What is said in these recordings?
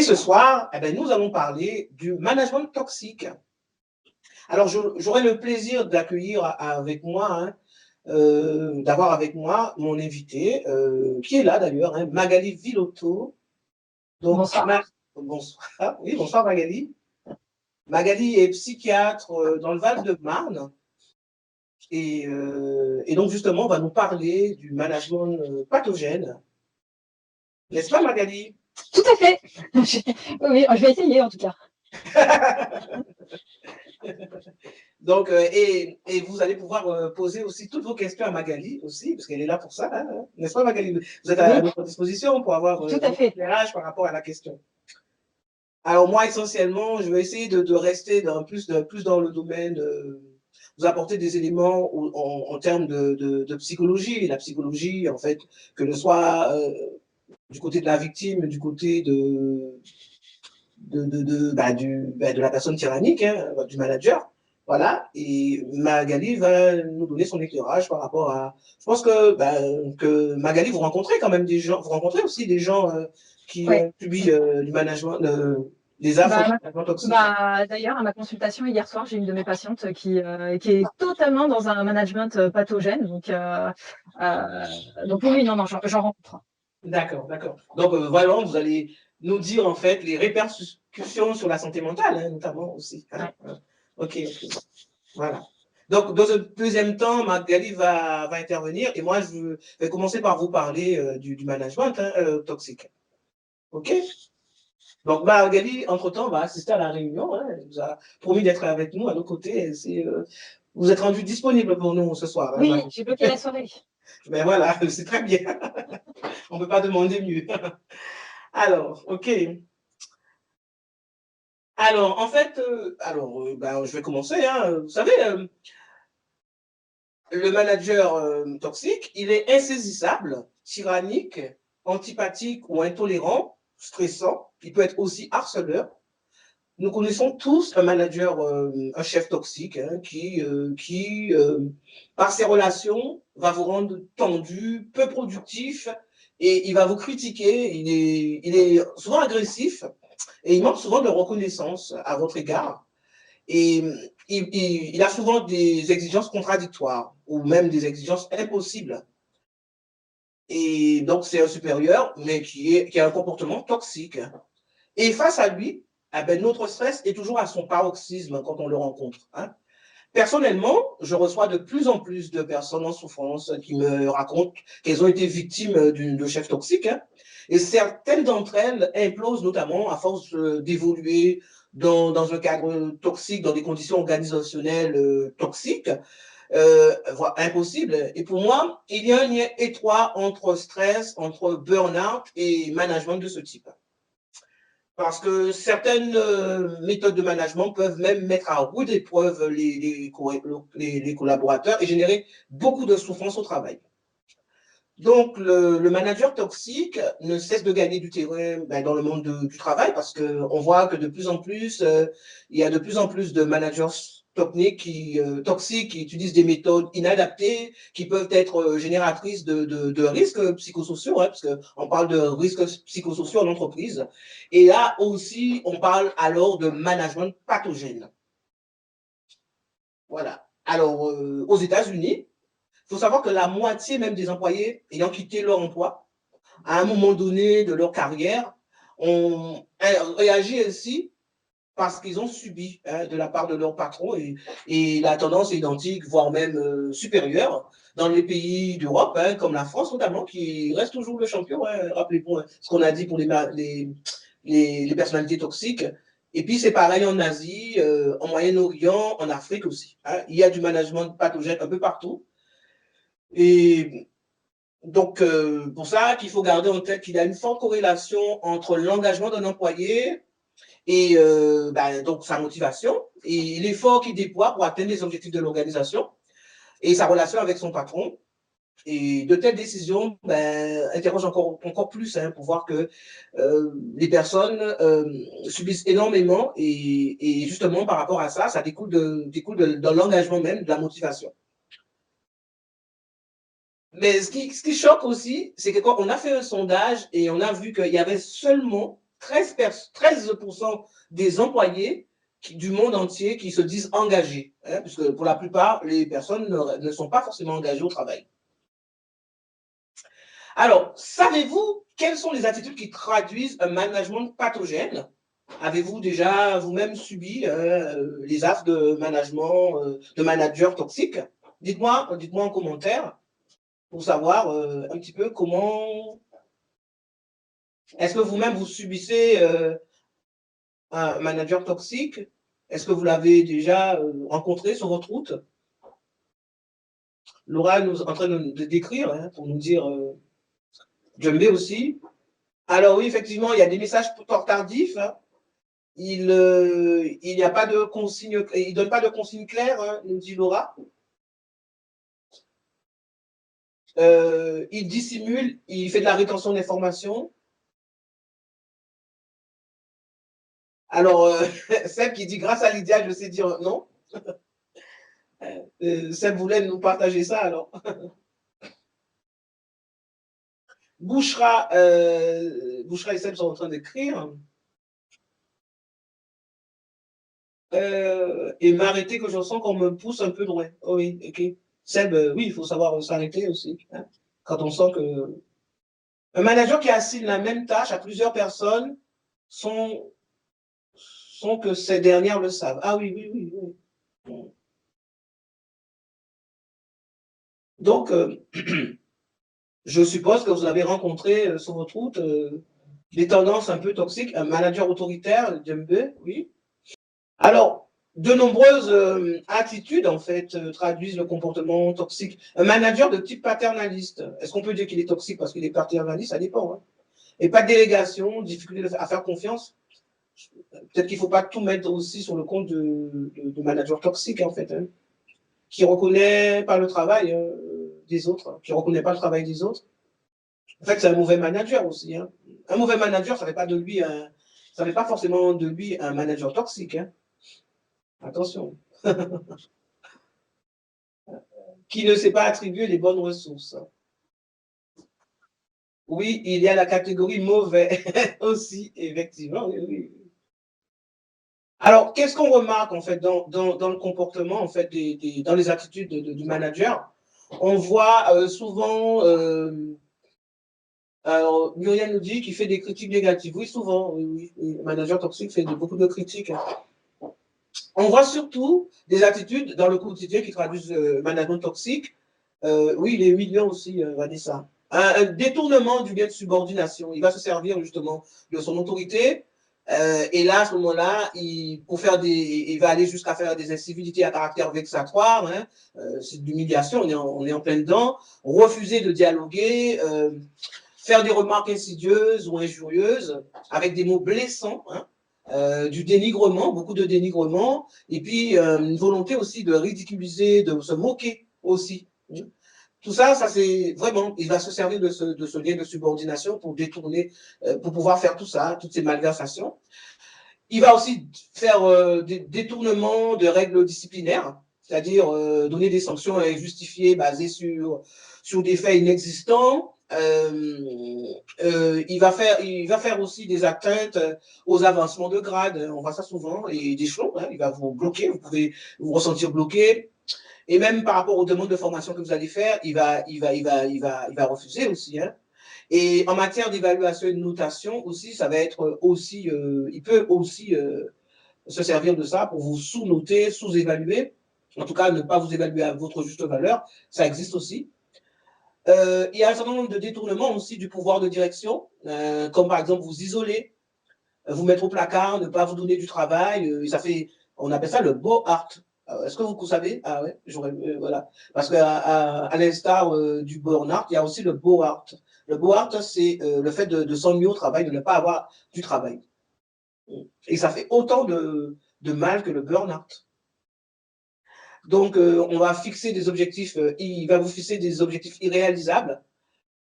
Et ce soir, eh ben, nous allons parler du management toxique. Alors, j'aurai le plaisir d'accueillir avec moi, hein, d'avoir avec moi mon invité, qui est là d'ailleurs, hein, Magali Villotto. Donc, bonsoir. Bonsoir. Oui, bonsoir Magali. Magali est psychiatre dans le Val-de-Marne. Et donc, justement, on va nous parler du management pathogène. N'est-ce pas, Magali? Tout à fait. Oui, je vais essayer en tout cas. Donc, et vous allez pouvoir poser aussi toutes vos questions à Magali aussi, parce qu'elle est là pour ça, hein, n'est-ce pas, Magali? Vous êtes à notre disposition pour avoir tout à fait éclairage par rapport à la question. Alors, moi, essentiellement, je vais essayer de rester plus dans le domaine vous apporter des éléments en termes de psychologie. La psychologie, en fait, que ce soit du côté de la victime, du côté de la personne tyrannique, hein, du manager. Voilà, et Magali va nous donner son éclairage par rapport à... Je pense que Magali, vous rencontrez quand même des gens, vous rencontrez aussi des gens qui ont subi du management, des affres toxiques. D'ailleurs, à ma consultation hier soir, j'ai une de mes patientes qui est totalement dans un management pathogène. Donc oui, non, j'en rencontre. D'accord. Donc, voilà, vous allez nous dire en fait les répercussions sur la santé mentale, hein, notamment aussi. Hein. Ouais. Ok. Voilà. Donc, dans un deuxième temps, Magali va intervenir et moi, je vais commencer par vous parler du management toxique. OK? Donc, Magali, entre-temps, va assister à la réunion. Hein, elle vous a promis d'être avec nous à nos côtés. Vous êtes rendu disponible pour nous ce soir. Oui, hein, j'ai bloqué la soirée. Mais voilà, c'est très bien. On ne peut pas demander mieux. Alors, OK. Alors, en fait, je vais commencer. Hein. Vous savez, le manager toxique, il est insaisissable, tyrannique, antipathique ou intolérant, stressant. Il peut être aussi harceleur. Nous connaissons tous un manager, un chef toxique, hein, qui par ses relations, va vous rendre tendu, peu productif, et il va vous critiquer. Il est souvent agressif et il manque souvent de reconnaissance à votre égard. Et il a souvent des exigences contradictoires ou même des exigences impossibles. Et donc, c'est un supérieur, mais qui a un comportement toxique. Et face à lui, eh ben, notre stress est toujours à son paroxysme quand on le rencontre. Hein. Personnellement, je reçois de plus en plus de personnes en souffrance qui me racontent qu'elles ont été victimes de chefs toxiques. Hein. Et certaines d'entre elles implosent notamment à force d'évoluer dans un cadre toxique, dans des conditions organisationnelles toxiques, voire impossibles. Et pour moi, il y a un lien étroit entre stress, entre burn-out et management de ce type. Parce que certaines méthodes de management peuvent même mettre à rude épreuve les collaborateurs et générer beaucoup de souffrance au travail. Donc, le manager toxique ne cesse de gagner du terrain dans le monde du travail parce qu'on voit que de plus en plus, il y a de plus en plus de managers toxiques qui utilisent des méthodes inadaptées, qui peuvent être génératrices de risques psychosociaux, hein, parce qu'on parle de risques psychosociaux en entreprise. Et là aussi, on parle alors de management pathogène. Voilà. Alors, aux États-Unis, il faut savoir que la moitié même des employés ayant quitté leur emploi, à un moment donné de leur carrière, ont réagi ainsi parce qu'ils ont subi de la part de leur patron et la tendance est identique, voire même supérieure dans les pays d'Europe, comme la France notamment, qui reste toujours le champion. Rappelez-vous ce qu'on a dit pour les personnalités toxiques. Et puis, c'est pareil en Asie, en Moyen-Orient, en Afrique aussi. Il y a du management pathogène un peu partout. Et donc, pour ça qu'il faut garder en tête qu'il y a une forte corrélation entre l'engagement d'un employé et donc sa motivation et l'effort qu'il déploie pour atteindre les objectifs de l'organisation et sa relation avec son patron. Et de telles décisions interrogent encore plus pour voir que les personnes subissent énormément et justement par rapport à ça, ça découle de l'engagement même, de la motivation. Mais ce qui choque aussi, c'est que quand on a fait un sondage et on a vu qu'il y avait seulement 13% des employés du monde entier qui se disent engagés, hein, puisque pour la plupart, les personnes ne sont pas forcément engagées au travail. Alors, savez-vous quelles sont les attitudes qui traduisent un management pathogène? Avez-vous déjà vous-même subi les affres de management, de managers toxiques? Dites-moi en commentaire pour savoir un petit peu comment... Est-ce que vous-même vous subissez un manager toxique? Est-ce que vous l'avez déjà rencontré sur votre route? Laura est en train de décrire hein, pour nous dire Djembe aussi. Alors oui, effectivement, il y a des messages tardifs. Hein. Il n'y a pas de consigne, il donne pas de consigne claire, hein, nous dit Laura. Il dissimule, il fait de la rétention d'informations. Alors, Seb qui dit grâce à Lydia, je sais dire non. Seb voulait nous partager ça alors. Bouchra et Seb sont en train d'écrire. Et m'arrêter que je sens qu'on me pousse un peu loin. Oh oui, ok. Seb, oui, il faut savoir s'arrêter aussi. Hein, quand on sent que... Un manager qui assigne la même tâche à plusieurs personnes sont que ces dernières le savent. Ah oui, oui, oui. oui. Donc, je suppose que vous avez rencontré sur votre route des tendances un peu toxiques, un manager autoritaire, Djembe, oui. Alors, de nombreuses attitudes, en fait, traduisent le comportement toxique. Un manager de type paternaliste, est-ce qu'on peut dire qu'il est toxique parce qu'il est paternaliste? Ça dépend. Hein. Et pas de délégation, difficulté à faire confiance. Peut-être qu'il ne faut pas tout mettre aussi sur le compte de manager toxique, en fait, hein, qui ne reconnaît pas le travail des autres, hein, qui ne reconnaît pas le travail des autres. En fait, c'est un mauvais manager aussi. Hein. Un mauvais manager, ça ne fait pas de lui ça fait pas forcément de lui un manager toxique. Hein. Attention. Qui ne sait pas attribuer les bonnes ressources. Oui, il y a la catégorie mauvais aussi, effectivement. Oui. Alors, qu'est-ce qu'on remarque en fait dans le comportement, en fait, dans les attitudes du manager? On voit souvent, alors Muriel nous dit qu'il fait des critiques négatives. Oui, souvent, oui. Le manager toxique fait beaucoup de critiques. Hein. On voit surtout des attitudes dans le quotidien qui traduisent le management toxique. Oui, les millions aussi, Vanessa. Un détournement du lien de subordination. Il va se servir justement de son autorité. Et là, à ce moment-là, il va aller jusqu'à faire des incivilités à caractère vexatoire. Hein, c'est de l'humiliation, on est en plein dedans. Refuser de dialoguer, faire des remarques insidieuses ou injurieuses avec des mots blessants. Hein, du dénigrement, beaucoup de dénigrement, et puis une volonté aussi de ridiculiser, de se moquer aussi. Tout ça, c'est vraiment, il va se servir de ce lien de subordination pour détourner, pour pouvoir faire tout ça, toutes ces malversations. Il va aussi faire des détournements de règles disciplinaires, c'est-à-dire donner des sanctions injustifiées basées sur des faits inexistants. Il va faire aussi des atteintes aux avancements de grade, on voit ça souvent, et d'échelon, hein, il va vous bloquer, vous pouvez vous ressentir bloqué, et même par rapport aux demandes de formation que vous allez faire, il va refuser aussi. Hein. Et en matière d'évaluation et de notation aussi, ça va être aussi, il peut aussi se servir de ça pour vous sous-noter, sous-évaluer, en tout cas ne pas vous évaluer à votre juste valeur, ça existe aussi. Il y a un certain nombre de détournements aussi du pouvoir de direction, comme par exemple vous isoler, vous mettre au placard, ne pas vous donner du travail, ça fait, on appelle ça le beau art. Est-ce que vous savez? Ah ouais, voilà. Parce qu'à l'instar du burn-out, il y a aussi le beau art. Le beau art, c'est le fait de s'ennuyer au travail, de ne pas avoir du travail. Et ça fait autant de mal que le burn-out. Donc, on va fixer des objectifs, il va vous fixer des objectifs irréalisables,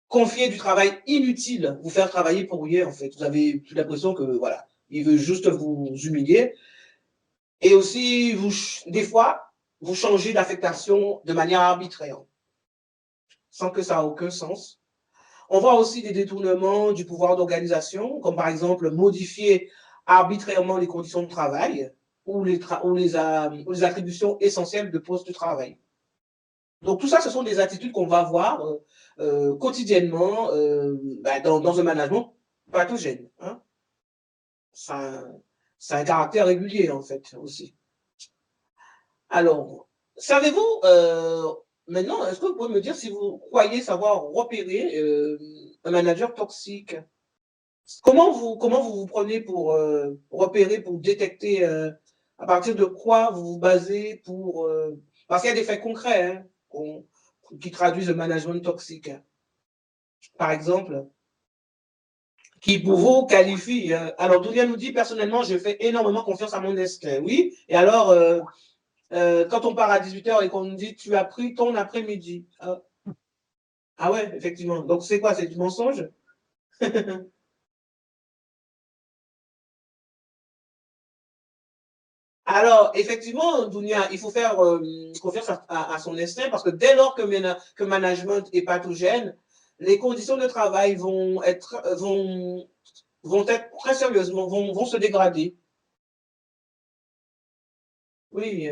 confier du travail inutile, vous faire travailler pour rien, en fait. Vous avez l'impression que, voilà, il veut juste vous humilier. Et aussi, des fois, vous changez d'affectation de manière arbitraire, sans que ça ait aucun sens. On voit aussi des détournements du pouvoir d'organisation, comme par exemple modifier arbitrairement les conditions de travail ou les attributions essentielles de poste de travail. Donc tout ça, ce sont des attitudes qu'on va voir quotidiennement dans un management pathogène. Hein. C'est un caractère régulier, en fait, aussi. Alors, savez-vous, maintenant, est-ce que vous pouvez me dire si vous croyez savoir repérer un manager toxique? Comment vous prenez pour repérer, pour détecter, à partir de quoi vous vous basez pour... parce qu'il y a des faits concrets hein, qui traduisent le management toxique. Par exemple, qui pour vous qualifie. Alors, Dounia nous dit, personnellement, je fais énormément confiance à mon instinct. Oui, et alors, quand on part à 18h et qu'on nous dit, tu as pris ton après-midi. Ah ouais, effectivement. Donc, c'est quoi? C'est du mensonge? Alors, effectivement, Dounia, il faut faire confiance à son instinct parce que dès lors que management est pathogène, les conditions de travail vont être très sérieusement, vont se dégrader. Oui,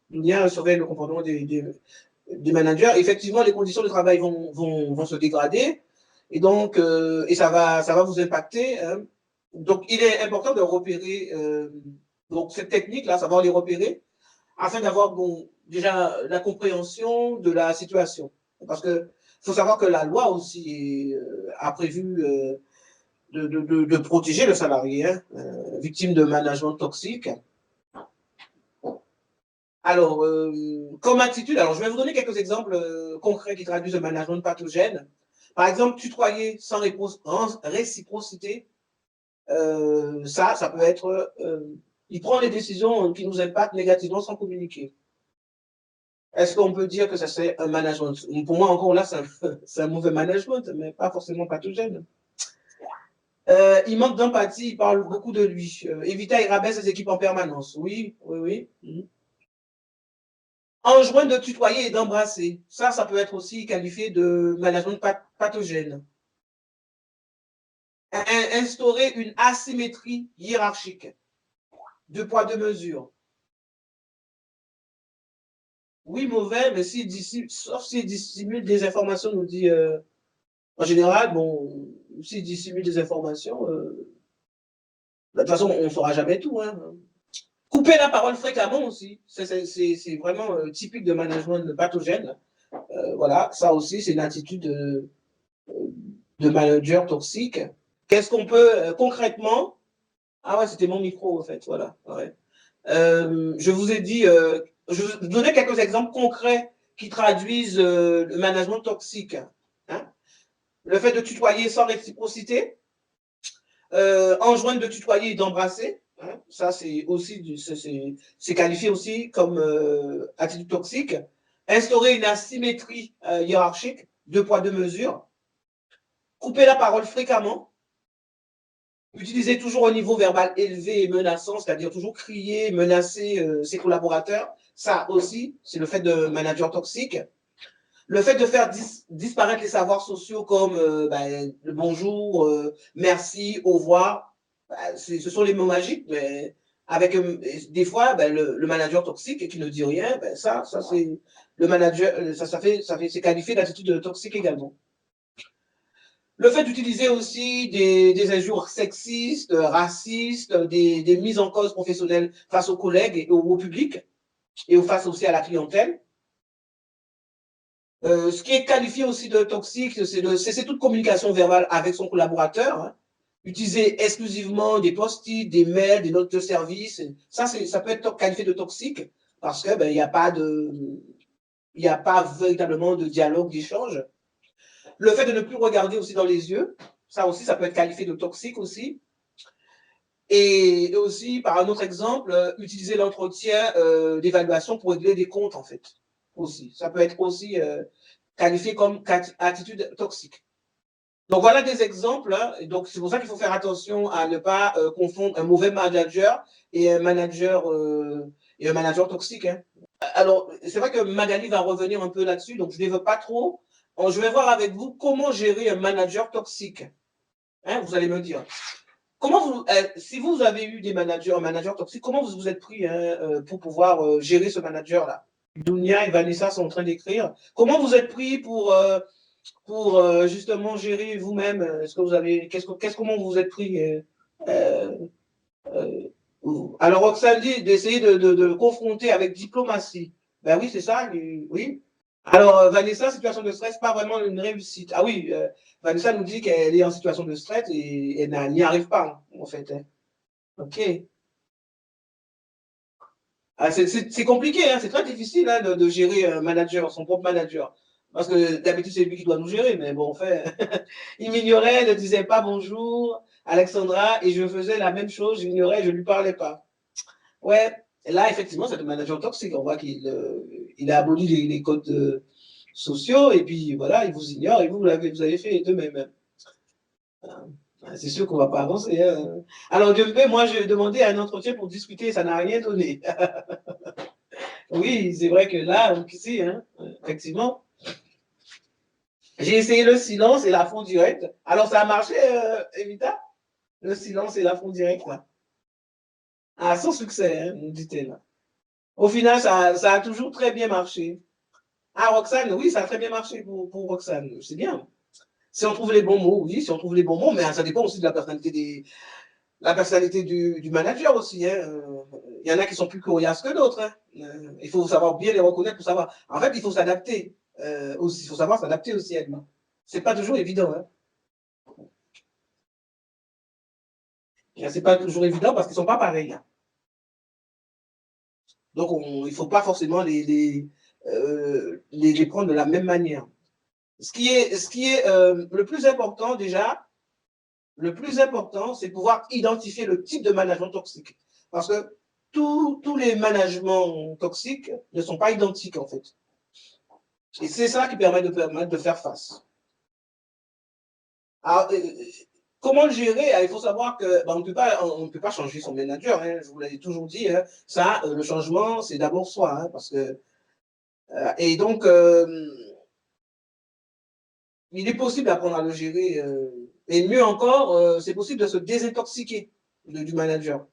Dounia surveille le comportement des managers. Effectivement, les conditions de travail vont se dégrader et donc, ça va vous impacter. Hein. Donc, il est important de repérer donc cette technique-là, savoir les repérer afin d'avoir bon, déjà la compréhension de la situation. Parce que faut savoir que la loi aussi a prévu de protéger le salarié hein, victime de management toxique. Alors, comme attitude, alors je vais vous donner quelques exemples concrets qui traduisent le management pathogène. Par exemple, tutoyer sans réciprocité, ça peut être, il prend des décisions qui nous impactent négativement sans communiquer. Est-ce qu'on peut dire que ça c'est un management? Pour moi, encore là, c'est un mauvais management, mais pas forcément pathogène. Il manque d'empathie, il parle beaucoup de lui. Evita, il rabaisse ses équipes en permanence. Oui, oui, oui. Enjoint de tutoyer et d'embrasser. Ça peut être aussi qualifié de management pathogène. Instaurer une asymétrie hiérarchique. Deux poids, deux mesures. Oui, mauvais, mais sauf s'il dissimule des informations, nous dit en général, bon, s'il dissimule des informations, de toute façon, on ne saura jamais tout. Hein. Couper la parole fréquemment aussi, c'est vraiment typique de management pathogène. Voilà, ça aussi, c'est une attitude de manager toxique. Qu'est-ce qu'on peut concrètement... Ah ouais, c'était mon micro, en fait, voilà. Ouais. Je vous ai dit, je vous donnais quelques exemples concrets qui traduisent le management toxique. Hein. Le fait de tutoyer sans réciprocité, enjoindre de tutoyer et d'embrasser, hein, ça c'est aussi c'est qualifié aussi comme attitude toxique. Instaurer une asymétrie hiérarchique, deux poids, deux mesures. Couper la parole fréquemment. Utiliser toujours au niveau verbal élevé et menaçant, c'est-à-dire toujours crier, menacer ses collaborateurs. Ça aussi, c'est le fait de manager toxique. Le fait de faire disparaître les savoirs sociaux comme le bonjour, merci, au revoir, ce sont les mots magiques, mais avec des fois le manager toxique qui ne dit rien, ça c'est le manager, c'est qualifié d'attitude toxique également. Le fait d'utiliser aussi des injures sexistes, racistes, des mises en cause professionnelles face aux collègues et au public et face aussi à la clientèle. Ce qui est qualifié aussi de toxique, c'est toute communication verbale avec son collaborateur. Hein. Utiliser exclusivement des post-it, des mails, des notes de service. Ça peut être qualifié de toxique parce que il n'y a pas véritablement de dialogue, d'échange. Le fait de ne plus regarder aussi dans les yeux, ça aussi, ça peut être qualifié de toxique aussi. Et aussi, par un autre exemple, utiliser l'entretien d'évaluation pour régler des comptes, en fait. Aussi. Ça peut être aussi qualifié comme attitude toxique. Donc, voilà des exemples. Hein. Et donc, c'est pour ça qu'il faut faire attention à ne pas confondre un mauvais manager et un manager toxique. Hein. Alors, c'est vrai que Magali va revenir un peu là-dessus, donc je ne veux pas trop. je vais voir avec vous comment gérer un manager toxique. Hein, vous allez me dire. Si vous avez eu un manager toxique, comment vous vous êtes pris pour pouvoir gérer ce manager-là? Dunia et Vanessa sont en train d'écrire. Comment vous êtes pris pour justement gérer vous-même? Est-ce que vous avez, comment vous vous êtes pris? Euh, euh, alors, Roxane dit d'essayer de confronter avec diplomatie. Ben oui, c'est ça, oui. Alors, Vanessa, situation de stress, pas vraiment une réussite. Ah oui, Vanessa nous dit qu'elle est en situation de stress et elle n'y arrive pas, en fait. Hein. OK. Ah, c'est compliqué, hein, c'est très difficile hein, de gérer un manager, son propre manager. Parce que d'habitude, c'est lui qui doit nous gérer, mais bon, en fait, il m'ignorait, ne disait pas bonjour, Alexandra, et je faisais la même chose, j'ignorais, je ne lui parlais pas. Ouais, et là, effectivement, c'est un manager toxique. On voit qu'il a aboli les codes sociaux, et puis voilà, il vous ignore, et vous avez fait de même. C'est sûr qu'on ne va pas avancer. Hein. Alors, Dieu me fait, moi, j'ai demandé un entretien pour discuter, ça n'a rien donné. Oui, c'est vrai que là, ici, hein, effectivement, j'ai essayé le silence et la fond direct. Alors, ça a marché, Evita? Le silence et la fond direct, là. Ah, sans succès, hein, nous dit-elle. Au final, ça a toujours très bien marché. Ah, Roxane, oui, ça a très bien marché pour Roxane. C'est bien. Si on trouve les bons mots, oui, si on trouve les bons mots, mais ça dépend aussi de la personnalité du manager aussi. Hein. Il y en a qui sont plus coriaces que d'autres. Hein. Il faut savoir bien les reconnaître pour savoir. En fait, il faut s'adapter aussi. Il faut savoir s'adapter aussi à lui. C'est pas toujours évident. Hein. C'est pas toujours évident parce qu'ils sont pas pareils. Hein. Donc, il faut pas forcément les prendre de la même manière. Ce qui est le plus important déjà, le plus important, c'est pouvoir identifier le type de management toxique. Parce que tous les managements toxiques ne sont pas identiques, en fait. Et c'est ça qui permet de faire face. Alors, comment le gérer? Il faut savoir que on ne peut pas changer son manager. Hein, je vous l'ai toujours dit. Hein, ça, le changement, c'est d'abord soi. Hein, parce que, et donc, il est possible d'apprendre à le gérer. Et mieux encore, c'est possible de se désintoxiquer du manager.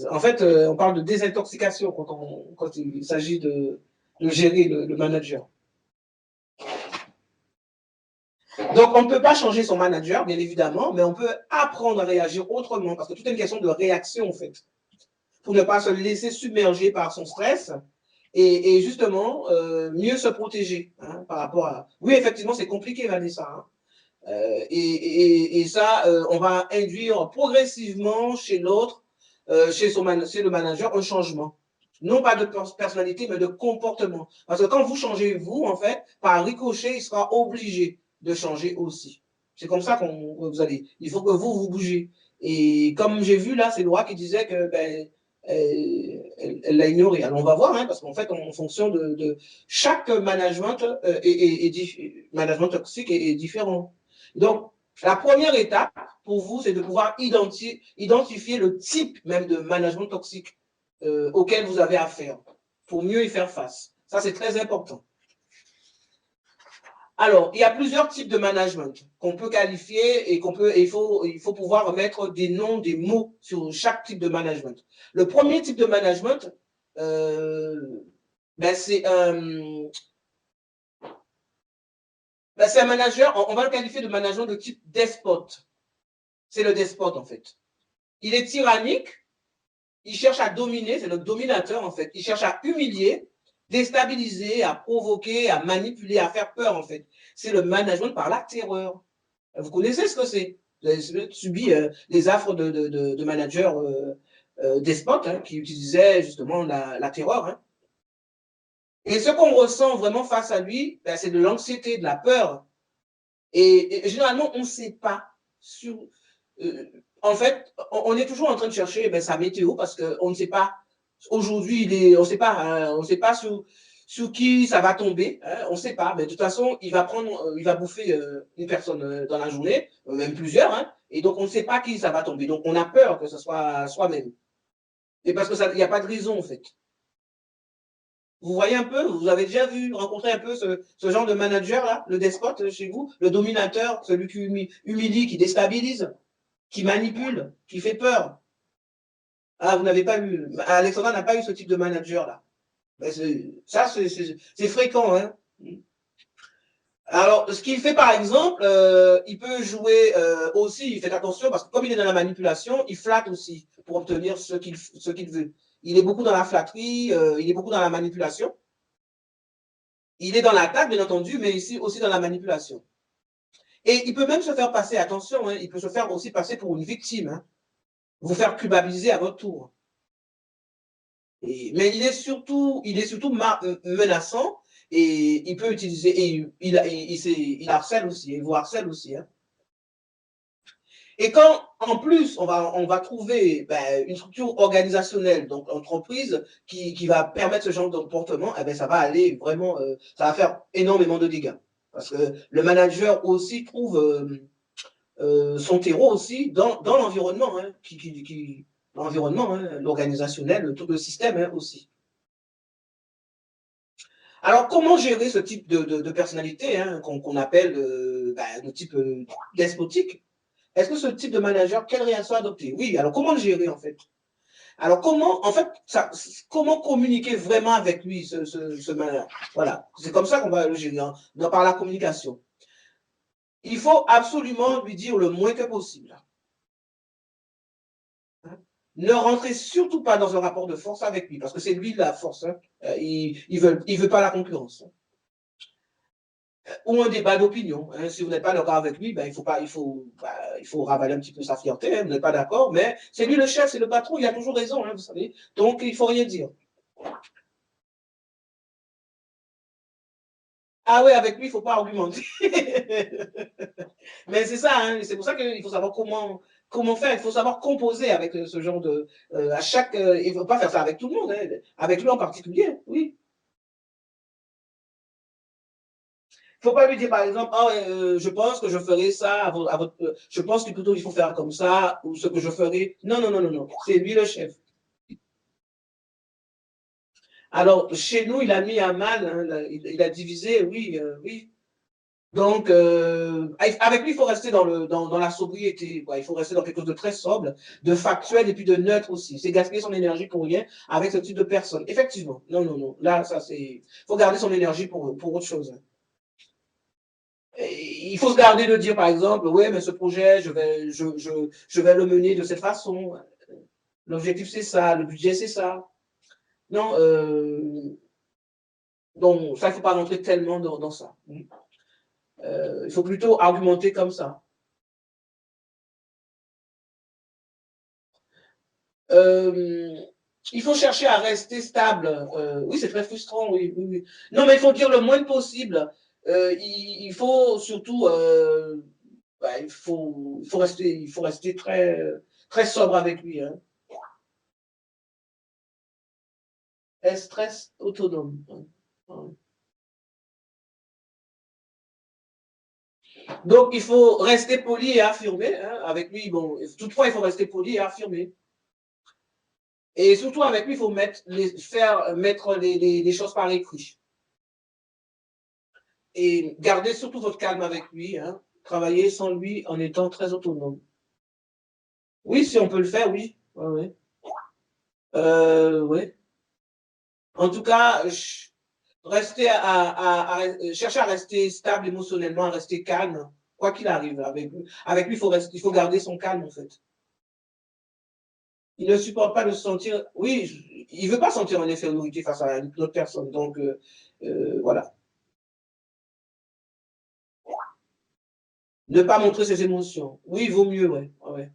En fait, on parle de désintoxication quand il s'agit de gérer le manager. Donc, on ne peut pas changer son manager, bien évidemment, mais on peut apprendre à réagir autrement, parce que tout est une question de réaction, en fait, pour ne pas se laisser submerger par son stress et justement, mieux se protéger hein, par rapport à... Oui, effectivement, c'est compliqué, Vanessa. Hein. Et ça, on va induire progressivement chez l'autre, chez le manager, un changement. Non pas de personnalité, mais de comportement. Parce que quand vous changez vous, en fait, par ricochet, il sera obligé de changer aussi. C'est comme ça qu'on vous allez. Il faut que vous bougez. Et comme j'ai vu là, c'est Laura qui disait que ben, elle l'a ignoré. Alors on va voir, hein, parce qu'en fait, en fonction de chaque management, management toxique est différent. Donc, la première étape pour vous, c'est de pouvoir identifier le type même de management toxique auquel vous avez affaire pour mieux y faire face. Ça, c'est très important. Alors, il y a plusieurs types de management qu'on peut qualifier et il faut pouvoir mettre des noms, des mots sur chaque type de management. Le premier type de management, c'est un manager, on va le qualifier de management de type despote. C'est le despote, en fait. Il est tyrannique, il cherche à dominer, c'est le dominateur, en fait. Il cherche à humilier, déstabiliser, à provoquer, à manipuler, à faire peur, en fait. C'est le management par la terreur. Vous connaissez ce que c'est. Vous avez subi les affres de managers despotes hein, qui utilisaient justement la terreur. Hein. Et ce qu'on ressent vraiment face à lui, ben, c'est de l'anxiété, de la peur. Et généralement, on ne sait pas sur. En fait, on est toujours en train de chercher ben, sa météo parce qu'on ne sait pas. Aujourd'hui, on ne sait pas sur qui ça va tomber. Hein, on ne sait pas. Mais de toute façon, il va bouffer une personne dans la journée, même plusieurs. Hein, et donc, on ne sait pas qui ça va tomber. Donc, on a peur que ce soit soi-même. Et parce qu'il n'y a pas de raison, en fait. Vous voyez un peu, vous avez déjà vu, rencontré un peu ce genre de manager-là, le despote chez vous, le dominateur, celui qui humilie, qui déstabilise, qui manipule, qui fait peur. Ah, vous n'avez pas eu, Alexandra n'a pas eu ce type de manager-là. Ben, ça, c'est fréquent. Hein. Alors, ce qu'il fait, par exemple, il peut jouer aussi, il fait attention, parce que comme il est dans la manipulation, il flatte aussi pour obtenir ce qu'il veut. Il est beaucoup dans la flatterie, il est beaucoup dans la manipulation. Il est dans l'attaque, bien entendu, mais ici aussi dans la manipulation. Et il peut même se faire passer, attention, hein, il peut se faire aussi passer pour une victime, hein, vous faire culpabiliser à votre tour. Mais il est surtout menaçant et il peut utiliser, et il harcèle aussi, il vous harcèle aussi. Hein. Et quand, en plus, on va trouver une structure organisationnelle, donc entreprise, qui va permettre ce genre de comportement, eh ben, ça va aller vraiment, ça va faire énormément de dégâts. Parce que le manager aussi trouve son terreau aussi dans l'environnement, hein, l'environnement, hein, l'organisationnel, tout le système hein, aussi. Alors, comment gérer ce type de personnalité hein, qu'on appelle de type despotique? Est-ce que ce type de manager, quelle réaction adopter? Oui, alors comment le gérer en fait? Alors comment, en fait, comment communiquer vraiment avec lui, ce manager? Voilà, c'est comme ça qu'on va le gérer, hein, par la communication. Il faut absolument lui dire le moins que possible. Ne rentrez surtout pas dans un rapport de force avec lui, parce que c'est lui la force. Hein. Il ne veut pas la concurrence. Ou un débat d'opinion. Hein. Si vous n'êtes pas d'accord avec lui, il faut ravaler un petit peu sa fierté. Hein. Vous n'êtes pas d'accord, mais c'est lui le chef, c'est le patron, il a toujours raison, hein, vous savez. Donc, il ne faut rien dire. Ah oui, avec lui, il ne faut pas argumenter. Mais c'est ça, hein, c'est pour ça qu'il faut savoir comment faire. Il faut savoir composer avec ce genre de. Il ne faut pas faire ça avec tout le monde, hein, avec lui en particulier, oui. Il ne faut pas lui dire, par exemple, oh, je pense que je ferai ça à votre. Je pense que plutôt il faut faire comme ça, ou ce que je ferai. Non, non, non, non, non. C'est lui le chef. Alors, chez nous, il a mis à mal, hein, il a divisé, oui, oui. Donc, avec lui, il faut rester dans la sobriété. Quoi. Il faut rester dans quelque chose de très sobre, de factuel et puis de neutre aussi. C'est gaspiller son énergie pour rien avec ce type de personne. Effectivement. Non, non, non. Là, ça, c'est. Il faut garder son énergie pour autre chose. Et il faut se garder de dire, par exemple, oui, mais ce projet, je vais le mener de cette façon. L'objectif, c'est ça. Le budget, c'est ça. Non, donc, ça, il ne faut pas rentrer tellement dans ça. Il faut plutôt argumenter comme ça. Il faut chercher à rester stable. Oui, c'est très frustrant, oui, oui, oui. Non, mais il faut dire le moins possible. Il faut surtout, il faut rester très, très sobre avec lui. Hein. Stress autonome. Donc, il faut rester poli et affirmé. Hein, avec lui, bon, toutefois, il faut rester poli et affirmé. Et surtout, avec lui, il faut mettre les choses par écrit. Et gardez surtout votre calme avec lui. Hein, travailler sans lui en étant très autonome. Oui, si on peut le faire, oui. Ouais, ouais. Ouais. En tout cas, chercher à rester stable émotionnellement, à rester calme, quoi qu'il arrive. Avec lui, il faut garder son calme, en fait. Il ne supporte pas de se sentir. Oui, il ne veut pas sentir une infériorité face à une autre personne. Donc, voilà. Ne pas montrer ses émotions. Oui, il vaut mieux, ouais. Ouais.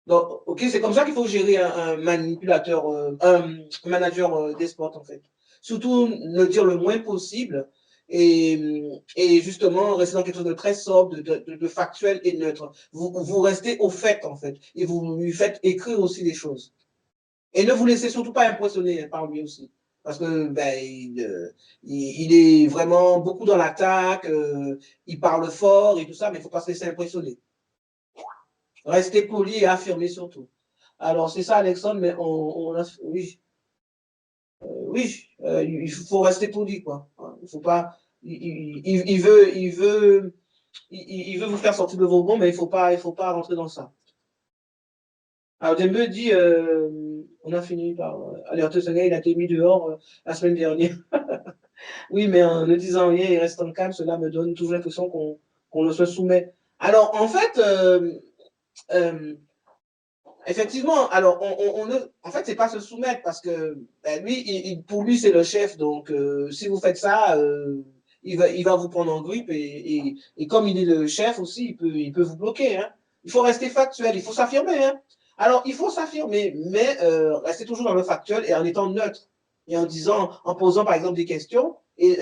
Donc, ok, c'est comme ça qu'il faut gérer un manipulateur, un manager des sports, en fait. Surtout, ne dire le moins possible et justement rester dans quelque chose de très sobre, de factuel et neutre. Vous restez au fait, en fait, et vous lui faites écrire aussi des choses. Et ne vous laissez surtout pas impressionner par lui aussi. Parce que il est vraiment beaucoup dans l'attaque, il parle fort et tout ça, mais il ne faut pas se laisser impressionner. Restez poli et affirmé surtout. Alors, c'est ça, Alexandre, mais oui. oui, il faut rester poli, quoi. Il faut pas, il veut vous faire sortir de vos gonds, mais il faut pas rentrer dans ça. Alors, Dembe dit, on a fini par alerter ce gars, il a été mis dehors la semaine dernière. Oui, mais en ne disant rien et restant calme, cela me donne toujours l'impression qu'on le se soumet. Alors, en fait, effectivement, alors, en fait, c'est pas se soumettre parce que ben, lui, pour lui, c'est le chef. Donc, si vous faites ça, il va vous prendre en grippe et comme il est le chef aussi, il peut vous bloquer. Hein. Il faut rester factuel, il faut s'affirmer. Hein. Alors, il faut s'affirmer, mais rester toujours dans le factuel et en étant neutre et en disant, en posant par exemple des questions et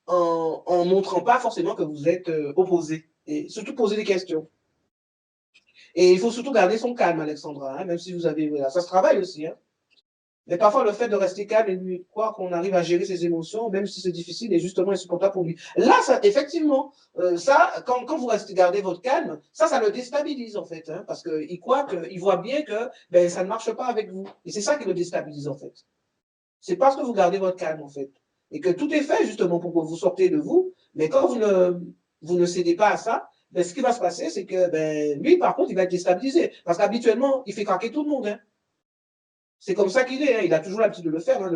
en montrant pas forcément que vous êtes opposé et surtout poser des questions. Et il faut surtout garder son calme, Alexandra, hein, même si vous avez. Voilà, ça se travaille aussi. Hein. Mais parfois, le fait de rester calme et lui croire qu'on arrive à gérer ses émotions, même si c'est difficile, est justement insupportable pour lui. Là, ça, effectivement, ça, quand vous restez garder votre calme, ça le déstabilise en fait, hein, parce qu'il croit il voit bien que ben, ça ne marche pas avec vous. Et c'est ça qui le déstabilise en fait. C'est parce que vous gardez votre calme en fait. Et que tout est fait justement pour que vous sortez de vous, mais quand vous ne cédez pas à ça, ben, ce qui va se passer, c'est que ben, lui, par contre, il va être déstabilisé. Parce qu'habituellement, il fait craquer tout le monde. Hein. C'est comme ça qu'il est. Hein. Il a toujours l'habitude de le faire. Hein.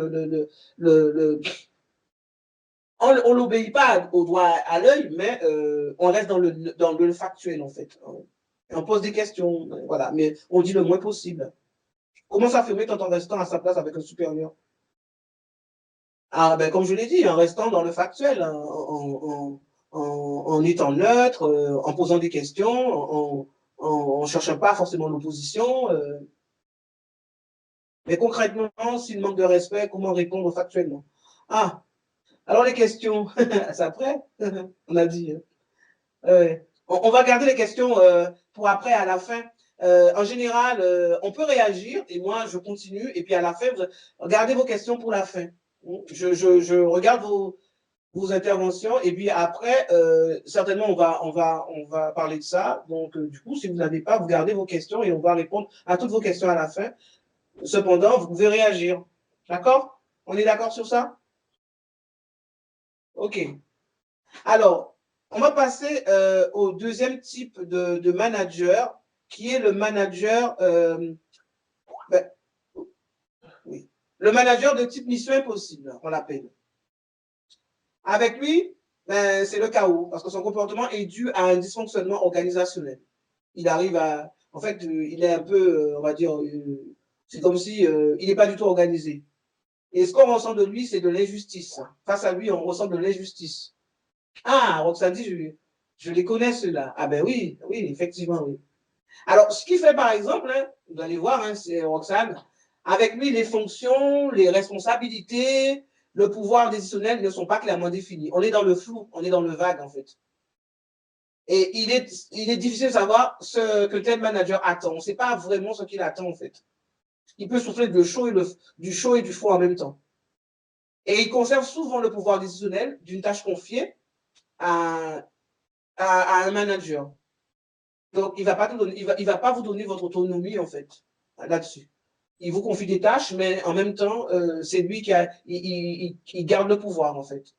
On ne l'obéit pas au doigt à l'œil, mais on reste dans le factuel, en fait. On pose des questions, voilà, mais on dit le moins possible. Comment s'affirmer tout en restant à sa place avec un supérieur? Ah, ben, comme je l'ai dit, en restant dans le factuel, en étant neutre, en posant des questions, en ne cherchant pas forcément l'opposition. Mais concrètement, s'il manque de respect, comment répondre factuellement? Ah, alors les questions, c'est après, on a dit. On va garder les questions pour après, à la fin. En général, on peut réagir et moi, je continue. Et puis à la fin, gardez vos questions pour la fin. Je regarde vos interventions et puis après, certainement, on va parler de ça. Donc, du coup, si vous n'avez pas, vous gardez vos questions et on va répondre à toutes vos questions à la fin. Cependant, vous pouvez réagir. D'accord? On est d'accord sur ça? OK. Alors, on va passer au deuxième type de manager, qui est le manager, ben, oui, le manager de type mission impossible, on l'appelle. Avec lui, ben, c'est le chaos, parce que son comportement est dû à un dysfonctionnement organisationnel. Il arrive à, en fait, il est un peu, on va dire, c'est comme si il n'est pas du tout organisé. Et ce qu'on ressent de lui, c'est de l'injustice. Face à lui, on ressent de l'injustice. Ah, Roxane dit, je les connais ceux-là. Ah ben oui, oui, effectivement, oui. Alors, ce qui fait, par exemple, hein, vous allez voir, hein, c'est Roxane, avec lui, les fonctions, les responsabilités, le pouvoir décisionnel ne sont pas clairement définis. On est dans le flou, on est dans le vague, en fait. Et il est difficile de savoir ce que tel manager attend. On ne sait pas vraiment ce qu'il attend, en fait. Il peut souffler du chaud et du froid en même temps. Et il conserve souvent le pouvoir décisionnel d'une tâche confiée à, à un manager. Donc, il ne va pas vous donner votre autonomie, en fait, là-dessus. Il vous confie des tâches, mais en même temps, c'est lui il garde le pouvoir, en fait.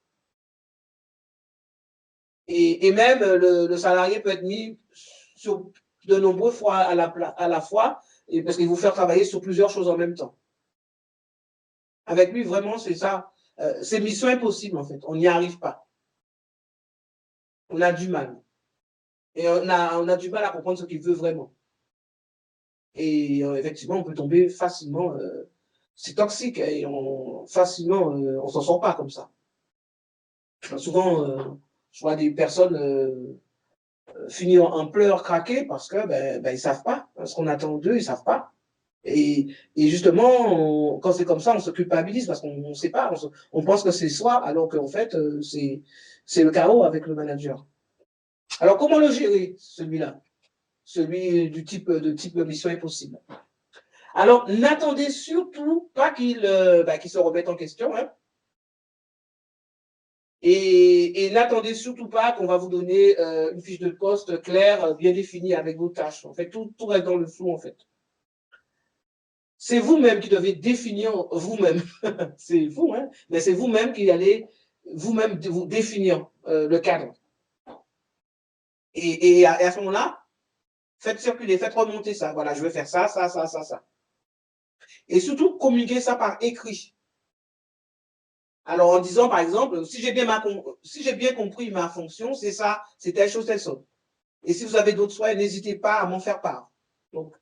Et même, le salarié peut être mis sur de nombreux fois à la fois, parce qu'il vous fait travailler sur plusieurs choses en même temps. Avec lui, vraiment, c'est ça. C'est mission impossible, en fait. On n'y arrive pas. On a du mal. Et on a du mal à comprendre ce qu'il veut vraiment. Et effectivement, on peut tomber facilement. C'est toxique et facilement, on s'en sort pas comme ça. Souvent, je vois des personnes finir en pleurs, craquer parce que ben, ils savent pas ce qu'on attend d'eux, ils savent pas. Et justement, quand c'est comme ça, on se culpabilise parce qu'on ne sait pas, on pense que c'est soi, alors qu'en fait, c'est le chaos avec le manager. Alors, comment le gérer, celui-là? Celui du type de mission impossible. Alors, n'attendez surtout pas qu'il se remette en question. Hein. Et n'attendez surtout pas qu'on va vous donner une fiche de poste claire, bien définie avec vos tâches. En fait, tout reste dans le flou, en fait. c'est vous-même qui devez définir vous-même. C'est vous, hein, mais c'est vous-même qui allez vous-même vous définir le cadre. Et à ce moment-là, faites circuler, faites remonter ça. Voilà, je vais faire ça, ça, ça, ça, ça. Et surtout, communiquer ça par écrit. Alors, en disant, par exemple, si j'ai bien compris ma fonction, c'est ça, c'est telle chose, telle chose. Et si vous avez d'autres souhaits, n'hésitez pas à m'en faire part. Donc,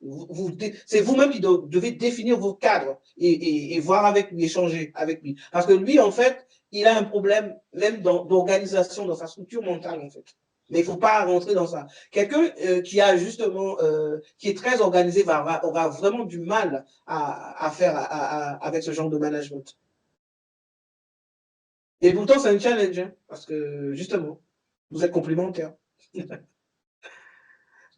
c'est vous-même qui devez définir vos cadres et voir avec lui, échanger avec lui. Parce que lui, en fait, il a un problème même d'organisation dans sa structure mentale, en fait. Mais il ne faut pas rentrer dans ça. Quelqu'un qui a justement, qui est très organisé aura vraiment du mal à faire avec ce genre de management. Et pourtant, c'est un challenge, hein, parce que justement, vous êtes complémentaires.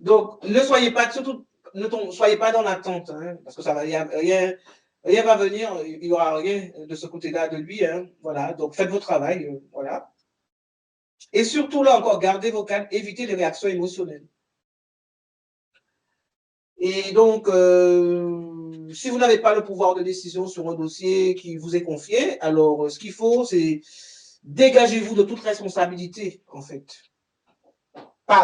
Donc, ne soyez pas, surtout, ne soyez pas dans l'attente, hein, parce que ça va, rien va venir, il n'y aura rien de ce côté-là de lui, hein, voilà. Donc, faites votre travail, voilà. Et surtout, là encore, gardez vos calmes, évitez les réactions émotionnelles. Et donc, si vous n'avez pas le pouvoir de décision sur un dossier qui vous est confié, alors ce qu'il faut, c'est dégagez-vous de toute responsabilité, en fait.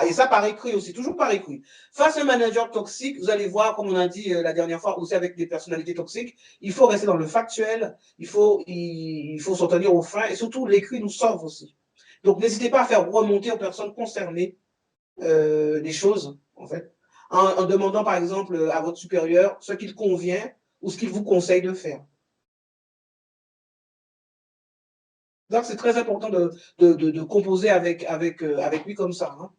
Et ça par écrit aussi, toujours par écrit. Face à un manager toxique, vous allez voir, comme on a dit la dernière fois, aussi avec des personnalités toxiques, il faut rester dans le factuel, il faut s'en tenir aux fins, et surtout l'écrit nous sauve aussi. Donc n'hésitez pas à faire remonter aux personnes concernées des choses, en fait, en demandant par exemple à votre supérieur ce qu'il convient ou ce qu'il vous conseille de faire. Donc c'est très important de composer avec lui comme ça, hein.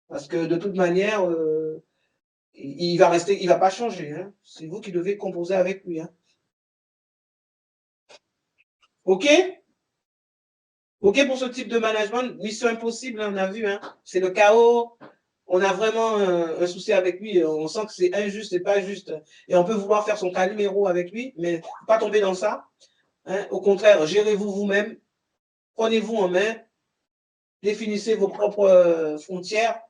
Parce que de toute manière, il va rester, il va pas changer, hein. C'est vous qui devez composer avec lui, hein. OK? OK pour ce type de management, mission impossible, hein, on a vu, hein. C'est le chaos. On a vraiment un souci avec lui. On sent que c'est injuste, c'est pas juste. Et on peut vouloir faire son numéro avec lui, mais pas tomber dans ça, hein. Au contraire, gérez-vous vous-même, prenez-vous en main, définissez vos propres frontières.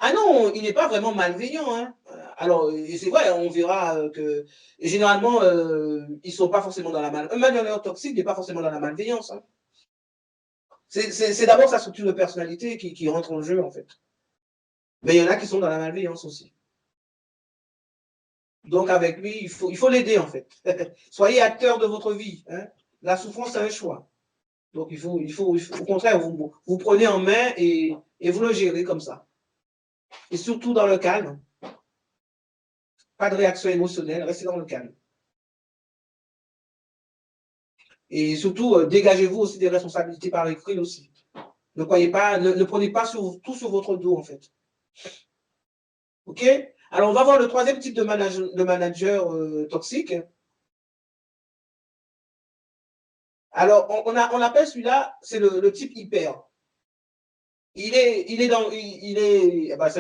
Ah non, il n'est pas vraiment malveillant, hein. Alors, c'est vrai, on verra que généralement, ils ne sont pas forcément dans la malveillance. Un manager toxique n'est pas forcément dans la malveillance, hein. C'est d'abord sa structure de personnalité qui rentre en jeu, en fait. Mais il y en a qui sont dans la malveillance aussi. Donc, avec lui, il faut l'aider, en fait. Soyez acteur de votre vie, hein. La souffrance, c'est un choix. Donc, au contraire, vous prenez en main et vous le gérez comme ça. Et surtout dans le calme. Pas de réaction émotionnelle, restez dans le calme. Et surtout, dégagez-vous aussi des responsabilités par écrit aussi. Ne prenez pas tout sur votre dos, en fait. OK? Alors, on va voir le troisième type de manager toxique. Alors, on appelle celui-là, c'est le type hyper. C'est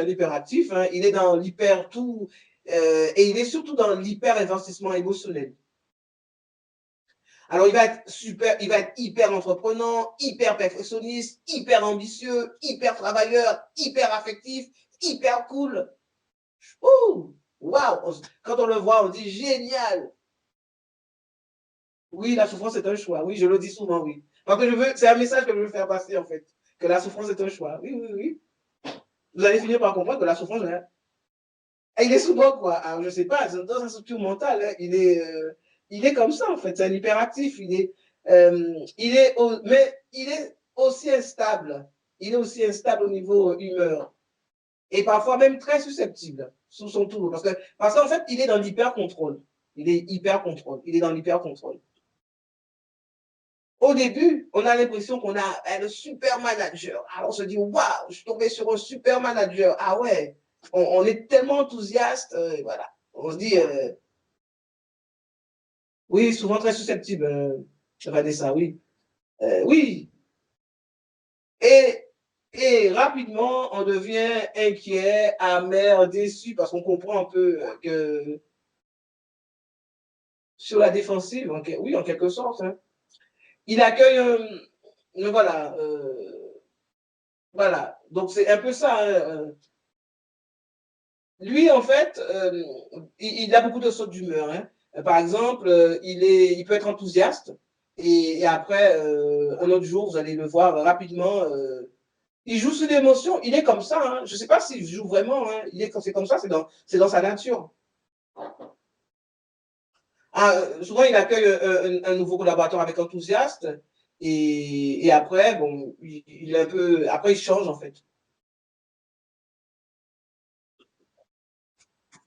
un hyperactif, hein, il est dans l'hyper tout, et il est surtout dans l'hyper investissement émotionnel. Alors, il va être hyper entreprenant, hyper perfectionniste, hyper ambitieux, hyper travailleur, hyper affectif, hyper cool. Ouh, waouh! Quand on le voit, on dit génial. Oui, la souffrance est un choix. Oui, je le dis souvent, oui. Parce que c'est un message que je veux faire passer, en fait. Que la souffrance est un choix. Oui, oui, oui. Vous allez finir par comprendre que la souffrance, hein, il est souvent quoi. Alors, je ne sais pas, dans sa structure mentale, hein, il est comme ça, en fait. C'est un hyperactif. Mais il est aussi instable. Il est aussi instable au niveau humeur. Et parfois même très susceptible sous son tour. Parce qu'en fait, il est dans l'hyper-contrôle. Il est hyper-contrôle. Il est dans l'hyper-contrôle. Au début, on a l'impression qu'on a le super manager. Alors on se dit, waouh, je suis tombé sur un super manager. Ah ouais, on est tellement enthousiaste. Voilà. On se dit, oui, souvent très susceptible, Vanessa, oui. Oui. Et, et rapidement, on devient inquiet, amer, déçu, parce qu'on comprend un peu que sur la défensive, oui, en quelque sorte, hein, il accueille voilà. Voilà. Donc, c'est un peu ça, hein, lui, en fait, il a beaucoup de sautes d'humeur. Hein. Par exemple, il peut être enthousiaste et après, un autre jour, vous allez le voir rapidement. Il joue sur l'émotion. Il est comme ça. Hein. Je ne sais pas s'il joue vraiment. Hein. C'est comme ça, c'est dans sa nature. Souvent, il accueille un nouveau collaborateur avec enthousiasme et après, bon, il est un peu. Après, il change en fait.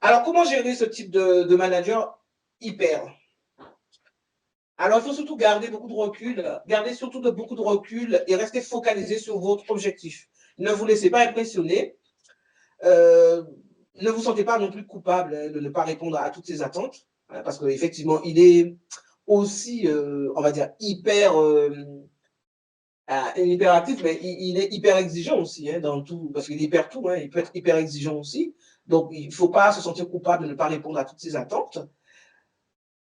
Alors, comment gérer ce type de manager hyper? Alors, il faut surtout garder beaucoup de recul, garder surtout beaucoup de recul et rester focalisé sur votre objectif. Ne vous laissez pas impressionner. Euh, ne vous sentez pas non plus coupable de ne pas répondre à toutes ces attentes, hein, parce qu'effectivement, il est aussi, on va dire, hyperactif, mais il est hyper exigeant aussi, hein, dans tout, parce qu'il est hyper tout, hein, il peut être hyper exigeant aussi. Donc, il ne faut pas se sentir coupable de ne pas répondre à toutes ces attentes.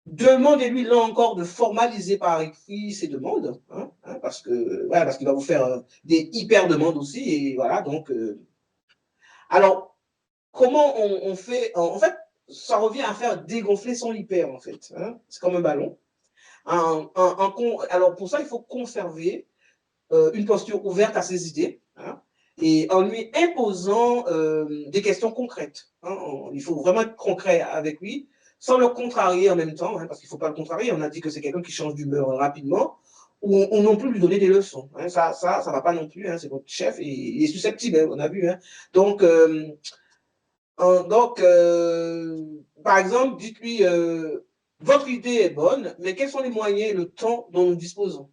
Demandez-lui là encore de formaliser par écrit ses demandes, hein, parce que ouais, parce qu'il va vous faire des hyper demandes aussi, et voilà. Donc, alors comment on fait en fait, ça revient à faire dégonfler son hyper en fait. Hein, c'est comme un ballon. Alors pour ça, il faut conserver une posture ouverte à ses idées. Hein, et en lui imposant des questions concrètes. Hein, il faut vraiment être concret avec lui, sans le contrarier en même temps, hein, parce qu'il ne faut pas le contrarier. On a dit que c'est quelqu'un qui change d'humeur rapidement, ou non plus lui donner des leçons. Hein, ça ne va pas non plus. Hein, c'est votre chef et il est susceptible, hein, on a vu. Hein. Donc, par exemple, dites-lui, votre idée est bonne, mais quels sont les moyens et le temps dont nous disposons?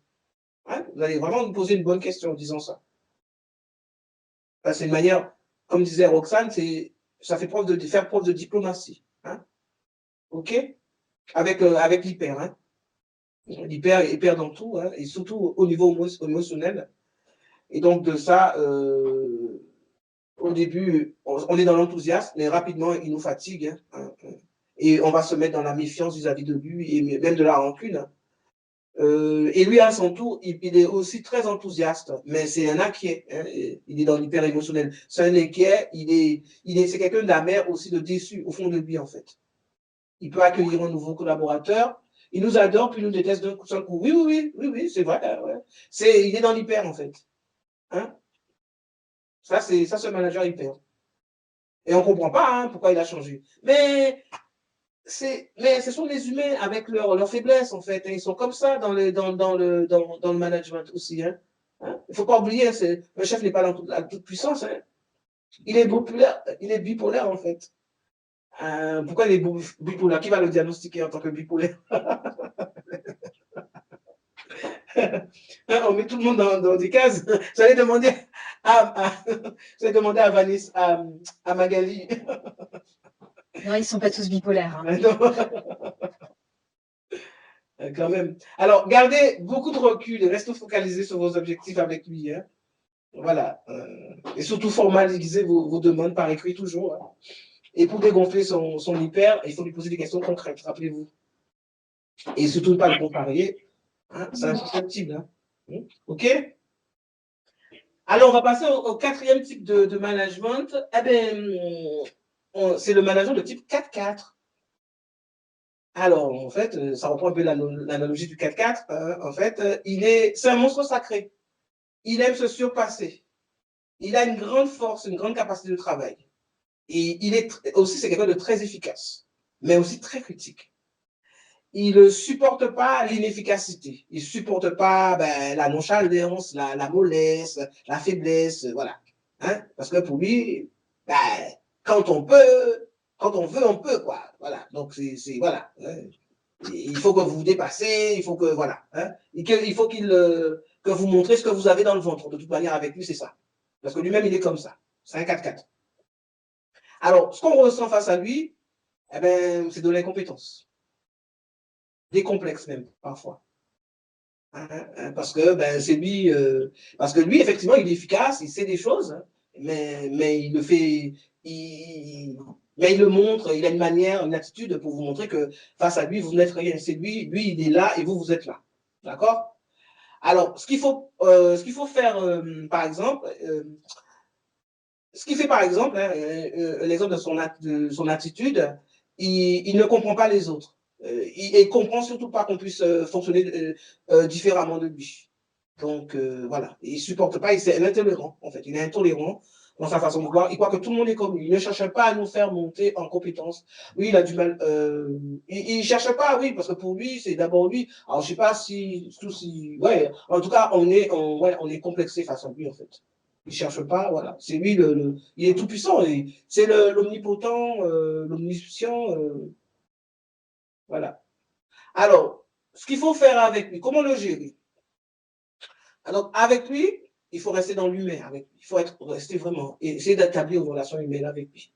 Hein, vous allez vraiment nous poser une bonne question en disant ça. C'est une manière, comme disait Roxane, ça fait faire preuve de diplomatie. Hein? OK? Avec l'hyper. Hein? L'hyper est hyper dans tout, hein? Et surtout au niveau émotionnel. Et donc, de ça, au début, on est dans l'enthousiasme, mais rapidement, il nous fatigue. Hein? Et on va se mettre dans la méfiance vis-à-vis de lui et même de la rancune. Hein? Et lui, à son tour, il est aussi très enthousiaste, mais c'est un inquiet. Hein, il est dans l'hyper émotionnel. C'est un inquiet, c'est quelqu'un d'amer aussi, de déçu au fond de lui, en fait. Il peut accueillir un nouveau collaborateur, il nous adore, puis il nous déteste d'un seul coup. Oui, c'est vrai. Ouais. Il est dans l'hyper, en fait. Hein? Ça, c'est un manager hyper. Et on ne comprend pas hein, pourquoi il a changé. Mais ce sont les humains avec leurs faiblesses, en fait. Hein. Ils sont comme ça dans le management aussi. Hein. Hein? Il ne faut pas oublier, le chef n'est pas dans toute puissance. Hein. Il est bipolaire, en fait. Pourquoi il est bipolaire? Qui va le diagnostiquer en tant que bipolaire? On met tout le monde dans des cases. J'allais demander à Vanessa, à Magali. Non, ils ne sont pas tous bipolaires. Hein. Quand même. Alors, gardez beaucoup de recul et restez focalisés sur vos objectifs avec lui. Hein. Voilà. Et surtout, formalisez vos demandes par écrit toujours. Hein. Et pour dégonfler son hyper, il faut lui poser des questions concrètes, rappelez-vous. Et surtout, ne pas le comparer. Hein. C'est insusceptible. Hein. OK? Alors, on va passer au quatrième type de management. Eh bien, c'est le management de type 4-4. Alors, en fait, ça reprend un peu l'analogie du 4-4. En fait, c'est un monstre sacré. Il aime se surpasser. Il a une grande force, une grande capacité de travail. Et c'est quelqu'un de très efficace, mais aussi très critique. Il ne supporte pas l'inefficacité. Il ne supporte pas la nonchalance, la mollesse, la faiblesse, voilà. Hein? Parce que pour lui, ben, quand on veut, on peut, quoi. Voilà. Donc, voilà. Hein? Il faut que vous vous dépassez, il faut que, voilà. Hein? Il faut que vous montrez ce que vous avez dans le ventre. De toute manière, avec lui, c'est ça. Parce que lui-même, il est comme ça. C'est un 4-4. Alors, ce qu'on ressent face à lui, eh ben, c'est de l'incompétence. Des complexes même, parfois. Parce que c'est lui, parce que lui, effectivement, il est efficace, il sait des choses, hein, mais il le fait, mais il le montre, il a une manière, une attitude pour vous montrer que face à lui, vous n'êtes rien. C'est lui, il est là et vous êtes là. D'accord? Alors, ce qu'il faut faire, par exemple, ce qui fait, par exemple, hein, l'exemple de son attitude, il ne comprend pas les autres. Il ne comprend surtout pas qu'on puisse fonctionner différemment de lui. Donc, voilà. Il ne supporte pas, il est intolérant, en fait. Il est intolérant dans sa façon de voir. Il croit que tout le monde est comme lui. Il ne cherche pas à nous faire monter en compétence. Oui, il a du mal. Il ne cherche pas, oui, parce que pour lui, c'est d'abord lui. Alors, je ne sais pas si. Ouais, en tout cas, on est complexé face à lui, en fait. Il ne cherche pas, voilà. C'est lui, il est tout puissant. C'est l'omnipotent, l'omniscient. Voilà. Alors, ce qu'il faut faire avec lui, comment le gérer? Alors, avec lui, il faut rester dans l'humain avec lui. Il faut rester vraiment, et essayer d'établir une relation humaine avec lui.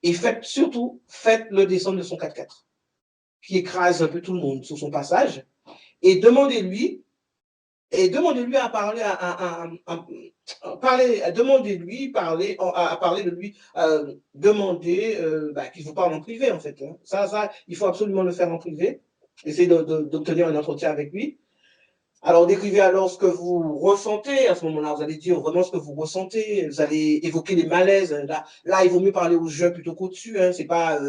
Et surtout, faites-le descendre de son 4x4, qui écrase un peu tout le monde sur son passage, et demandez-lui à parler, demandez-lui à parler de lui, demandez qu'il vous parle en privé, en fait. Hein. Ça, il faut absolument le faire en privé. Essayez d'obtenir un entretien avec lui. Alors, décrivez alors ce que vous ressentez à ce moment-là. Vous allez dire vraiment ce que vous ressentez. Vous allez évoquer les malaises. Là il vaut mieux parler au jeu plutôt qu'au-dessus. Hein. C'est pas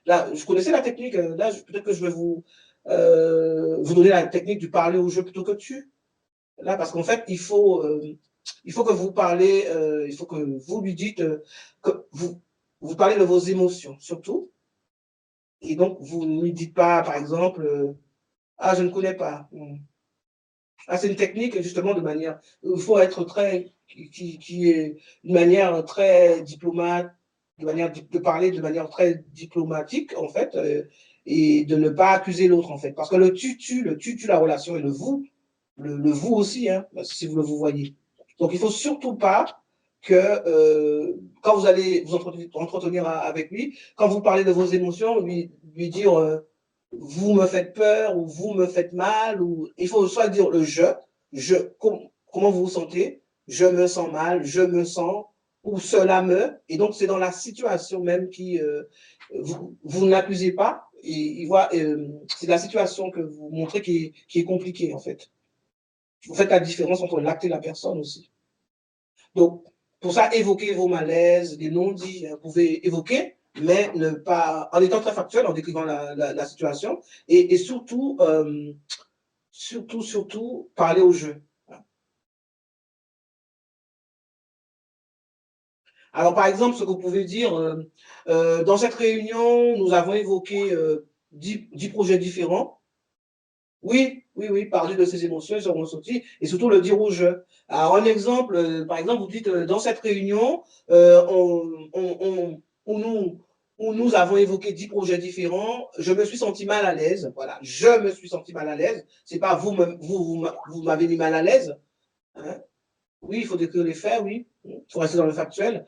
là, je connaissais la technique. Là, peut-être que je vais vous donner la technique du parler au jeu plutôt que dessus. Là, parce qu'en fait, il faut que vous parlez, il faut que vous lui dites que vous parlez de vos émotions, surtout. Et donc, vous ne lui dites pas, par exemple, ah, je ne connais pas. Ah, c'est une technique, justement, de manière. Il faut être qui est une manière très diplomate, de parler de manière très diplomatique, en fait, et de ne pas accuser l'autre, en fait. Parce que le tu tue la relation, et le vous aussi, hein, si vous le vous voyez. Donc, il ne faut surtout pas que quand vous allez vous entretenir avec lui, quand vous parlez de vos émotions, lui dire vous me faites peur ou vous me faites mal, ou il faut soit dire le comment vous vous sentez, je me sens mal, je me sens, ou cela me, et donc c'est dans la situation même qui vous n'accusez pas, et il voit, c'est la situation que vous montrez qui est compliquée en fait. Vous faites la différence entre l'acte et la personne aussi. Donc, pour ça, évoquez vos malaises, les non-dits, vous pouvez évoquer, mais ne pas, en étant très factuel, en décrivant la situation, et surtout, surtout, parler au jeu. Alors, par exemple, ce que vous pouvez dire, dans cette réunion, nous avons évoqué 10 projets différents. Oui, parler de ses émotions, ses ressentis, et surtout le dire au jeu. Alors, un exemple, par exemple, vous dites, dans cette réunion, où nous avons évoqué 10 projets différents, je me suis senti mal à l'aise. Voilà, je me suis senti mal à l'aise. C'est pas vous m'avez mis mal à l'aise. Hein. Oui, il faut décrire les faits, oui. Il faut rester dans le factuel.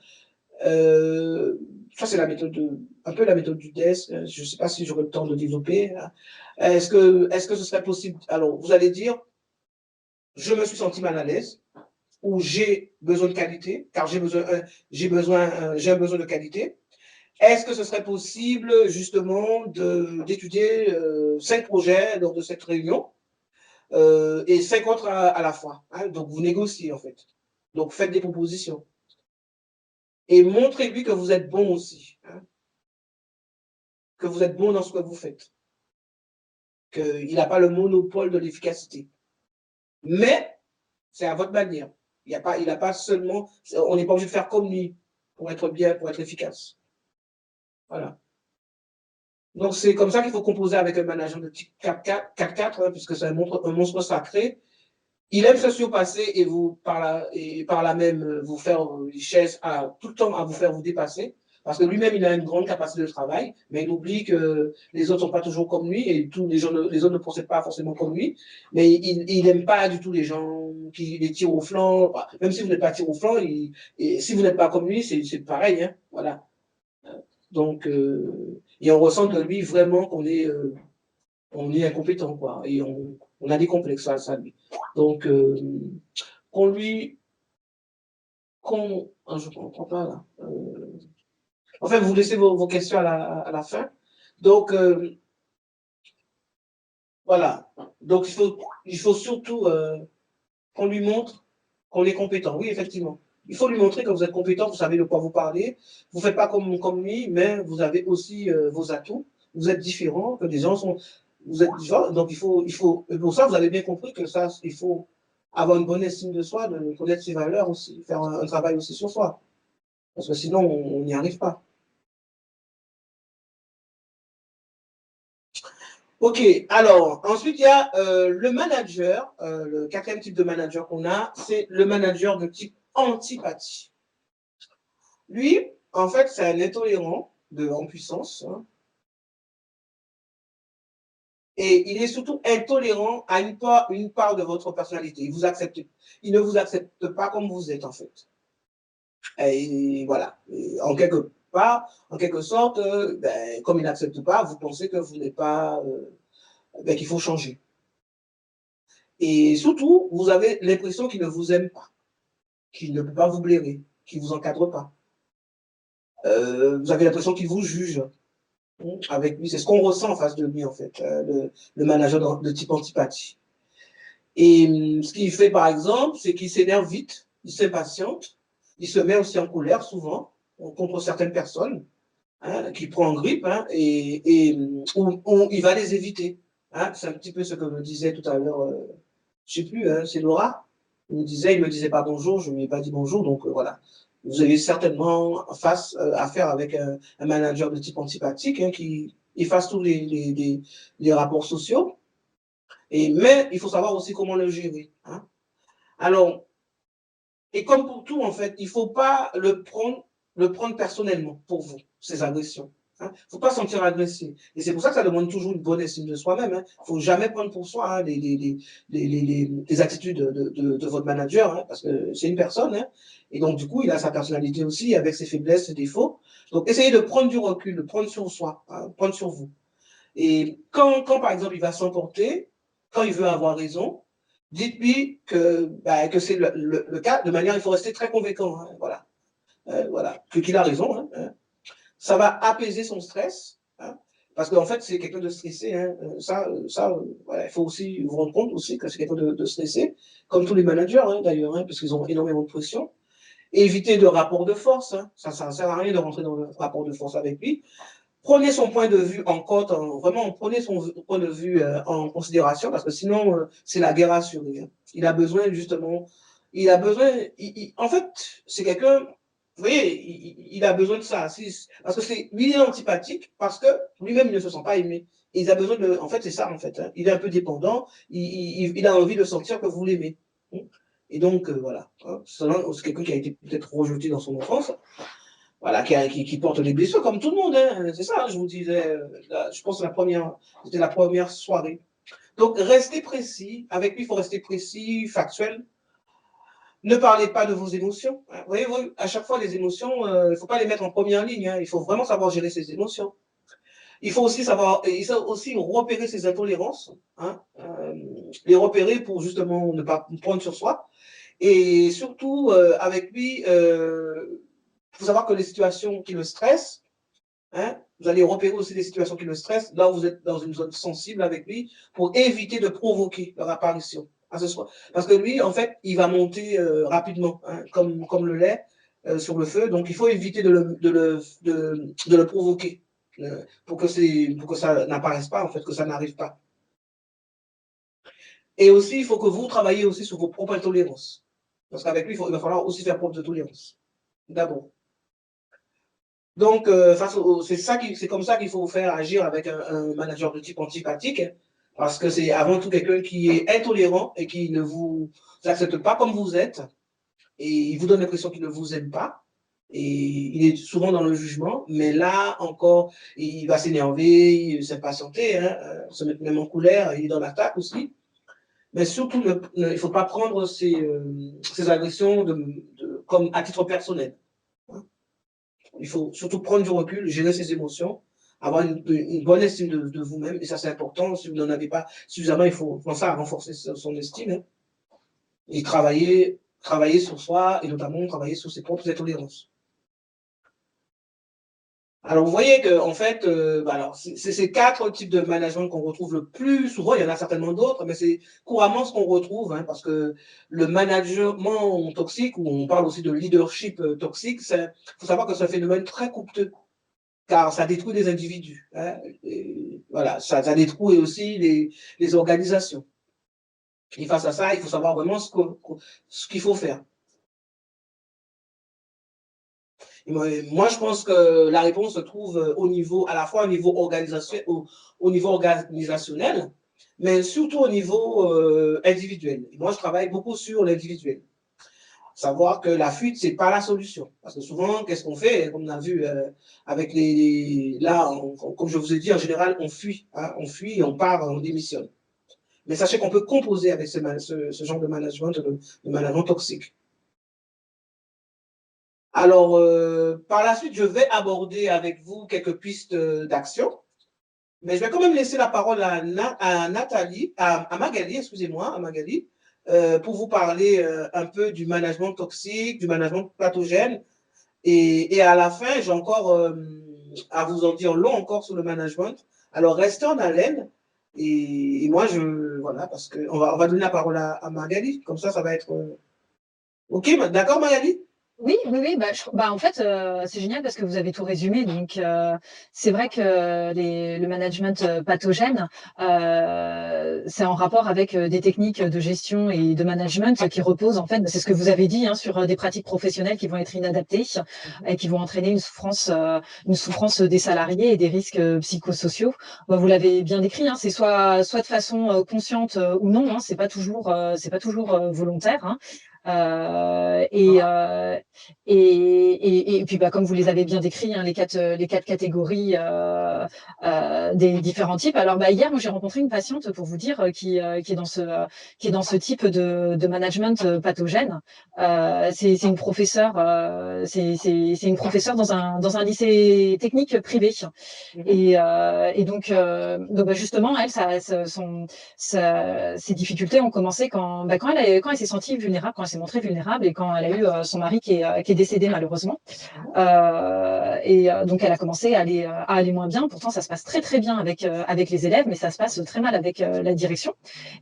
Ça, c'est un peu la méthode du DES. Je ne sais pas si j'aurai le temps de développer. Hein. Est-ce que ce serait possible? Alors, vous allez dire, je me suis senti mal à l'aise, ou j'ai besoin de qualité, car j'ai un besoin de qualité. Est-ce que ce serait possible, justement, d'étudier 5 projets lors de cette réunion, et 5 autres à la fois? Hein, donc, vous négociez, en fait. Donc, faites des propositions. Et montrez-lui que vous êtes bon aussi. Hein, que vous êtes bon dans ce que vous faites. Qu'il n'a pas le monopole de l'efficacité. Mais, c'est à votre manière. Il n'a pas seulement. On n'est pas obligé de faire comme lui pour être bien, pour être efficace. Voilà. Donc, c'est comme ça qu'il faut composer avec un manager de type 4-4, hein, puisque c'est un monstre sacré. Il aime se surpasser et par là même vous faire richesse tout le temps à vous faire vous dépasser. Parce que lui-même, il a une grande capacité de travail, mais il oublie que les autres ne sont pas toujours comme lui et les autres ne procèdent pas forcément comme lui. Mais il n'aime pas du tout les gens qui les tirent au flanc. Même si vous n'êtes pas tiré au flanc, et si vous n'êtes pas comme lui, c'est pareil. Hein, voilà. Donc, et on ressent de lui vraiment qu'on est incompétent, quoi. Et on a des complexes face à lui. Donc, qu'on lui. Je ne comprends pas là. Enfin, vous laissez vos questions à la fin. Donc, voilà. Donc, il faut surtout qu'on lui montre qu'on est compétent. Oui, effectivement. Il faut lui montrer que vous êtes compétent, vous savez de quoi vous parlez. Vous ne faites pas comme lui, mais vous avez aussi vos atouts. Vous êtes différent, que les gens sont... Vous êtes différents, donc pour ça, vous avez bien compris que ça, il faut avoir une bonne estime de soi, de connaître ses valeurs aussi, faire un travail aussi sur soi. Parce que sinon, on n'y arrive pas. Ok, alors ensuite il y a le manager, le quatrième type de manager qu'on a, c'est le manager de type antipathie. Lui, en fait, c'est un intolérant en puissance, hein, et il est surtout intolérant à une part de votre personnalité. Il ne vous accepte pas comme vous êtes en fait. Et voilà, et en quelque sorte, ben, comme il n'accepte pas, vous pensez que vous n'êtes pas, ben, qu'il faut changer. Et surtout, vous avez l'impression qu'il ne vous aime pas, qu'il ne peut pas vous blairer, qu'il ne vous encadre pas. Vous avez l'impression qu'il vous juge avec lui. C'est ce qu'on ressent en face de lui, en fait, le manager de type antipathie. Et ce qu'il fait, par exemple, c'est qu'il s'énerve vite, il s'impatiente, il se met aussi en colère souvent contre certaines personnes, hein, qui prend en grippe, hein, ou il va les éviter. Hein. C'est un petit peu ce que me disait tout à l'heure, je ne sais plus, hein, c'est Laura. Il me disait pas bonjour, je ne lui ai pas dit bonjour, donc voilà. Vous avez certainement affaire avec un manager de type antipathique, hein, qui efface tous les rapports sociaux. Mais il faut savoir aussi comment le gérer. Hein. Alors, et comme pour tout, en fait, il ne faut pas le prendre personnellement pour vous, ces agressions. Il ne faut pas se sentir agressé. Et c'est pour ça que ça demande toujours une bonne estime de soi-même. Il ne faut jamais prendre pour soi, hein, les attitudes de votre manager, hein, parce que c'est une personne. Hein, et donc, du coup, il a sa personnalité aussi, avec ses faiblesses, ses défauts. Donc, essayez de prendre du recul, de prendre sur soi, hein, prendre sur vous. Et quand, par exemple, il va s'emporter, quand il veut avoir raison, dites-lui que c'est le cas. De manière, il faut rester très convaincant. Hein, voilà. Voilà. Qu'il a raison. Hein. Ça va apaiser son stress. Hein, parce qu'en fait, c'est quelqu'un de stressé. Hein. Voilà, il faut aussi vous rendre compte aussi que c'est quelqu'un de stressé, comme tous les managers, hein, d'ailleurs, hein, parce qu'ils ont énormément de pression. Et éviter de rapport de force. Hein. Ça ne sert à rien de rentrer dans le rapport de force avec lui. Prenez son point de vue en compte, vraiment, prenez son point de vue en considération, parce que sinon, c'est la guerre assurée. Hein. Il a besoin, justement, en fait, c'est quelqu'un, vous voyez, il a besoin de ça. Parce que lui, il est antipathique, parce que lui-même, il ne se sent pas aimé. Et il a besoin en fait, c'est ça, en fait. Hein. Il est un peu dépendant, il a envie de sentir que vous l'aimez. Et donc, voilà. Hein. C'est quelqu'un qui a été peut-être rejeté dans son enfance. Voilà, qui porte des blessures comme tout le monde. Hein. C'est ça, je vous disais, je pense que c'était la première soirée. Donc, restez précis. Avec lui, il faut rester précis, factuel. Ne parlez pas de vos émotions. Hein. Vous voyez, à chaque fois, les émotions, il ne faut pas les mettre en première ligne. Hein. Il faut vraiment savoir gérer ses émotions. Il faut aussi repérer ses intolérances. Hein. Les repérer pour justement ne pas prendre sur soi. Et surtout, avec lui, il faut savoir que les situations qui le stressent, hein, vous allez repérer aussi des situations qui le stressent, là où vous êtes dans une zone sensible avec lui, pour éviter de provoquer leur apparition. Parce que lui, en fait, il va monter rapidement, hein, comme le lait sur le feu, donc il faut éviter de le provoquer pour que ça n'apparaisse pas, en fait, que ça n'arrive pas. Et aussi, il faut que vous travailliez aussi sur vos propres intolérances. Parce qu'avec lui, il va falloir aussi faire preuve de tolérance. D'abord. Donc, c'est comme ça qu'il faut faire agir avec un manager de type antipathique, hein, parce que c'est avant tout quelqu'un qui est intolérant et qui ne vous accepte pas comme vous êtes, et il vous donne l'impression qu'il ne vous aime pas, et il est souvent dans le jugement, mais là encore, il va s'énerver, il s'impatienter, hein, se mettre même en colère, il est dans l'attaque aussi. Mais surtout, il ne faut pas prendre ces agressions comme à titre personnel. Il faut surtout prendre du recul, gérer ses émotions, avoir une bonne estime de vous-même, et ça c'est important. Si vous n'en avez pas suffisamment, il faut penser à renforcer son estime, hein, et travailler sur soi, et notamment travailler sur ses propres intolérances. Alors, vous voyez que en fait, alors, c'est ces 4 types de management qu'on retrouve le plus souvent. Il y en a certainement d'autres, mais c'est couramment ce qu'on retrouve, hein, parce que le management toxique, ou on parle aussi de leadership toxique, il faut savoir que c'est un phénomène très coûteux, car ça détruit les individus, hein, et voilà, ça détruit aussi les organisations. Et face à ça, il faut savoir vraiment ce qu'il faut faire. Moi, je pense que la réponse se trouve à la fois au niveau organisationnel, mais surtout au niveau individuel. Et moi, je travaille beaucoup sur l'individuel. Savoir que la fuite, c'est pas la solution. Parce que souvent, qu'est-ce qu'on fait? Comme on a vu avec là, comme je vous ai dit, en général, on fuit. Hein, on fuit, on part, on démissionne. Mais sachez qu'on peut composer avec ce genre de management toxique. Alors, par la suite, je vais aborder avec vous quelques pistes d'action, mais je vais quand même laisser la parole à Nathalie, à Magali, excusez-moi, à Magali, pour vous parler un peu du management toxique, du management pathogène, et à la fin, j'ai encore à vous en dire long encore sur le management. Alors, restez en haleine, et moi, voilà, parce qu'on on va donner la parole à Magali, comme ça va être... OK, d'accord, Magali? Oui, oui, oui, en fait, c'est génial parce que vous avez tout résumé. Donc, c'est vrai que le management pathogène, c'est en rapport avec des techniques de gestion et de management qui reposent, en fait, c'est ce que vous avez dit, hein, sur des pratiques professionnelles qui vont être inadaptées et qui vont entraîner une souffrance des salariés et des risques psychosociaux. Vous l'avez bien décrit, hein, c'est soit de façon consciente ou non, hein, c'est pas toujours volontaire. Hein. Et puis comme vous les avez bien décrits, hein, les quatre catégories des différents types. Alors hier, moi j'ai rencontré une patiente pour vous dire qui est dans ce type de management pathogène. C'est une professeure, c'est une professeure dans un lycée technique privé. Et donc justement, elle, ses difficultés ont commencé quand elle s'est sentie vulnérable, quand elle s'est montrée vulnérable et quand elle a eu son mari qui est décédé malheureusement. Donc elle a commencé à aller moins bien. Pourtant, ça se passe très très bien avec les élèves, mais ça se passe très mal avec la direction.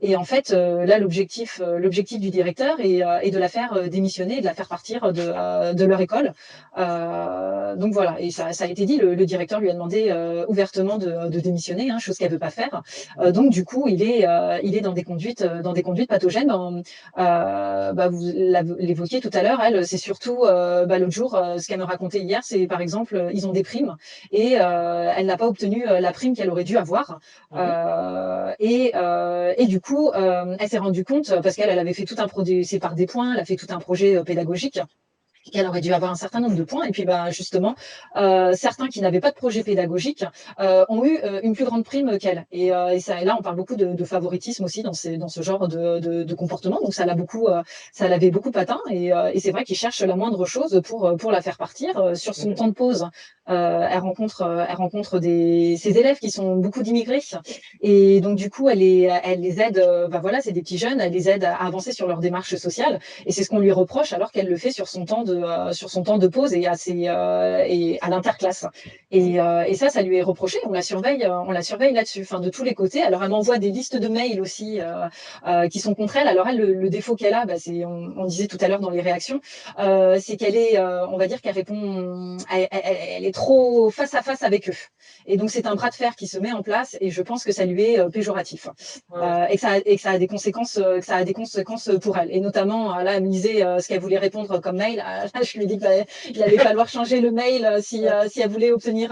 Et en fait, là, l'objectif du directeur est de la faire démissionner, et de la faire partir de leur école. Donc voilà, et ça a été dit, le directeur lui a demandé ouvertement de démissionner, hein, chose qu'elle veut pas faire. Donc du coup, il est dans des conduites pathogènes. Vous l'évoquiez tout à l'heure, elle, c'est surtout l'autre jour, ce qu'elle me racontait hier, c'est par exemple, ils ont des primes et elle n'a pas obtenu la prime qu'elle aurait dû avoir. Et du coup, elle s'est rendue compte, parce qu'elle avait fait tout un projet, c'est par des points, elle a fait tout un projet pédagogique, qu'elle aurait dû avoir un certain nombre de points. Et puis, justement, certains qui n'avaient pas de projet pédagogique ont eu une plus grande prime qu'elle. Et là, on parle beaucoup de favoritisme aussi dans ce genre de comportement. Donc, ça l'avait beaucoup atteint. Et c'est vrai qu'ils cherchent la moindre chose pour la faire partir. Sur son temps de pause, elle rencontre ses élèves qui sont beaucoup d'immigrés. Et donc, du coup, elle les aide. C'est des petits jeunes. Elle les aide à avancer sur leur démarche sociale. Et c'est ce qu'on lui reproche alors qu'elle le fait sur son temps de pause et à l'interclasse. Et ça lui est reproché. On la surveille là-dessus, enfin de tous les côtés. Alors elle m'envoie des listes de mails aussi qui sont contre elle. Alors elle, le défaut qu'elle a, on disait tout à l'heure dans les réactions, c'est qu'elle est, on va dire qu'elle répond, elle est trop face à face avec eux. Et donc c'est un bras de fer qui se met en place. Et je pense que ça lui est péjoratif et que ça a des conséquences, pour elle. Et notamment là, elle me disait ce qu'elle voulait répondre comme mail. Là, je lui ai dit qu'il allait falloir changer le mail si elle voulait obtenir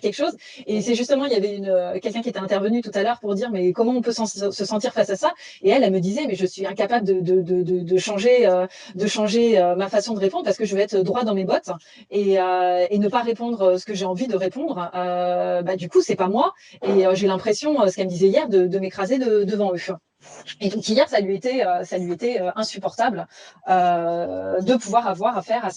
quelque chose. Et c'est justement, il y avait quelqu'un qui était intervenu tout à l'heure pour dire mais comment on peut se sentir face à ça. Et elle me disait mais je suis incapable de changer ma façon de répondre parce que je vais être droit dans mes bottes et ne pas répondre ce que j'ai envie de répondre. Du coup, c'est pas moi. Et j'ai l'impression, ce qu'elle me disait hier, de m'écraser devant eux. Et donc hier, ça lui était insupportable de pouvoir avoir affaire à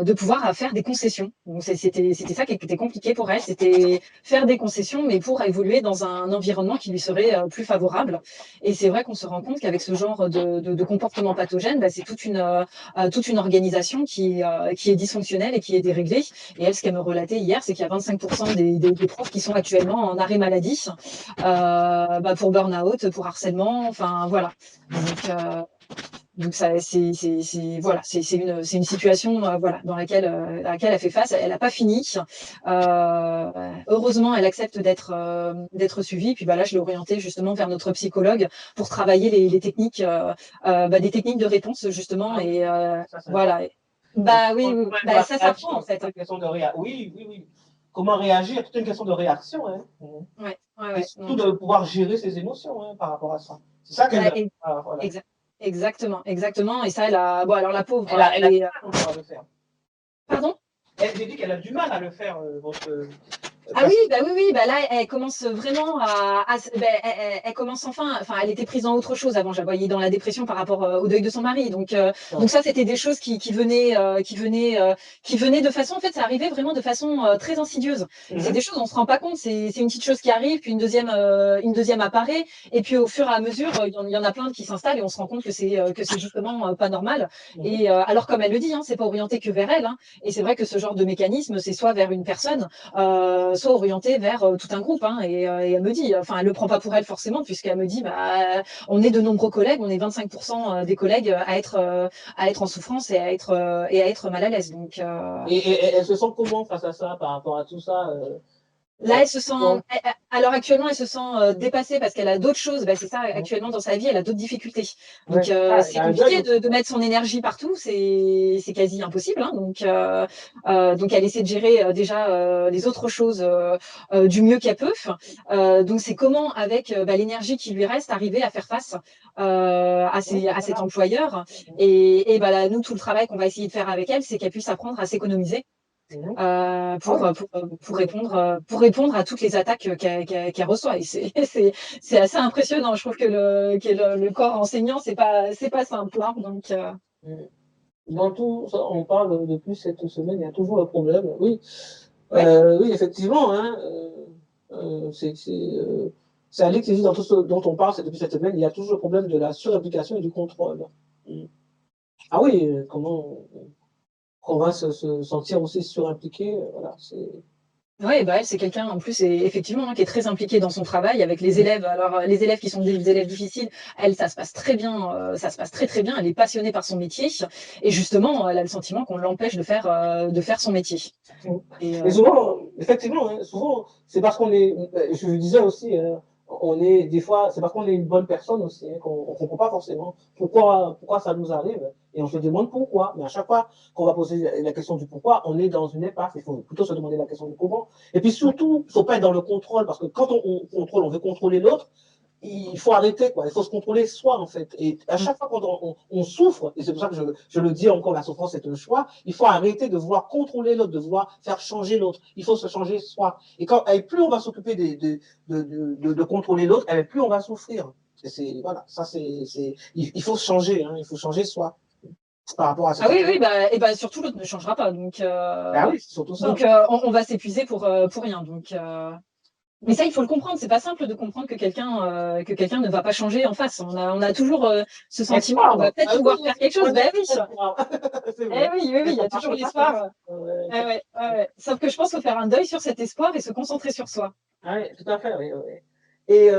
de pouvoir à faire des concessions. Donc c'était ça qui était compliqué pour elle, c'était faire des concessions, mais pour évoluer dans un environnement qui lui serait plus favorable. Et c'est vrai qu'on se rend compte qu'avec ce genre de comportement pathogène, bah, c'est toute une organisation qui est dysfonctionnelle et qui est déréglée. Et elle, ce qu'elle me relatait hier, c'est qu'il y a 25% des profs qui sont actuellement en arrêt maladie. Bah pour burn-out, pour harcèlement, enfin voilà. Donc ça, voilà, c'est une situation voilà dans laquelle elle fait face. Elle n'a pas fini. Heureusement, elle accepte d'être suivie. Puis bah là, je l'ai orientée justement vers notre psychologue pour travailler les techniques, des techniques de réponse justement. Ah oui, et ça, voilà. Bah oui, oui, comment elle ça va s'apprend en réagir, fait. c'est une question de oui, oui, oui. Comment réagir, c'est une question de réaction, hein. Ouais, ouais, Et ouais. surtout de pouvoir gérer ses émotions, hein, par rapport à ça. C'est ça qu'elle Bah, voilà. exactement, exactement. Et ça, elle a, bon alors la pauvre, Elle a du mal encore à le faire. pardon? J'ai dit qu'elle a du mal à le faire, Ah oui, bah oui, oui, bah là, elle commence vraiment elle commence enfin, elle était prise dans autre chose avant. Je la voyais dans la dépression par rapport au deuil de son mari. Donc ça, c'était des choses qui venaient de façon, en fait, ça arrivait vraiment de façon très insidieuse. C'est des choses, on se rend pas compte. C'est une petite chose qui arrive, puis une deuxième apparaît, et puis au fur et à mesure, il y en a plein qui s'installent et on se rend compte que c'est justement pas normal. Et alors, comme elle le dit, hein, c'est pas orienté que vers elle. Hein, et c'est vrai que ce genre de mécanisme, c'est soit vers une personne, soit orientée vers tout un groupe. Hein, et elle me dit, enfin, elle le prend pas pour elle forcément, puisqu'elle me dit, bah, on est de nombreux collègues, on est 25% des collègues à être en souffrance et à être mal à l'aise. Donc, et elle se sent comment face à ça, par rapport à tout ça là, alors actuellement, elle se sent dépassée parce qu'elle a d'autres choses. Bah, c'est ça, actuellement dans sa vie, elle a d'autres difficultés. Donc, c'est compliqué de mettre son énergie partout. C'est quasi impossible. Hein, donc, elle essaie de gérer déjà les autres choses du mieux qu'elle peut. Donc, c'est comment, avec l'énergie qui lui reste, arriver à faire face à cet employeur. Et bah, là, nous, tout le travail qu'on va essayer de faire avec elle, c'est qu'elle puisse apprendre à s'économiser pour répondre à toutes les attaques qu'elle reçoit. Et c'est assez impressionnant. Je trouve que le corps enseignant, c'est pas simple. Hein, donc, dans tout ça, on parle depuis cette semaine, il y a toujours un problème. Oui, ouais. oui, effectivement, hein, c'est Alix qui dit dans tout ce dont on parle depuis cette semaine, il y a toujours le problème de la surimplication et du contrôle. Ah oui, comment on va se sentir aussi surimpliqué, voilà, c'est. Ouais, bah elle, c'est quelqu'un en plus, effectivement, hein, qui est très impliqué dans son travail avec les élèves. Alors, les élèves qui sont des élèves difficiles, elle, ça se passe très bien, ça se passe très très bien. Elle est passionnée par son métier et justement, elle a le sentiment qu'on l'empêche de faire son métier. Et souvent, effectivement, hein, souvent, c'est parce qu'on est, je le disais aussi, on est des fois, c'est parce qu'on est une bonne personne aussi, hein, qu'on ne comprend pas forcément pourquoi ça nous arrive, et on se demande pourquoi. Mais à chaque fois qu'on va poser la question du pourquoi, on est dans une impasse. Il faut plutôt se demander la question du comment. Et puis surtout, il ne faut pas être dans le contrôle, parce que quand on contrôle, on veut contrôler l'autre. Il faut arrêter, quoi. Il faut se contrôler soi, en fait. Et à chaque fois qu'on souffre, et c'est pour ça que je le dis encore, la souffrance c'est un choix, il faut arrêter de vouloir contrôler l'autre, de vouloir faire changer l'autre. Il faut se changer soi. Et plus on va s'occuper de contrôler l'autre, et plus on va souffrir. Voilà, ça il faut changer, hein, il faut changer soi par rapport à ça. Ah oui, oui, et bah surtout l'autre ne changera pas. Donc, oui, c'est surtout ça. Donc, on va s'épuiser pour rien. Donc, mais ça, il faut le comprendre. C'est pas simple de comprendre que quelqu'un ne va pas changer en face. On a toujours ce sentiment qu'on va peut-être pouvoir faire quelque chose. Ben oui. Oui, il y a toujours l'espoir. Ouais. Sauf que je pense qu'il faut faire un deuil sur cet espoir et se concentrer sur soi. Oui, tout à fait, oui. Et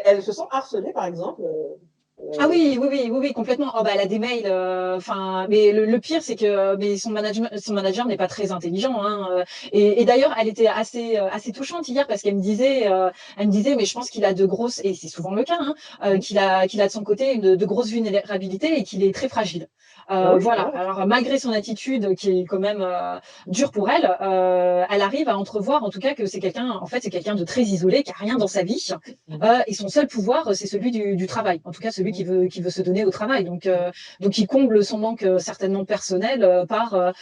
elle se sent harcelée, par exemple. Ah oui, complètement. Oh bah elle a des mails. Mais le pire c'est que mais son manager n'est pas très intelligent. Hein, et d'ailleurs elle était assez touchante hier parce qu'elle me disait, mais je pense qu'il a de grosses et c'est souvent le cas, hein, qu'il a de son côté de grosses vulnérabilités et qu'il est très fragile. Voilà. Alors malgré son attitude qui est quand même dure pour elle, elle arrive à entrevoir en tout cas que c'est quelqu'un de très isolé, qui a rien dans sa vie. Et son seul pouvoir c'est celui du travail. En tout cas celui qui veut se donner au travail. Donc il comble son manque certainement personnel par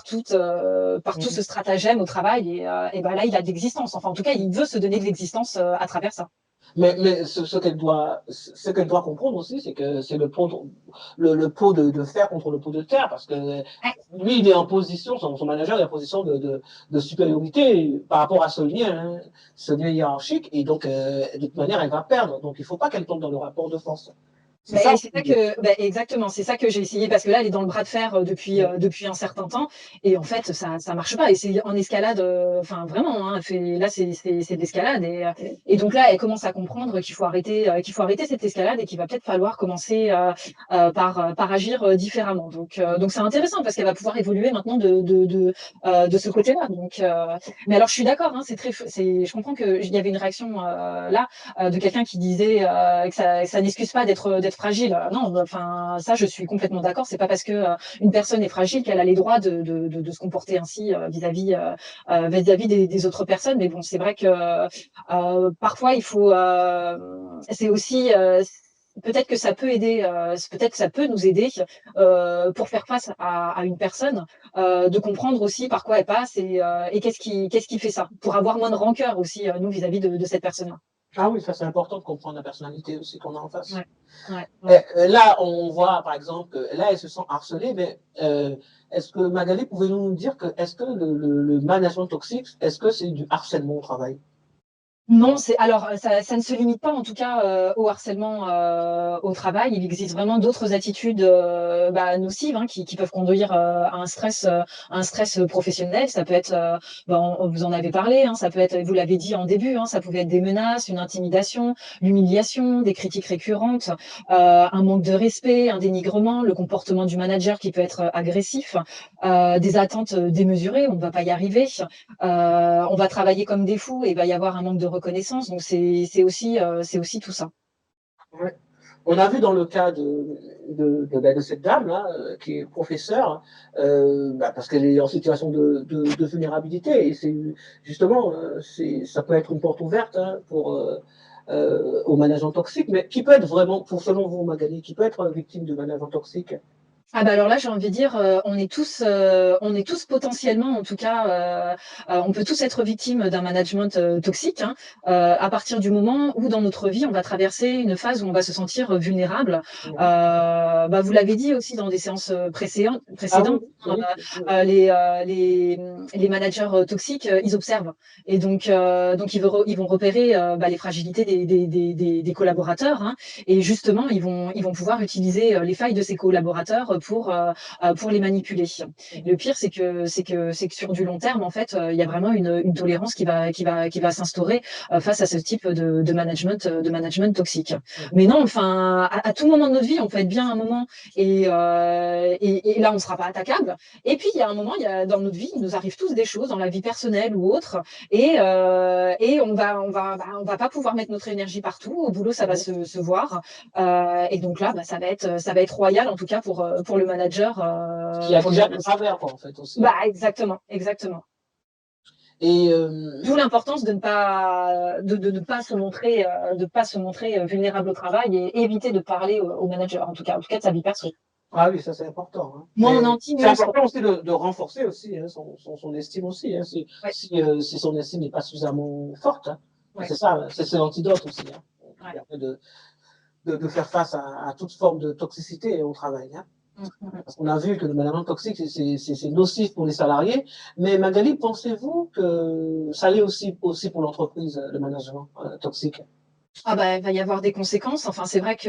tout ce stratagème au travail. Et ben là il a de l'existence. Enfin en tout cas il veut se donner de l'existence à travers ça. Mais ce qu'elle doit comprendre aussi, c'est que c'est le pot de fer contre le pot de terre, parce que lui, il est en position, son manager est en position de supériorité par rapport à ce lien hiérarchique, et donc, de toute manière, elle va perdre. Donc, il ne faut pas qu'elle tombe dans le rapport de force. C'est ça. Exactement, c'est ça que j'ai essayé parce que là, elle est dans le bras de fer depuis un certain temps et en fait, ça marche pas. Et c'est en escalade, enfin vraiment, hein, là, c'est de l'escalade et donc là, elle commence à comprendre qu'il faut arrêter cette escalade et qu'il va peut-être falloir commencer par agir différemment. Donc c'est intéressant parce qu'elle va pouvoir évoluer maintenant de ce côté-là. Mais alors, je suis d'accord, hein, je comprends que il y avait une réaction là de quelqu'un qui disait que ça n'excuse pas d'être fragile. Non, enfin ça, je suis complètement d'accord. C'est pas parce que une personne est fragile qu'elle a les droits de se comporter ainsi vis-à-vis des autres personnes. Mais bon, c'est vrai que parfois il faut, c'est aussi peut-être que ça peut aider, peut-être que ça peut nous aider pour faire face à une personne, de comprendre aussi par quoi elle passe et qu'est-ce qui fait ça, pour avoir moins de rancœur aussi nous vis-à-vis de cette personne-là. Ah oui, ça c'est important de comprendre la personnalité aussi qu'on a en face. Ouais. Là, on voit par exemple, là, elle se sent harcelée, mais est-ce que Magali, pouvez-vous nous dire que est-ce que le management toxique, est-ce que c'est du harcèlement au travail? Non, ça ne se limite pas en tout cas au harcèlement au travail. Il existe vraiment d'autres attitudes nocives qui peuvent conduire à un stress professionnel. Ça peut être, vous en avez parlé, hein, ça peut être, vous l'avez dit en début, hein, ça pouvait être des menaces, une intimidation, l'humiliation, des critiques récurrentes, un manque de respect, un dénigrement, le comportement du manager qui peut être agressif, des attentes démesurées, on ne va pas y arriver, on va travailler comme des fous et il va y avoir un manque de reconnaissance. Donc c'est aussi tout ça. Ouais. On a vu dans le cas de cette dame-là, qui est professeure, parce qu'elle est en situation de vulnérabilité. Et c'est justement, ça peut être une porte ouverte au management toxique, mais qui peut être vraiment, selon vous, Magali, qui peut être victime de management toxique? Ah bah alors là, j'ai envie de dire, on est tous potentiellement, en tout cas, on peut tous être victimes d'un management toxique, hein, à partir du moment où dans notre vie, on va traverser une phase où on va se sentir vulnérable. Vous l'avez dit aussi dans des séances précédentes, Oui. les managers toxiques, ils observent et donc ils vont repérer les fragilités des collaborateurs, hein, et justement, ils vont pouvoir utiliser les failles de ces collaborateurs pour les manipuler. Le pire, c'est que sur du long terme, en fait, il y a vraiment une tolérance qui va s'instaurer face à ce type de management toxique. Mais non, enfin, à tout moment de notre vie, on peut être bien à un moment et là, on ne sera pas attaquable. Et puis, il y a un moment, dans notre vie, il nous arrive tous des choses dans la vie personnelle ou autre, et on va pas pouvoir mettre notre énergie partout. Au boulot, ça va se voir. Et donc là, ça va être royal, en tout cas pour le manager. Qui a déjà de travers, quoi, en fait, aussi. Exactement. Et d'où l'importance de ne pas se montrer vulnérable au travail et éviter de parler au manager, en tout cas de sa vie personnelle. Ah oui, ça c'est important. Hein. Moi, on c'est important aussi de renforcer aussi son estime aussi. Hein, si son estime n'est pas suffisamment forte, hein. C'est ça, c'est l'antidote aussi. Hein. De faire face à toute forme de toxicité au travail. Hein. Parce qu'on a vu que le management toxique, c'est nocif pour les salariés. Mais Magali, pensez-vous que ça l'est aussi pour l'entreprise, le management toxique? Il va y avoir des conséquences. Enfin, c'est vrai que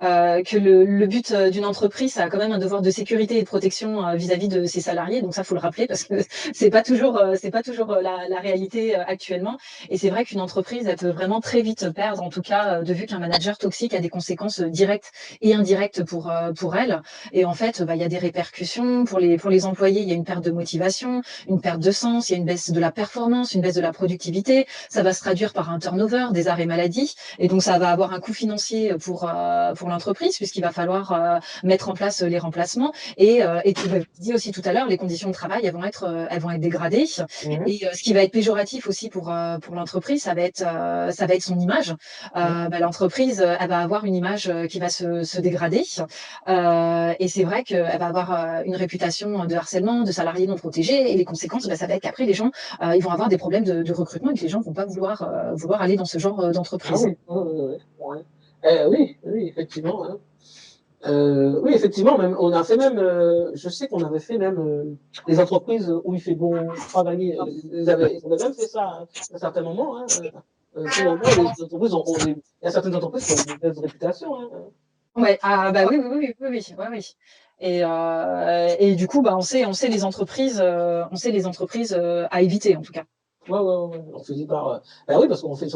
le but d'une entreprise, ça a quand même un devoir de sécurité et de protection vis-à-vis de ses salariés. Donc ça, faut le rappeler parce que c'est pas toujours la réalité actuellement. Et c'est vrai qu'une entreprise, elle peut vraiment très vite perdre, en tout cas, de vue qu'un manager toxique a des conséquences directes et indirectes pour elle. Et en fait, il y a des répercussions pour les employés. Il y a une perte de motivation, une perte de sens, il y a une baisse de la performance, une baisse de la productivité. Ça va se traduire par un turnover, des arrêts maladie. Et donc, ça va avoir un coût financier pour l'entreprise puisqu'il va falloir mettre en place les remplacements. Et tu l'as dit aussi tout à l'heure, les conditions de travail, elles vont être dégradées. Et ce qui va être péjoratif aussi pour l'entreprise, ça va être son image. L'entreprise, elle va avoir une image qui va se dégrader. Et c'est vrai qu'elle va avoir une réputation de harcèlement, de salariés non protégés. Et les conséquences, ça va être qu'après, les gens, ils vont avoir des problèmes de recrutement et que les gens vont pas vouloir aller dans ce genre d'entreprise. l'entreprise. oui, ouais. Oui, oui, effectivement. Hein. Oui, effectivement, même, on a fait même, je sais qu'on avait fait même des entreprises où il fait bon travailler. Ils avaient même fait ça hein, à un certain moment. Hein, finalement, les entreprises il y a certaines entreprises qui ont une mauvaise réputation. Hein. Ouais, ah bah oui, oui, oui, oui, oui, ouais, oui. Et du coup, bah on sait les entreprises à éviter en tout cas. Ouais. On finit par. Ben oui, parce qu'on fait,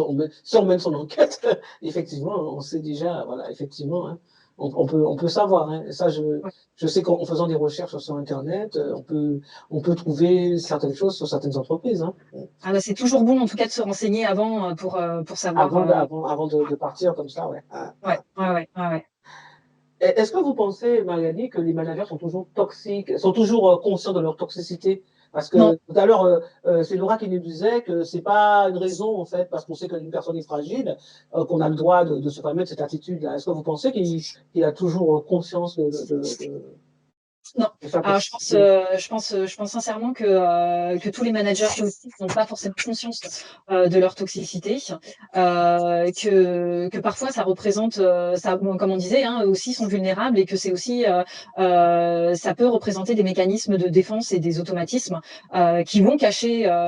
si on mène son enquête, effectivement, on sait déjà, voilà, effectivement, hein, on peut savoir. Hein, et ça, Ouais. je sais qu'en faisant des recherches sur Internet, on peut trouver certaines choses sur certaines entreprises. Hein, Ah bah c'est toujours bon en tout cas de se renseigner avant pour savoir. avant de partir comme ça, ouais. Ouais, ouais, ouais, ouais, ouais. Est-ce que vous pensez, Mariani, que les managers sont toujours toxiques, sont toujours conscients de leur toxicité? Parce Non. que tout à l'heure, c'est Laura qui nous disait que c'est pas une raison, en fait, parce qu'on sait qu'une personne est fragile, qu'on a le droit de se permettre cette attitude-là. Est-ce que vous pensez qu'il a toujours conscience Non. de sa Alors toxicité? je pense sincèrement que tous les managers toxiques n'ont pas forcément conscience de leur toxicité, que parfois ça représente, ça, bon, comme on disait, hein, eux aussi sont vulnérables et que c'est aussi, ça peut représenter des mécanismes de défense et des automatismes qui vont cacher des Leur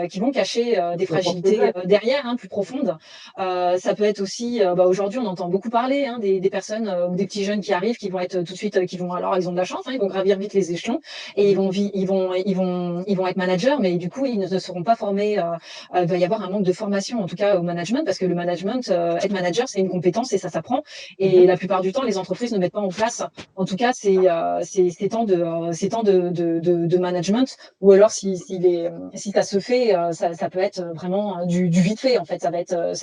propre fragilités faiblesse. derrière, hein, plus profondes. Ça peut être aussi, bah, aujourd'hui on entend beaucoup parler hein, des personnes ou des petits jeunes qui arrivent, qui vont être tout de suite, qui vont alors ils ont de la chance, hein, ils vont gravir vite les échelons et ils vont être managers, mais du coup ils ne seront pas formés. Il va y avoir un manque de formation en tout cas au management parce que le management, être manager c'est une compétence et ça s'apprend. Et Mhm. la plupart du temps les entreprises ne mettent pas en place, en tout cas ces temps de management ou alors si ça se fait, ça peut être vraiment du vite fait en fait. Ça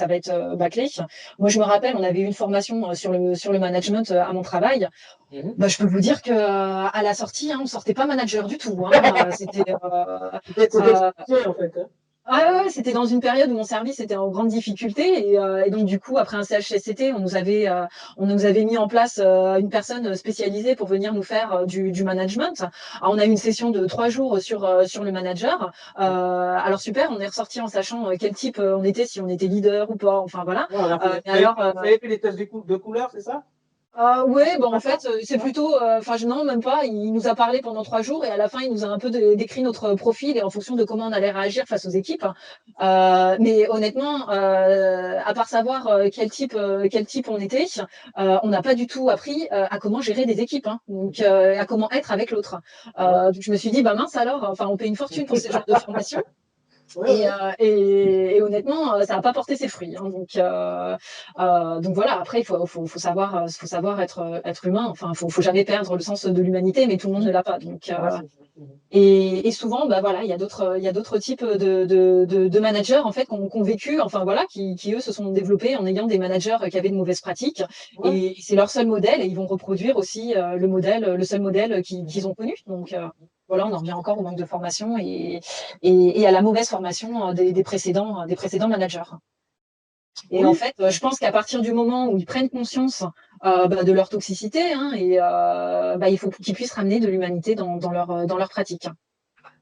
va être bâclé. Moi je me rappelle, on avait eu une formation sur le management à mon travail. Mhm. Bah, je peux vous dire que à la sortie, hein, on sortait pas manager du tout. Hein. C'était Euh, expliqué, en fait. Hein. c'était dans une période où mon service était en grande difficulté et donc du coup après un CHSCT, on nous avait mis en place une personne spécialisée pour venir nous faire du management. Alors, on a eu une session de 3 jours sur le manager. Alors super, on est ressorti en sachant quel type on était, si on était leader ou pas. Enfin voilà. Ouais, on a fait, Mais alors vous avez fait des tests de couleurs, c'est ça? ouais, bon, en Pas ça? fait, c'est Non? plutôt, enfin, non, même pas. Il nous a parlé pendant 3 jours et à la fin, il nous a un peu décrit notre profil et en fonction de comment on allait réagir face aux équipes. Mais honnêtement, à part savoir quel type on était, on n'a pas du tout appris à comment gérer des équipes, hein, donc à comment être avec l'autre. Ouais. Donc je me suis dit, bah mince alors, enfin, on paye une fortune pour ce genre de formation. Ouais. Et honnêtement, ça n'a pas porté ses fruits. Hein, donc voilà. Après, faut savoir être humain. Enfin, faut jamais perdre le sens de l'humanité, mais tout le monde ne l'a pas. Ouais, c'est ça. Mhm. Et souvent, bah voilà, il y a d'autres types de managers en fait qui ont vécu, enfin voilà, qui eux se sont développés en ayant des managers qui avaient de mauvaises pratiques. Ouais. Et c'est leur seul modèle, et ils vont reproduire aussi le seul modèle qu'ils ont connu. Donc voilà, on en revient encore au manque de formation et à la mauvaise formation des précédents managers. Et en Oui, fait, je pense qu'à partir du moment où ils prennent conscience bah, de leur toxicité, hein, bah, il faut qu'ils puissent ramener de l'humanité dans leur pratique.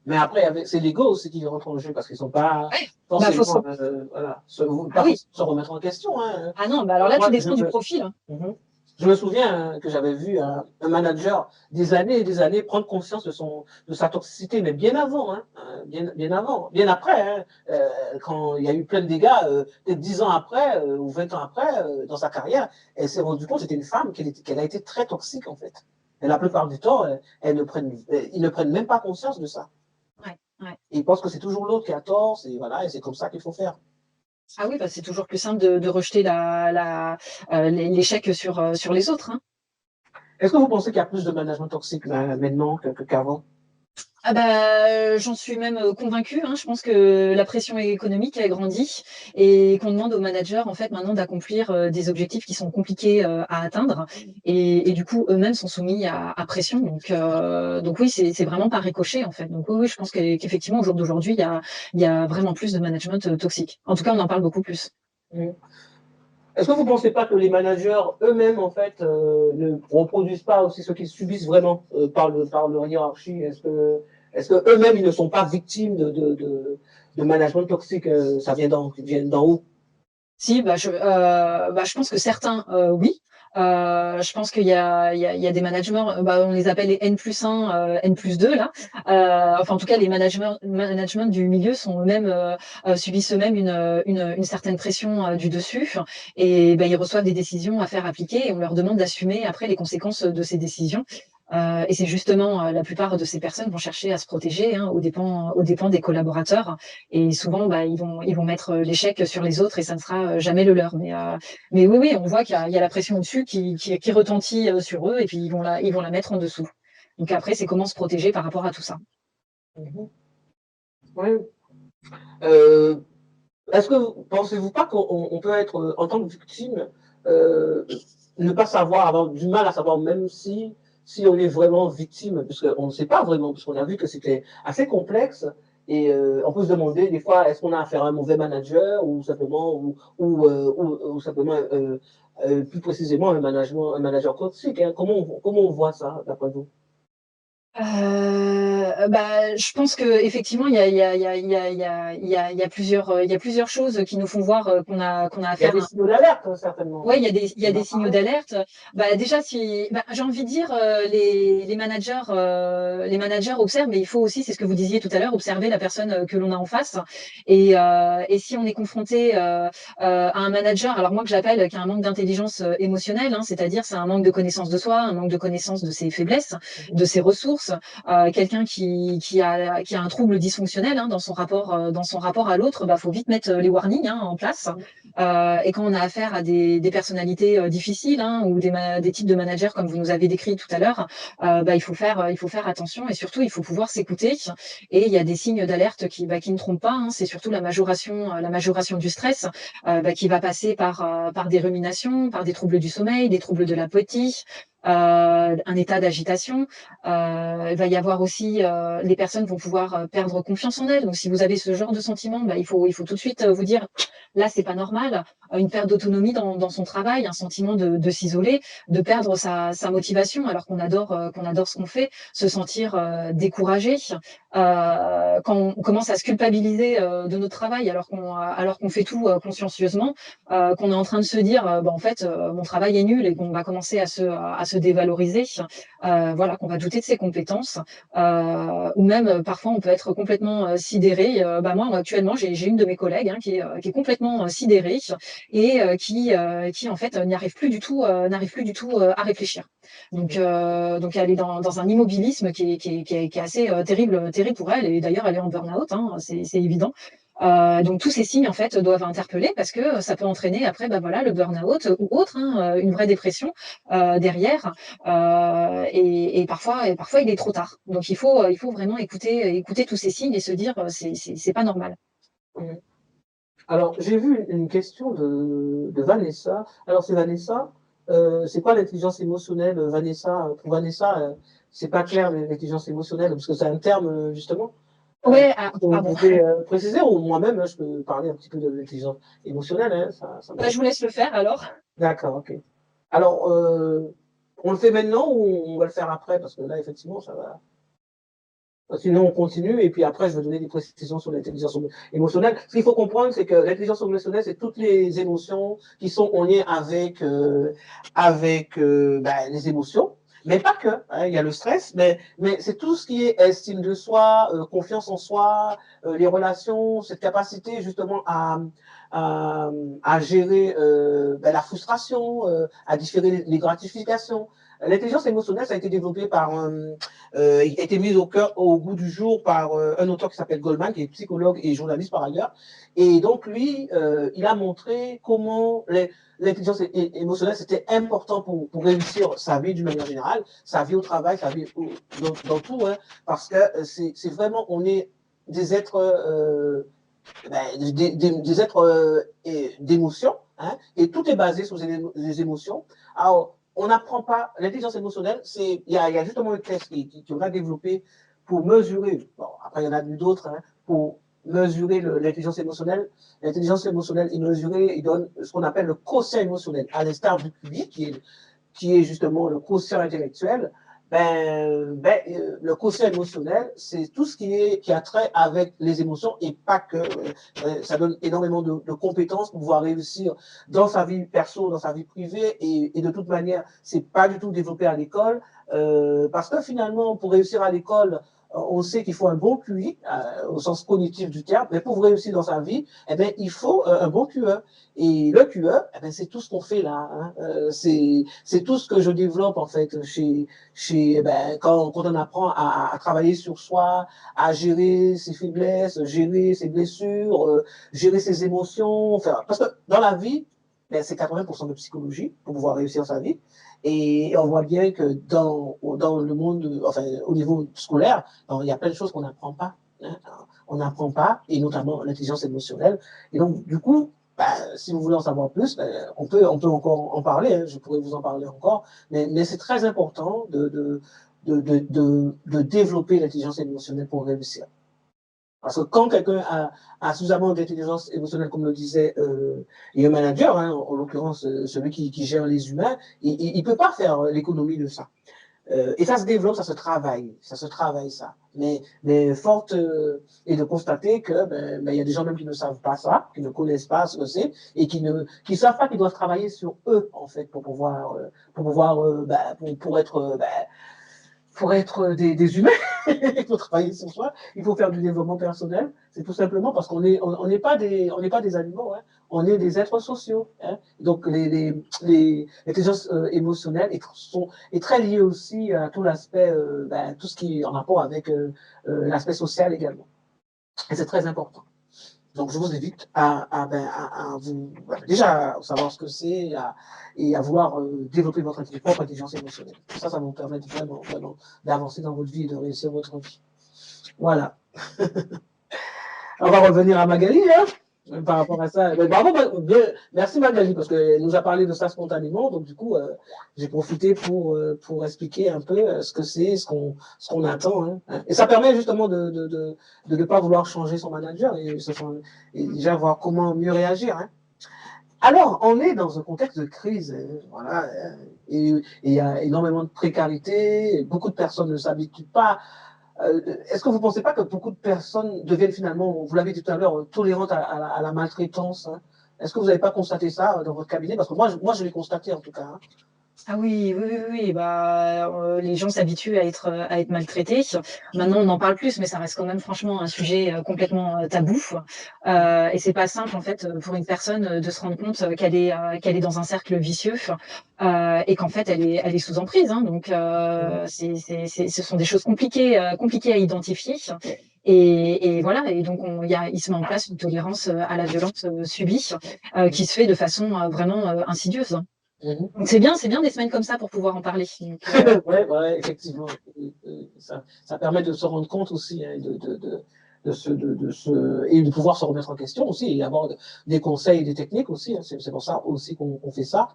mais après, c'est l'ego aussi qui rentre en jeu parce qu'ils ne sont pas Ouais. Bah, faut se... forcément, voilà, Ah pas oui. forcément se remettre en question. Hein. Ah non, bah alors là, tout Moi, dépend du profil. Mhm. Je me souviens hein, que j'avais vu un manager des années et des années prendre conscience de sa toxicité, mais bien avant, hein, bien avant, bien après, hein, quand il y a eu plein de dégâts, peut-être 10 ans après ou 20 ans après, dans sa carrière, elle s'est rendue compte que c'était une femme qu'elle a été très toxique en fait. Et la plupart du temps, ils ne prennent même pas conscience de ça. Ouais, ouais. Ils pensent que c'est toujours l'autre qui a tort, voilà, et c'est comme ça qu'il faut faire. Ah oui, bah, c'est toujours plus simple de rejeter l'échec sur les autres. Hein. Est-ce que vous pensez qu'il y a plus de management toxique maintenant qu'avant? Ah bah, j'en suis même convaincue. Hein. Je pense que la pression économique a grandi et qu'on demande aux managers en fait maintenant d'accomplir des objectifs qui sont compliqués à atteindre et du coup eux-mêmes sont soumis à pression. Donc oui, c'est vraiment pas ricochet en fait. Donc oui, je pense qu'effectivement au jour d'aujourd'hui il y a vraiment plus de management toxique. En tout cas, on en parle beaucoup plus. Mmh. Est-ce que vous ne pensez pas que les managers eux-mêmes, en fait, ne reproduisent pas aussi ce qu'ils subissent vraiment par leur hiérarchie? Est-ce que eux-mêmes, ils ne sont pas victimes de management toxique? Ça vient d'en haut? Si, je pense que certains, oui. Je pense qu'il y a des managements, on les appelle les N+1, N+2 là. Enfin, en tout cas, les management du milieu sont eux-mêmes, subissent eux-mêmes une certaine pression, du dessus et ils reçoivent des décisions à faire appliquer et on leur demande d'assumer après les conséquences de ces décisions. Et c'est justement, la plupart de ces personnes vont chercher à se protéger, hein, aux dépens des collaborateurs et souvent, ils vont mettre l'échec sur les autres et ça ne sera jamais le leur. Mais oui, oui, on voit qu'il y a la pression au-dessus qui retentit sur eux et puis ils vont la mettre en dessous. Donc après, c'est comment se protéger par rapport à tout ça. Mhm. Oui. Euh, Est-ce que pensez-vous pas qu'on peut être, en tant que victime, euh, ne pas savoir, avoir du mal à savoir même si on est vraiment victime, puisqu'on ne sait pas vraiment, puisqu'on a vu que c'était assez complexe, et on peut se demander des fois, est-ce qu'on a affaire à un mauvais manager, ou simplement, ou simplement, plus précisément, un manager toxique, hein. Comment on voit ça, d'après vous? Je pense qu'effectivement, il y a plusieurs choses qui nous font voir qu'on a Il y a affaire des à signaux d'alerte, hein, certainement. Ouais, Hein. il y a On des en signaux parle. d'alerte. Déjà, si, j'ai envie de dire, les managers observent, mais il faut aussi, c'est ce que vous disiez tout à l'heure, observer la personne que l'on a en face. Et si on est confronté à un manager, alors moi que j'appelle, qui a un manque d'intelligence émotionnelle, hein, c'est-à-dire c'est un manque de connaissance de soi, un manque de connaissance de ses faiblesses, de ses ressources, quelqu'un qui a un trouble dysfonctionnel hein, dans son rapport à l'autre, faut vite mettre les warnings hein, en place. Et quand on a affaire à des personnalités difficiles hein, ou des types de managers comme vous nous avez décrit tout à l'heure, il faut faire attention et surtout il faut pouvoir s'écouter. Et il y a des signes d'alerte qui ne trompent pas. Hein, c'est surtout la majoration du stress qui va passer par des ruminations, par des troubles du sommeil, des troubles de l'appétit. Un état d'agitation. Il va y avoir aussi, les personnes vont pouvoir perdre confiance en elles. Donc, si vous avez ce genre de sentiment, il faut tout de suite vous dire là, c'est pas normal. Une perte d'autonomie dans son travail, un sentiment de s'isoler, de perdre sa motivation alors qu'on adore ce qu'on fait, se sentir découragé. Quand on commence à se culpabiliser de notre travail alors qu'on fait tout consciencieusement, qu'on est en train de se dire en fait mon travail est nul et qu'on va commencer à se dévaloriser, voilà, qu'on va douter de ses compétences, ou même parfois on peut être complètement sidéré. Moi actuellement j'ai une de mes collègues hein, qui est complètement sidérée et qui en fait n'arrive plus du tout à réfléchir. Donc elle est dans un immobilisme qui est assez terrible pour elle et d'ailleurs elle est en burn-out, hein, c'est évident. Donc tous ces signes en fait doivent interpeller parce que ça peut entraîner après voilà le burn-out ou autre, hein, une vraie dépression derrière. Et parfois il est trop tard. Donc il faut vraiment écouter tous ces signes et se dire c'est pas normal. Mhm. Alors, j'ai vu une question de Vanessa. Alors, c'est Vanessa. C'est quoi l'intelligence émotionnelle, Vanessa? Pour Vanessa, c'est pas clair l'intelligence émotionnelle, parce que c'est un terme, justement. Ouais, Est-ce que vous bon. pouvez préciser, ou moi-même, hein, je peux parler un petit peu de l'intelligence émotionnelle, hein, ça Je vous laisse le faire alors. D'accord, ok. Alors, on le fait maintenant ou on va le faire après? Parce que là, effectivement, ça va. Sinon, on continue et puis après, je vais donner des précisions sur l'intelligence émotionnelle. Ce qu'il faut comprendre, c'est que l'intelligence émotionnelle, c'est toutes les émotions qui sont en lien avec les émotions, mais pas que. Hein, il y a le stress, mais c'est tout ce qui est estime de soi, confiance en soi, les relations, cette capacité justement à, à gérer la frustration, à différer les gratifications. L'intelligence émotionnelle, ça a été développé par il a été mis au goût du jour par un auteur qui s'appelle Goldman, qui est psychologue et journaliste par ailleurs. Et donc, lui, il a montré comment l'intelligence émotionnelle, c'était important pour réussir sa vie d'une manière générale, sa vie au travail, sa vie dans tout, hein, parce que c'est vraiment, on est des êtres, des êtres d'émotion, hein, et tout est basé sur les émotions. Alors, on n'apprend pas l'intelligence émotionnelle. Il y a justement un test qui va développer pour mesurer. Bon, après il y en a d'autres hein, pour mesurer l'intelligence émotionnelle. L'intelligence émotionnelle est mesurée, il donne ce qu'on appelle le quotient émotionnel, à l'instar du QI qui est justement le quotient intellectuel. le quotient émotionnel, c'est tout ce qui a trait avec les émotions et pas que. Ça donne énormément de compétences pour pouvoir réussir dans sa vie perso, dans sa vie privée et de toute manière, c'est pas du tout développé à l'école parce que finalement, pour réussir à l'école, on sait qu'il faut un bon QI au sens cognitif du terme, mais pour réussir dans sa vie, eh bien, il faut un bon QE. Et le QE, eh bien, c'est tout ce qu'on fait là. Hein. C'est tout ce que je développe en fait quand on apprend à travailler sur soi, à gérer ses faiblesses, gérer ses blessures, gérer ses émotions. Enfin, parce que dans la vie, ben, c'est 80% de psychologie pour pouvoir réussir sa vie. Et on voit bien que dans le monde, enfin, au niveau scolaire, il y a plein de choses qu'on n'apprend pas. Hein. On n'apprend pas, et notamment l'intelligence émotionnelle. Et donc, du coup, si vous voulez en savoir plus, on peut encore en parler. Hein, je pourrais vous en parler encore. Mais c'est très important de développer l'intelligence émotionnelle pour réussir. Parce que quand quelqu'un a suffisamment d'intelligence émotionnelle, comme le disait un manager, hein, en l'occurrence celui qui gère les humains, il ne peut pas faire l'économie de ça. Et ça se développe, ça se travaille ça. Mais forte est de constater que il y a des gens même qui ne savent pas ça, qui ne connaissent pas ce que c'est et qui savent pas qu'ils doivent travailler sur eux en fait pour pouvoir pour être des humains, il faut travailler sur soi, il faut faire du développement personnel. C'est tout simplement parce qu'on n'est pas des animaux, hein. On est des êtres sociaux. Hein. Donc l'intelligence émotionnelle est très liée aussi à tout l'aspect, tout ce qui est en rapport avec l'aspect social également. Et c'est très important. Donc, je vous invite à vous, déjà, savoir ce que c'est et à vouloir développer votre propre intelligence émotionnelle. Ça va vous permettre vraiment d'avancer dans votre vie et de réussir votre vie. Voilà. On va revenir à Magali, hein, par rapport à ça. Mais bravo, merci Magali, parce qu'elle nous a parlé de ça spontanément. Donc, du coup, j'ai profité pour expliquer un peu ce que c'est, ce qu'on attend. Hein. Et ça permet justement de ne pas vouloir changer son manager et déjà voir comment mieux réagir. Hein. Alors, on est dans un contexte de crise, voilà, et il y a énormément de précarité, beaucoup de personnes ne s'habituent pas. Est-ce que vous ne pensez pas que beaucoup de personnes deviennent finalement, vous l'avez dit tout à l'heure, tolérantes à la maltraitance, hein? Est-ce que vous n'avez pas constaté ça dans votre cabinet? Parce que moi je l'ai constaté en tout cas. Hein. Ah oui, les gens s'habituent à être maltraités. Maintenant, on en parle plus, mais ça reste quand même franchement un sujet complètement tabou. Et c'est pas simple en fait pour une personne de se rendre compte qu'elle est dans un cercle vicieux et qu'en fait elle est sous emprise. Hein. Donc ce sont des choses compliquées à identifier. Et voilà, et donc il se met en place une tolérance à la violence subie qui se fait de façon vraiment insidieuse. Donc c'est bien des semaines comme ça pour pouvoir en parler. Ouais, effectivement. Ça permet de se rendre compte aussi hein, et de pouvoir se remettre en question aussi et avoir des conseils et des techniques aussi. Hein. C'est pour ça aussi qu'on fait ça.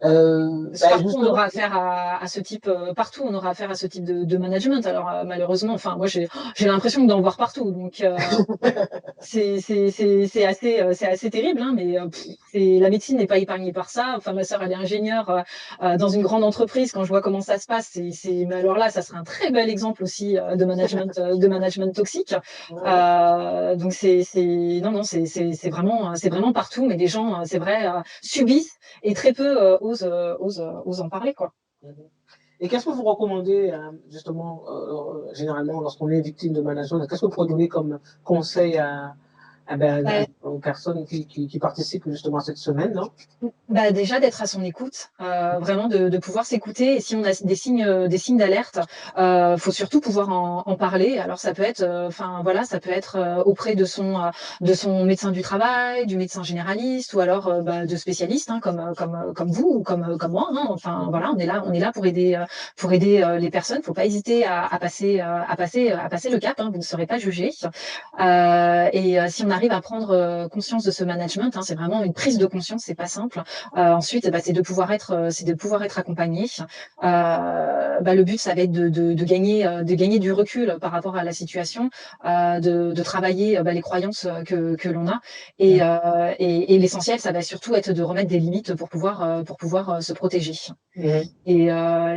Partout on aura affaire à ce type partout on aura affaire à ce type de management. Alors malheureusement, enfin moi j'ai l'impression d'en voir partout. Donc c'est assez terrible, hein, mais la médecine n'est pas épargnée par ça. Enfin ma sœur elle est ingénieure dans une grande entreprise. Quand je vois comment ça se passe, mais alors là ça serait un très bel exemple aussi de management toxique. Donc c'est vraiment partout, mais les gens c'est vrai subissent et très peu osent en parler quoi. Et qu'est-ce que vous recommandez justement généralement lorsqu'on est victime de management? Qu'est-ce que vous pourriez donner comme conseil aux personnes qui participent justement à cette semaine, non? Déjà d'être à son écoute, vraiment de pouvoir s'écouter. Et si on a des signes d'alerte, faut surtout pouvoir en parler. Alors ça peut être, ça peut être auprès de son médecin du travail, du médecin généraliste, ou alors de spécialistes hein, comme vous ou comme moi. Hein. Enfin voilà, on est là pour aider les personnes. Faut pas hésiter à passer le cap. Hein, vous ne serez pas jugé. Si on arrive à prendre conscience de ce management, hein, c'est vraiment une prise de conscience, c'est pas simple. Ensuite, c'est de pouvoir être accompagné. Le but, ça va être de gagner du recul par rapport à la situation, de travailler les croyances que l'on a. Et l'essentiel, ça va surtout être de remettre des limites pour pouvoir se protéger. Et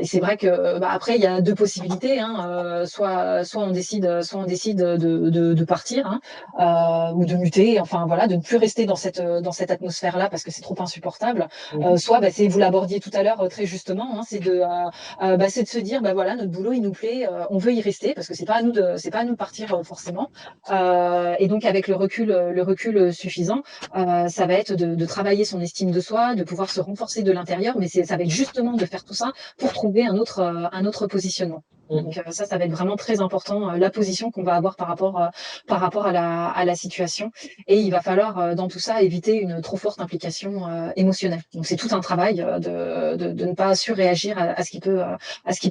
c'est vrai que après, il y a deux possibilités, hein, soit on décide de partir, ou de muter, enfin voilà, de ne plus rester dans cette atmosphère-là parce que c'est trop insupportable. Soit c'est vous l'abordiez tout à l'heure très justement, c'est de se dire voilà, notre boulot il nous plaît, on veut y rester parce que c'est pas à nous de partir forcément. Et donc avec le recul suffisant, ça va être de travailler son estime de soi, de pouvoir se renforcer de l'intérieur, mais ça va être justement de faire tout ça pour trouver un autre positionnement. Donc ça va être vraiment très important, la position qu'on va avoir par rapport à la situation. Et il va falloir dans tout ça éviter une trop forte implication émotionnelle. Donc c'est tout un travail de ne pas surréagir à ce qui peut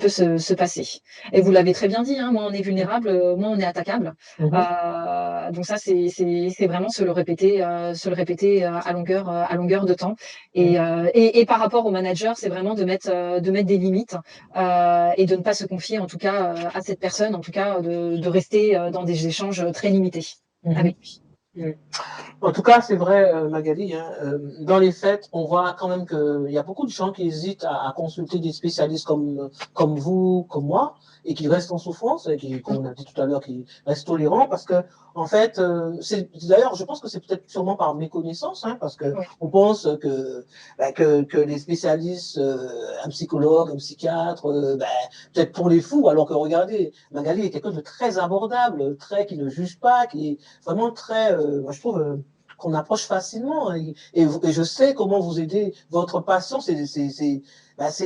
se passer. Et vous l'avez très bien dit, hein, moins on est vulnérable, moins on est attaquable. Donc ça c'est vraiment se le répéter à longueur de temps. Et par rapport au manager, c'est vraiment de mettre des limites et de ne pas se confier en tout cas à cette personne, en tout cas de rester dans des échanges très limités avec lui. En tout cas, c'est vrai, Magali, hein, dans les faits, on voit quand même qu'il y a beaucoup de gens qui hésitent à consulter des spécialistes comme vous, comme moi, et qui restent en souffrance, et qui, comme on a dit tout à l'heure, qui restent tolérants, parce que, en fait, d'ailleurs, je pense que c'est peut-être sûrement par méconnaissance, hein, parce que on pense que les spécialistes, un psychologue, un psychiatre, peut-être pour les fous, alors que regardez, Magali est quelqu'un de très abordable, qui ne juge pas, qui est vraiment très, moi, je trouve qu'on approche facilement. Et je sais comment vous aider. Votre passion, c'est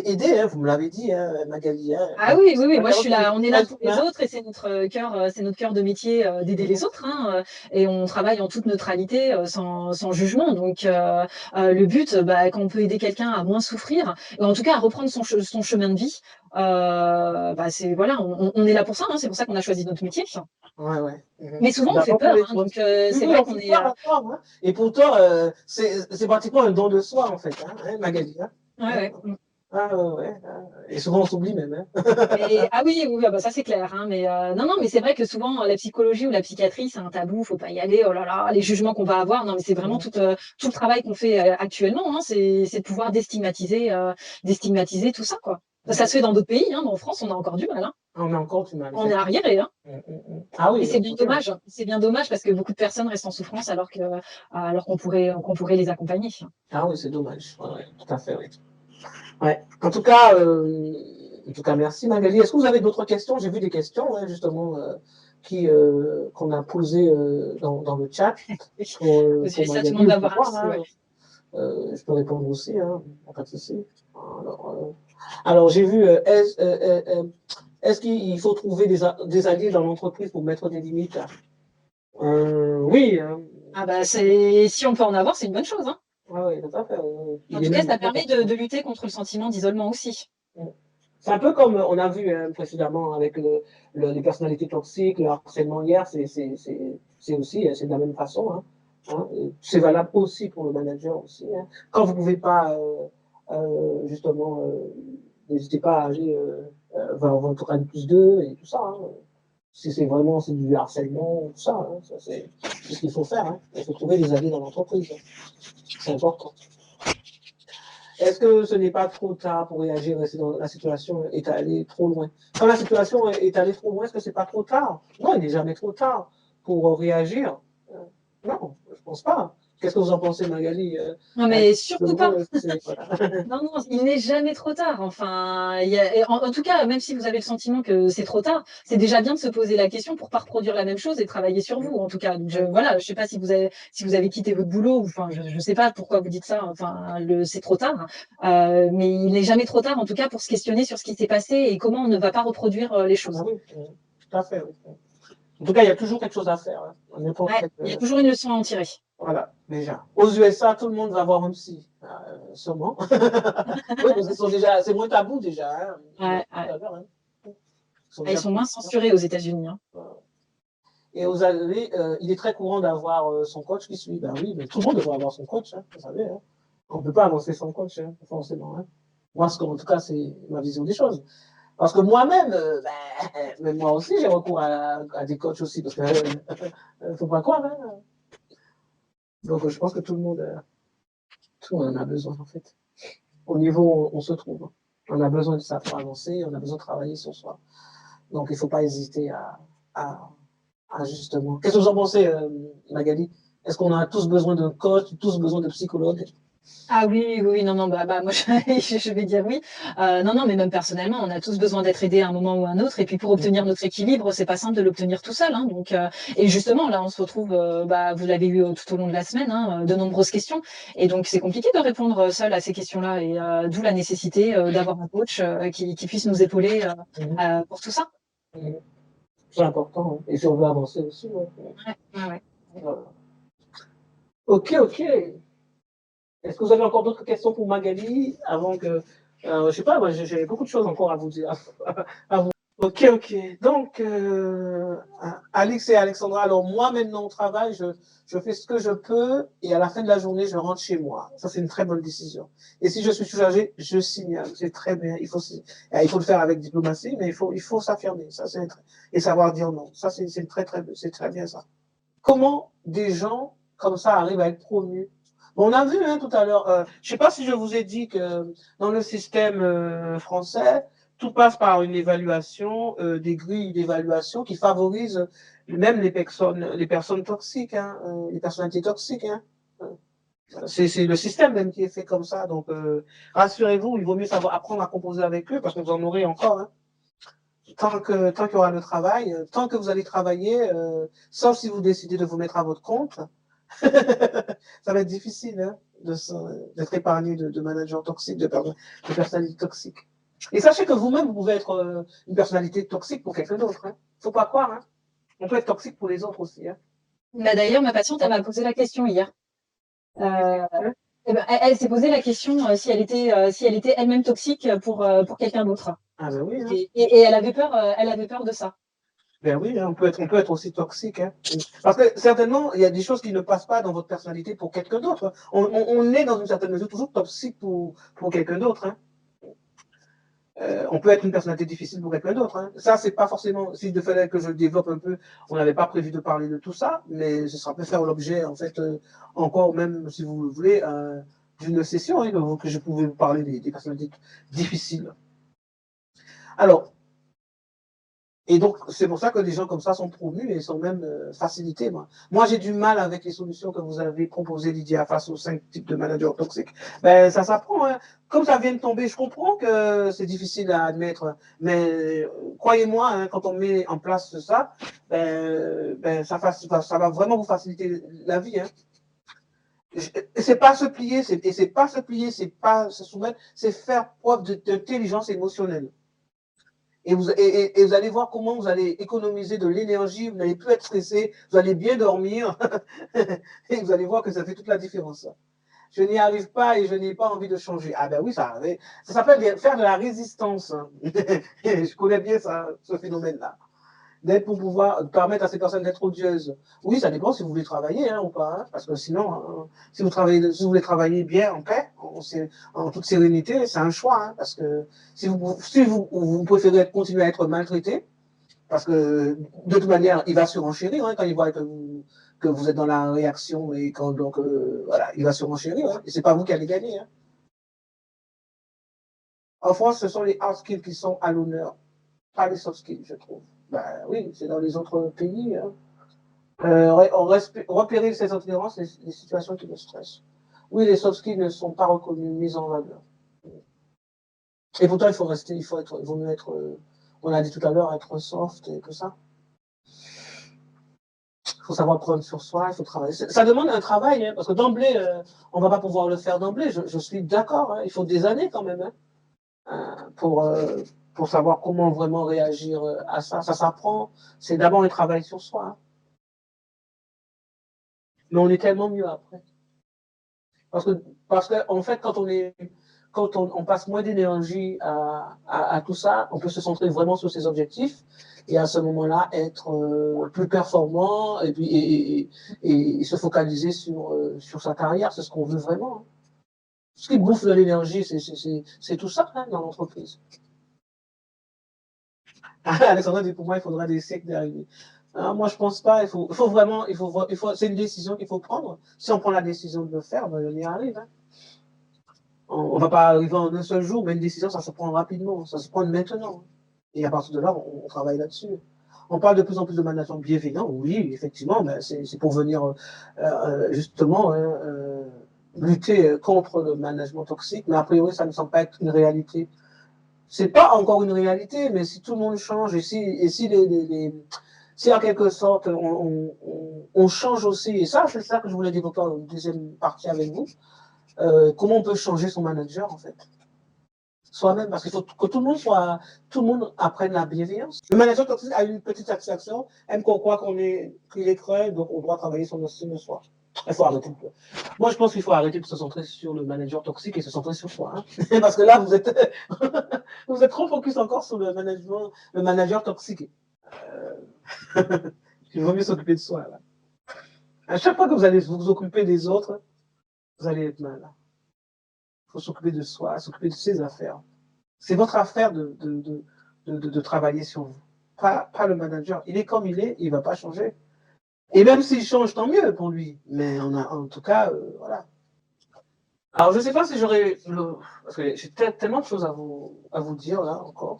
aider, hein, vous me l'avez dit, hein, Magali. Hein. Ah oui, moi je suis là, on est là pour les autres et c'est notre cœur de métier d'aider les autres, hein, et on travaille en toute neutralité, sans jugement. Donc le but, quand on peut aider quelqu'un à moins souffrir, et en tout cas à reprendre son chemin de vie, c'est voilà, on est là pour ça, hein, c'est pour ça qu'on a choisi notre métier. Ouais. Mais souvent on fait peur, hein, donc c'est vrai qu'on est. Hein. Et pourtant, c'est pratiquement un don de soi en fait, hein, Magali. Hein. Ouais. Ouais. Et souvent on s'oublie même. Hein. Oui, ça c'est clair. Hein, mais non, mais c'est vrai que souvent la psychologie ou la psychiatrie c'est un tabou, faut pas y aller. Oh là là, les jugements qu'on va avoir. Non, mais c'est vraiment tout le travail qu'on fait actuellement. Hein, c'est de pouvoir déstigmatiser tout ça, quoi. Ça se fait dans d'autres pays. Hein, mais en France, on a encore du mal. Hein. On a encore du mal. On est arriéré. Hein. Ah oui. Et c'est bien dommage. C'est bien dommage parce que beaucoup de personnes restent en souffrance alors qu'on pourrait les accompagner. Ah oui, c'est dommage. Ouais, tout à fait. Oui. Ouais. En tout cas, merci Magali. Est-ce que vous avez d'autres questions? J'ai vu des questions, hein, justement, qu'on a posées dans le chat. C'est ça, tout le monde va voir. Je peux répondre aussi, hein, pas de souci. Alors j'ai vu, est-ce qu'il faut trouver des alliés dans l'entreprise pour mettre des limites? Oui. Si on peut en avoir, c'est une bonne chose. Hein. Oui, tout à fait. En tout cas, ça permet de lutter contre le sentiment d'isolement aussi. C'est un peu comme on a vu précédemment avec les personnalités toxiques, le harcèlement hier, c'est aussi, c'est de la même façon. Hein. C'est valable aussi pour le manager aussi. Hein. Quand vous ne pouvez pas, justement, n'hésitez pas à agir vers votre N plus 2 et tout ça. Hein. Si c'est vraiment du harcèlement, tout ça, hein, ça c'est ce qu'il faut faire. Hein. Il faut trouver des alliés dans l'entreprise. Hein. C'est important. Est-ce que ce n'est pas trop tard pour réagir si la situation est allée trop loin? Quand la situation est allée trop loin, est-ce que c'est pas trop tard? Non, il n'est jamais trop tard pour réagir. Non, je pense pas. Qu'est-ce que vous en pensez, Magali? Non, mais surtout pas. Non, il n'est jamais trop tard. Enfin, en tout cas, même si vous avez le sentiment que c'est trop tard, c'est déjà bien de se poser la question pour pas reproduire la même chose et travailler sur vous, en tout cas. Donc, je sais pas si vous avez quitté votre boulot, ou enfin, je sais pas pourquoi vous dites ça. Enfin, c'est trop tard. Mais il n'est jamais trop tard, en tout cas, pour se questionner sur ce qui s'est passé et comment on ne va pas reproduire les choses. Oui, tout à fait. Oui. En tout cas, il y a toujours quelque chose à faire. Hein. Il y a toujours une leçon à en tirer. Voilà, déjà. Aux USA, tout le monde va voir un psy, sûrement. Oui, parce qu'ils c'est moins tabou déjà. Hein. Ils sont moins censurés aux États-Unis. Hein. Et aux années, il est très courant d'avoir son coach qui suit. Ben oui, mais tout le monde devrait avoir son coach, hein, vous savez. Hein. On ne peut pas avancer sans coach, hein, forcément. Hein. Moi, en tout cas, c'est ma vision des choses. Parce que moi-même, même moi aussi, j'ai recours à des coachs aussi, parce que faut pas croire. Hein. Donc, je pense que tout le monde en a besoin, en fait. Au niveau où on se trouve. On a besoin de ça pour avancer, on a besoin de travailler sur soi. Donc, il ne faut pas hésiter à justement. Qu'est-ce que vous en pensez, Magali? Est-ce qu'on a tous besoin d'un coach, tous besoin de psychologue? Ah oui, oui, oui, non, non, bah, moi, je vais dire oui. Non, non, mais même personnellement, on a tous besoin d'être aidés à un moment ou à un autre. Et puis, pour obtenir notre équilibre, c'est pas simple de l'obtenir tout seul, hein. Donc, et justement, là, on se retrouve, bah, vous l'avez eu tout au long de la semaine, hein, de nombreuses questions. Et donc, c'est compliqué de répondre seul à ces questions-là. Et d'où la nécessité d'avoir un coach qui puisse nous épauler pour tout ça. C'est important, hein. Et si on veut avancer aussi. Ouais. Ouais. Voilà. Ok, ok. Est-ce que vous avez encore d'autres questions pour Magali avant que. Je sais pas, moi j'ai beaucoup de choses encore à vous dire. À vous. Ok, ok. Donc, Alix et Alexandra, alors moi maintenant au travail, je fais ce que je peux et à la fin de la journée, je rentre chez moi. Ça, c'est une très bonne décision. Et si je suis soulagé, je signale. C'est très bien. Il faut le faire avec diplomatie, mais il faut s'affirmer. Ça, et savoir dire non. Ça, c'est c'est très bien ça. Comment des gens comme ça arrivent à être promus? Bon, on a vu hein, tout à l'heure, je ne sais pas si je vous ai dit que dans le système français, tout passe par une évaluation, des grilles d'évaluation qui favorisent même les personnes toxiques, hein, les personnalités toxiques. Hein. C'est le système même qui est fait comme ça. Donc, rassurez-vous, il vaut mieux savoir apprendre à composer avec eux parce que vous en aurez encore. Hein. Tant qu'il y aura le travail, tant que vous allez travailler, sauf si vous décidez de vous mettre à votre compte, ça va être difficile hein, d'être épargné de managers toxiques, de personnalités toxiques. Et sachez que vous-même, vous pouvez être une personnalité toxique pour quelqu'un d'autre. Hein. Faut pas croire. Hein. On peut être toxique pour les autres aussi. Hein. Bah, d'ailleurs, ma patiente, elle m'a posé la question hier. Eh ben, elle s'est posé la question si elle était elle-même toxique pour quelqu'un d'autre. Ah ben oui. Hein. Et elle avait peur de ça. Ben oui, hein, on peut être aussi toxique. Hein. Parce que certainement, il y a des choses qui ne passent pas dans votre personnalité pour quelqu'un d'autre. On est dans une certaine mesure toujours toxique pour quelqu'un d'autre. Hein. On peut être une personnalité difficile pour quelqu'un d'autre. Hein. Ça, c'est pas forcément. Si il fallait que je le développe un peu, on n'avait pas prévu de parler de tout ça, mais ce sera peut faire l'objet, en fait, encore même, si vous le voulez, d'une session hein, que je pouvais vous parler des personnalités difficiles. Alors, et donc, c'est pour ça que des gens comme ça sont promus et sont même facilités. Moi j'ai du mal avec les solutions que vous avez proposées, Lydia, face aux 5 types de managers toxiques. Ben, ça s'apprend. Hein. Comme ça vient de tomber, je comprends que c'est difficile à admettre. Mais croyez-moi, hein, quand on met en place ça, ça va vraiment vous faciliter la vie. Hein. C'est pas se plier, c'est pas se plier, c'est pas se soumettre, c'est faire preuve d'intelligence émotionnelle. Et vous allez voir comment vous allez économiser de l'énergie, vous n'allez plus être stressé, vous allez bien dormir, et vous allez voir que ça fait toute la différence. Je n'y arrive pas et je n'ai pas envie de changer. Ah ben oui, ça s'appelle faire de la résistance. Je connais bien ça, ce phénomène-là. D'être pour pouvoir permettre à ces personnes d'être odieuses. Oui, ça dépend si vous voulez travailler hein, ou pas, hein, parce que sinon, si vous voulez travailler bien en paix, en toute sérénité, c'est un choix, hein, parce que si vous préférez continuer à être maltraité, parce que de toute manière, il va surenchérir hein, quand il voit que vous êtes dans la réaction et quand donc voilà, il va surenchérir. Hein, et c'est pas vous qui allez gagner. Hein. En France, ce sont les hard skills qui sont à l'honneur, pas les soft skills, je trouve. Ben oui, c'est dans les autres pays. Hein. Repérer ces intolérances, les situations qui me stressent. Oui, les soft skills ne sont pas reconnus, mis en valeur. Et pourtant, il vaut mieux être, on l'a dit tout à l'heure, être soft et tout ça. Il faut savoir prendre sur soi, il faut travailler. Ça demande un travail, hein, parce que d'emblée, on ne va pas pouvoir le faire d'emblée. Je suis d'accord, hein, il faut des années quand même hein, pour savoir comment vraiment réagir à ça. Ça s'apprend. C'est d'abord un travail sur soi. Hein. Mais on est tellement mieux après. Parce que en fait, quand on passe moins d'énergie à tout ça, on peut se centrer vraiment sur ses objectifs et à ce moment-là être plus performant et puis et se focaliser sur sa carrière, c'est ce qu'on veut vraiment. Hein. Ce qui bouffe de l'énergie, c'est tout ça hein, dans l'entreprise. Alexandra dit pour moi, il faudra des siècles d'arriver. Moi, je pense pas. Il faut vraiment, c'est une décision qu'il faut prendre. Si on prend la décision de le faire, ben, on y arrive. Hein. On ne va pas arriver en un seul jour, mais une décision, ça se prend rapidement, ça se prend maintenant. Et à partir de là, on travaille là-dessus. On parle de plus en plus de management bienveillant, oui, effectivement, mais c'est pour venir justement lutter contre le management toxique, mais a priori, ça ne semble pas être une réalité. C'est pas encore une réalité, mais si tout le monde change et si en quelque sorte on change aussi, et ça, c'est ça que je voulais développer en deuxième partie avec vous, comment on peut changer son manager en fait soi-même, parce qu'il faut que tout le monde apprenne la bienveillance. Le manager toxique a une petite satisfaction, aime qu'on croit qu'il est cruel, donc on doit travailler son estime de soi. Il faut arrêter. Moi, je pense qu'il faut arrêter de se centrer sur le manager toxique et se centrer sur soi. Hein. Parce que là, vous êtes trop focus encore sur le manager toxique. Il vaut mieux s'occuper de soi. Là. À chaque fois que vous allez vous occuper des autres, vous allez être mal. Il faut s'occuper de soi, s'occuper de ses affaires. C'est votre affaire de travailler sur vous. Pas le manager. Il est comme il est, il ne va pas changer. Et même s'il change, tant mieux pour lui. Mais en tout cas, voilà. Alors, je ne sais pas si j'aurais... Parce que j'ai tellement de choses à vous dire, là, encore.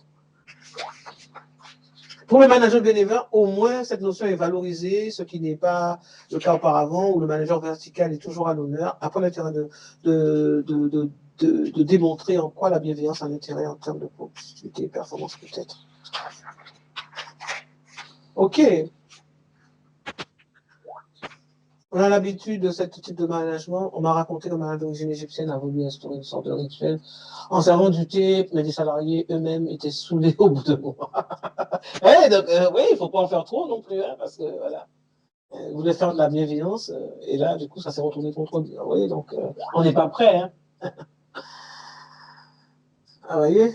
Pour le manager bénévole, au moins, cette notion est valorisée, ce qui n'est pas le cas auparavant, où le manager vertical est toujours à l'honneur. Après, l'intérêt de démontrer en quoi la bienveillance a un intérêt en termes de productivité et performance, peut-être. OK. On a l'habitude de ce type de management. On m'a raconté que le manager d'origine égyptienne a voulu instaurer une sorte de rituel en servant du thé, mais les salariés eux-mêmes étaient saoulés au bout de mois. Ouais, donc, oui, il ne faut pas en faire trop non plus, hein, parce que voilà. Vous voulez faire de la bienveillance, et là, du coup, ça s'est retourné contre lui. Oui, donc, on n'est pas prêt. Hein. Ah, vous voyez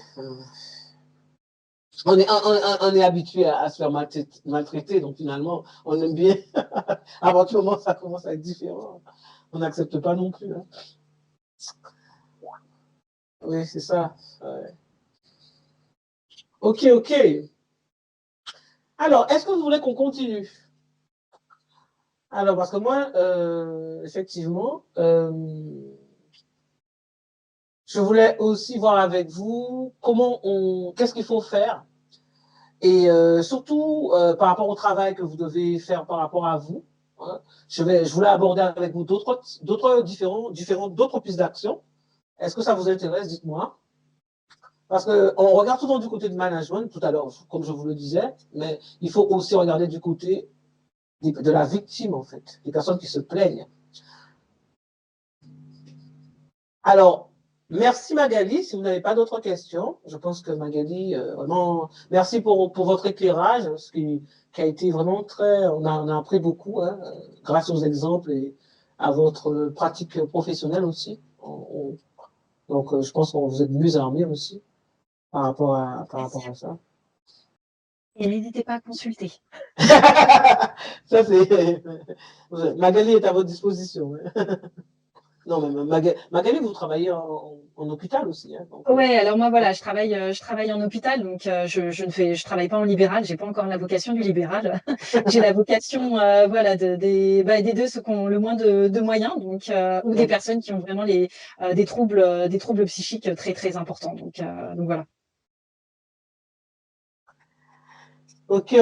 on est habitué à se faire maltraiter, donc finalement, on aime bien. À partir du moment où ça commence à être différent, on n'accepte pas non plus. Hein. Oui, c'est ça. Ouais. OK. Alors, est-ce que vous voulez qu'on continue? Alors, parce que moi, effectivement, je voulais aussi voir avec vous qu'est-ce qu'il faut faire. Et surtout, par rapport au travail que vous devez faire par rapport à vous, hein, je voulais aborder avec vous d'autres pistes d'action. Est-ce que ça vous intéresse? Dites-moi. Parce qu'on regarde souvent du côté de management, tout à l'heure, comme je vous le disais, mais il faut aussi regarder du côté de la victime, en fait, des personnes qui se plaignent. Alors, merci Magali. Si vous n'avez pas d'autres questions, je pense que Magali, vraiment, merci pour votre éclairage, ce qui a été vraiment on a appris beaucoup, hein, grâce aux exemples et à votre pratique professionnelle aussi. Donc, je pense que vous êtes mieux armés aussi par rapport à ça. Et n'hésitez pas à consulter. Ça, c'est. Magali est à votre disposition. Non, mais Magali, vous travaillez en hôpital aussi. Hein, ouais, alors moi, voilà, je travaille en hôpital, donc je travaille pas en libéral, j'ai pas encore la vocation du libéral. J'ai la vocation, voilà, des deux, ceux qui ont le moins de moyens, donc, ou des personnes qui ont vraiment des troubles psychiques très, très importants. Donc voilà. OK.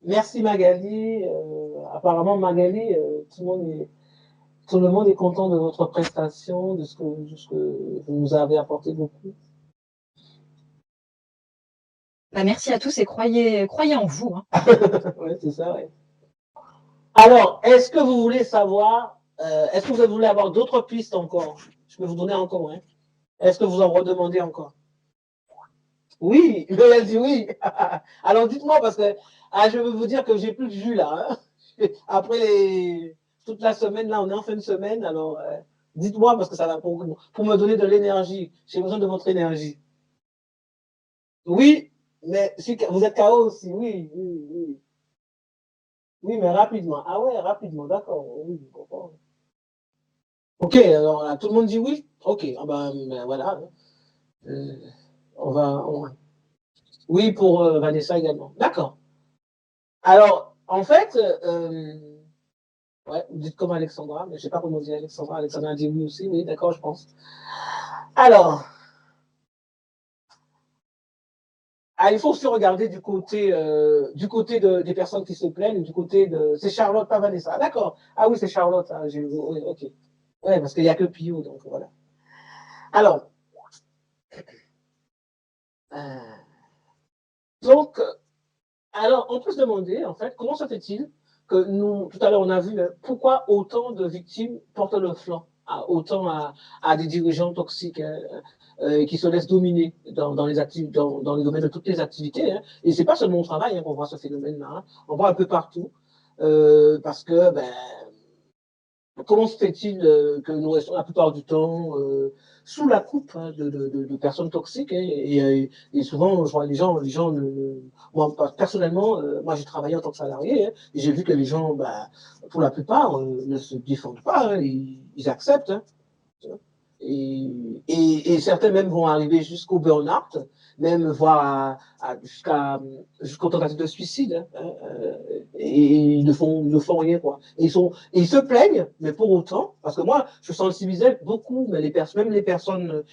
Merci Magali. Apparemment, Magali, tout le monde est content de votre prestation, de ce que vous nous avez apporté beaucoup. Bah, merci à tous et croyez en vous. Hein. Oui, c'est ça, oui. Alors, est-ce que vous voulez savoir, est-ce que vous voulez avoir d'autres pistes encore? Je peux vous donner encore, hein. Est-ce que vous en redemandez encore? Oui, elle dit oui. Alors dites-moi parce que je veux vous dire que j'ai plus de jus là. Hein. Après toute la semaine, là, on est en fin de semaine, alors dites-moi parce que ça va pour me donner de l'énergie. J'ai besoin de votre énergie. Oui, mais vous êtes KO aussi, oui. Oui, mais rapidement. Ah ouais, rapidement, d'accord. Oui, je comprends. Ok, alors là, tout le monde dit oui? Ok, ah ben voilà. Euh, Oui, pour Vanessa également. D'accord. Alors, en fait, Ouais, vous dites comme Alexandra, mais je ne sais pas comment dire Alexandra. Alexandra a dit oui aussi, oui, d'accord, je pense. Alors, il faut aussi regarder du côté des personnes qui se plaignent, du côté de... C'est Charlotte, pas Vanessa. D'accord. Ah oui, c'est Charlotte. Hein, oui, ok. Ouais, parce qu'il n'y a que Pio, donc voilà. Alors, euh, donc, alors, on peut se demander, en fait, comment se fait-il que nous, tout à l'heure, on a vu, hein, pourquoi autant de victimes portent le flanc à des dirigeants toxiques, hein, qui se laissent dominer dans les domaines de toutes les activités. Hein. Et c'est pas seulement au travail hein, qu'on voit ce phénomène-là. Hein. On voit un peu partout. Parce que, ben, comment se fait-il que nous restons la plupart du temps sous la coupe hein, de personnes toxiques hein, et souvent, je vois moi, personnellement, moi j'ai travaillé en tant que salarié hein, et j'ai vu que les gens, bah, pour la plupart, ne se défendent pas, hein, ils acceptent. Hein. Et certains même vont arriver jusqu'au burn-out, même voire jusqu'aux tentatives de suicide. Hein, et ils ne font rien. Quoi. Et ils se plaignent, mais pour autant, parce que moi, je sensibilisais beaucoup, mais même les personnes,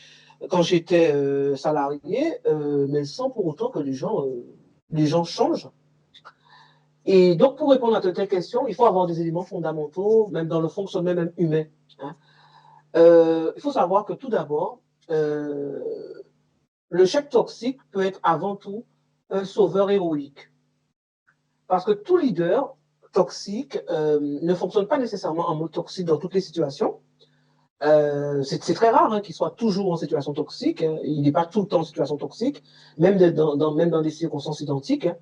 quand j'étais salarié, mais sans pour autant que les gens changent. Et donc, pour répondre à toutes ces questions, il faut avoir des éléments fondamentaux, même dans le fonctionnement même humain. Hein. Il faut savoir que tout d'abord, euh, le chef toxique peut être avant tout un sauveur héroïque. Parce que tout leader toxique ne fonctionne pas nécessairement en mode toxique dans toutes les situations. C'est très rare hein, qu'il soit toujours en situation toxique. Hein. Il n'est pas tout le temps en situation toxique, même même dans des circonstances identiques. Hein.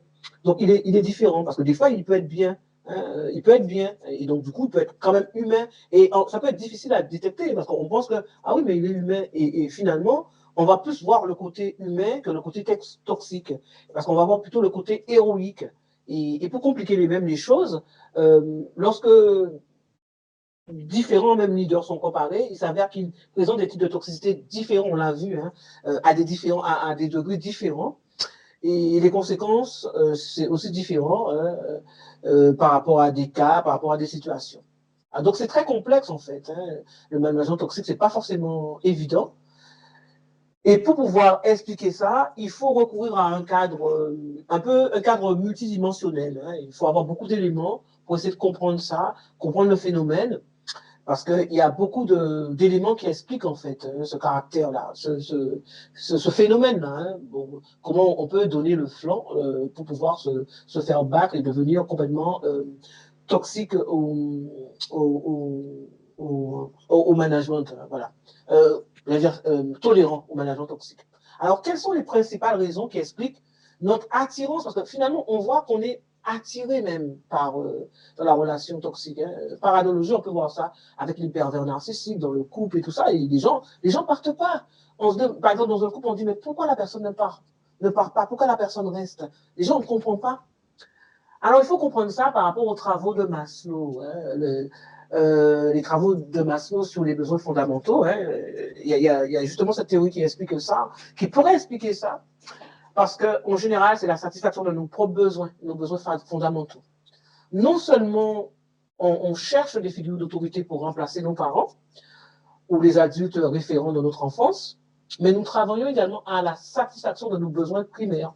Donc il est différent parce que des fois il peut être bien. Hein, il peut être bien et donc du coup il peut être quand même humain et ça peut être difficile à détecter parce qu'on pense que ah oui mais il est humain et finalement on va plus voir le côté humain que le côté toxique parce qu'on va voir plutôt le côté héroïque et pour compliquer même les choses lorsque différents même leaders sont comparés, il s'avère qu'ils présentent des types de toxicité différents, on l'a vu, hein, à des degrés différents. Et les conséquences, c'est aussi différent hein, par rapport à des cas, par rapport à des situations. Ah, donc c'est très complexe en fait. Hein. Le management toxique, c'est pas forcément évident. Et pour pouvoir expliquer ça, il faut recourir à un cadre, un cadre multidimensionnel. Hein. Il faut avoir beaucoup d'éléments pour essayer de comprendre ça, comprendre le phénomène. Parce qu'il y a beaucoup d'éléments qui expliquent en fait ce caractère-là, ce phénomène-là. Hein. Bon, comment on peut donner le flanc pour pouvoir se faire battre et devenir complètement toxique au management. Voilà. Je veux dire, tolérant au management toxique. Alors, quelles sont les principales raisons qui expliquent notre attirance? Parce que finalement, on voit qu'on est attiré même par dans la relation toxique. Hein. Par analogie, on peut voir ça avec les pervers narcissiques, dans le couple et tout ça. Et les gens partent pas. Par exemple, dans un couple, on dit, mais pourquoi la personne ne part pas? Pourquoi la personne reste? Les gens ne comprennent pas. Alors, il faut comprendre ça par rapport aux travaux de Maslow. Hein, les travaux de Maslow sur les besoins fondamentaux. Hein, y a justement cette théorie qui explique ça, qui pourrait expliquer ça, parce qu'en général, c'est la satisfaction de nos propres besoins, nos besoins fondamentaux. Non seulement on cherche des figures d'autorité pour remplacer nos parents ou les adultes référents de notre enfance, mais nous travaillons également à la satisfaction de nos besoins primaires.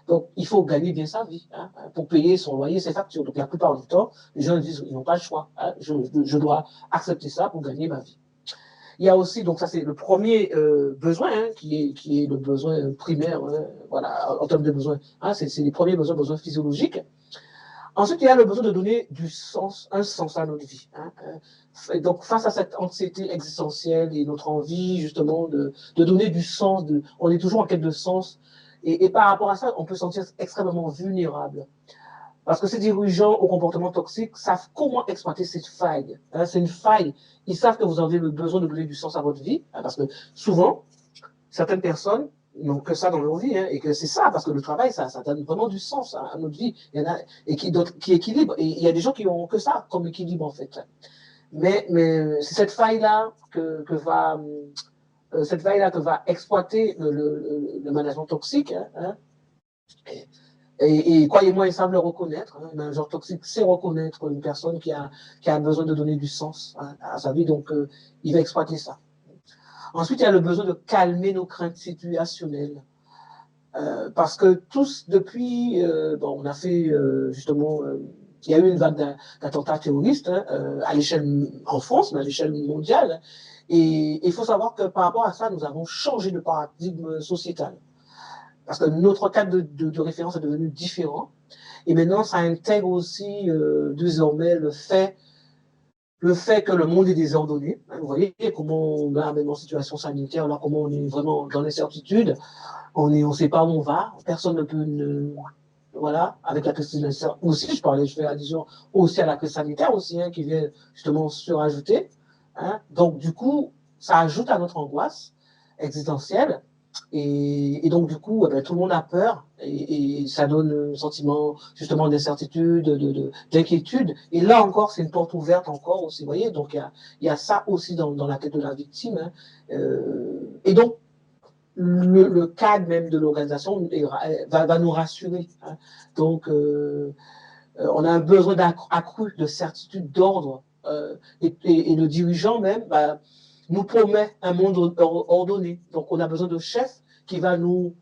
Donc, il faut gagner bien sa vie hein, pour payer son loyer, ses factures. Donc, la plupart du temps, les gens disent ils n'ont pas le choix. Hein, je dois accepter ça pour gagner ma vie. Il y a aussi, donc ça c'est le premier besoin, hein, qui est le besoin primaire, hein, voilà, en termes de besoins. Hein, c'est les premiers besoins physiologiques. Ensuite, il y a le besoin de donner du sens, un sens à notre vie. Hein. Donc, face à cette anxiété existentielle et notre envie, justement, de donner du sens, on est toujours en quête de sens. Et par rapport à ça, on peut se sentir extrêmement vulnérable. Parce que ces dirigeants au comportement toxique savent comment exploiter cette faille. Hein, c'est une faille. Ils savent que vous avez le besoin de donner du sens à votre vie. Hein, parce que souvent, certaines personnes n'ont que ça dans leur vie, hein, et que c'est ça, parce que le travail, ça donne vraiment du sens à notre vie. Il y en a, et qui équilibre. Et il y a des gens qui n'ont que ça comme équilibre, en fait. Mais c'est cette faille-là que va exploiter le management toxique. Hein, Et croyez-moi, ils savent le reconnaître. Hein. Un manager toxique sait reconnaître une personne qui a besoin de donner du sens, hein, à sa vie, donc il va exploiter ça. Ensuite, il y a le besoin de calmer nos craintes situationnelles. Parce que tous, depuis, bon, on a fait justement, il y a eu une vague d'attentats terroristes, hein, à l'échelle en France, mais à l'échelle mondiale. Et il faut savoir que par rapport à ça, nous avons changé de paradigme sociétal. Parce que notre cadre de référence est devenu différent. Et maintenant, ça intègre aussi désormais le fait que le monde est désordonné. Vous voyez comment on a, même en situation sanitaire, là, comment on est vraiment dans l'incertitude. On ne sait pas où on va. Personne ne peut, voilà, avec la crise sanitaire aussi, je fais allusion aussi à la crise sanitaire aussi, hein, qui vient justement surajouter. Hein. Donc, du coup, ça ajoute à notre angoisse existentielle. Et donc, du coup, eh ben, tout le monde a peur et ça donne un sentiment justement d'incertitude, d'inquiétude. Et là encore, c'est une porte ouverte encore aussi, vous voyez. Donc, il y a ça aussi dans la tête de la victime. Hein. Et donc, le cadre même de l'organisation va nous rassurer. Hein. Donc, on a un besoin accru de certitude, d'ordre. Et le dirigeant même nous promet un monde ordonné. Donc, on a besoin de chefs qui va nous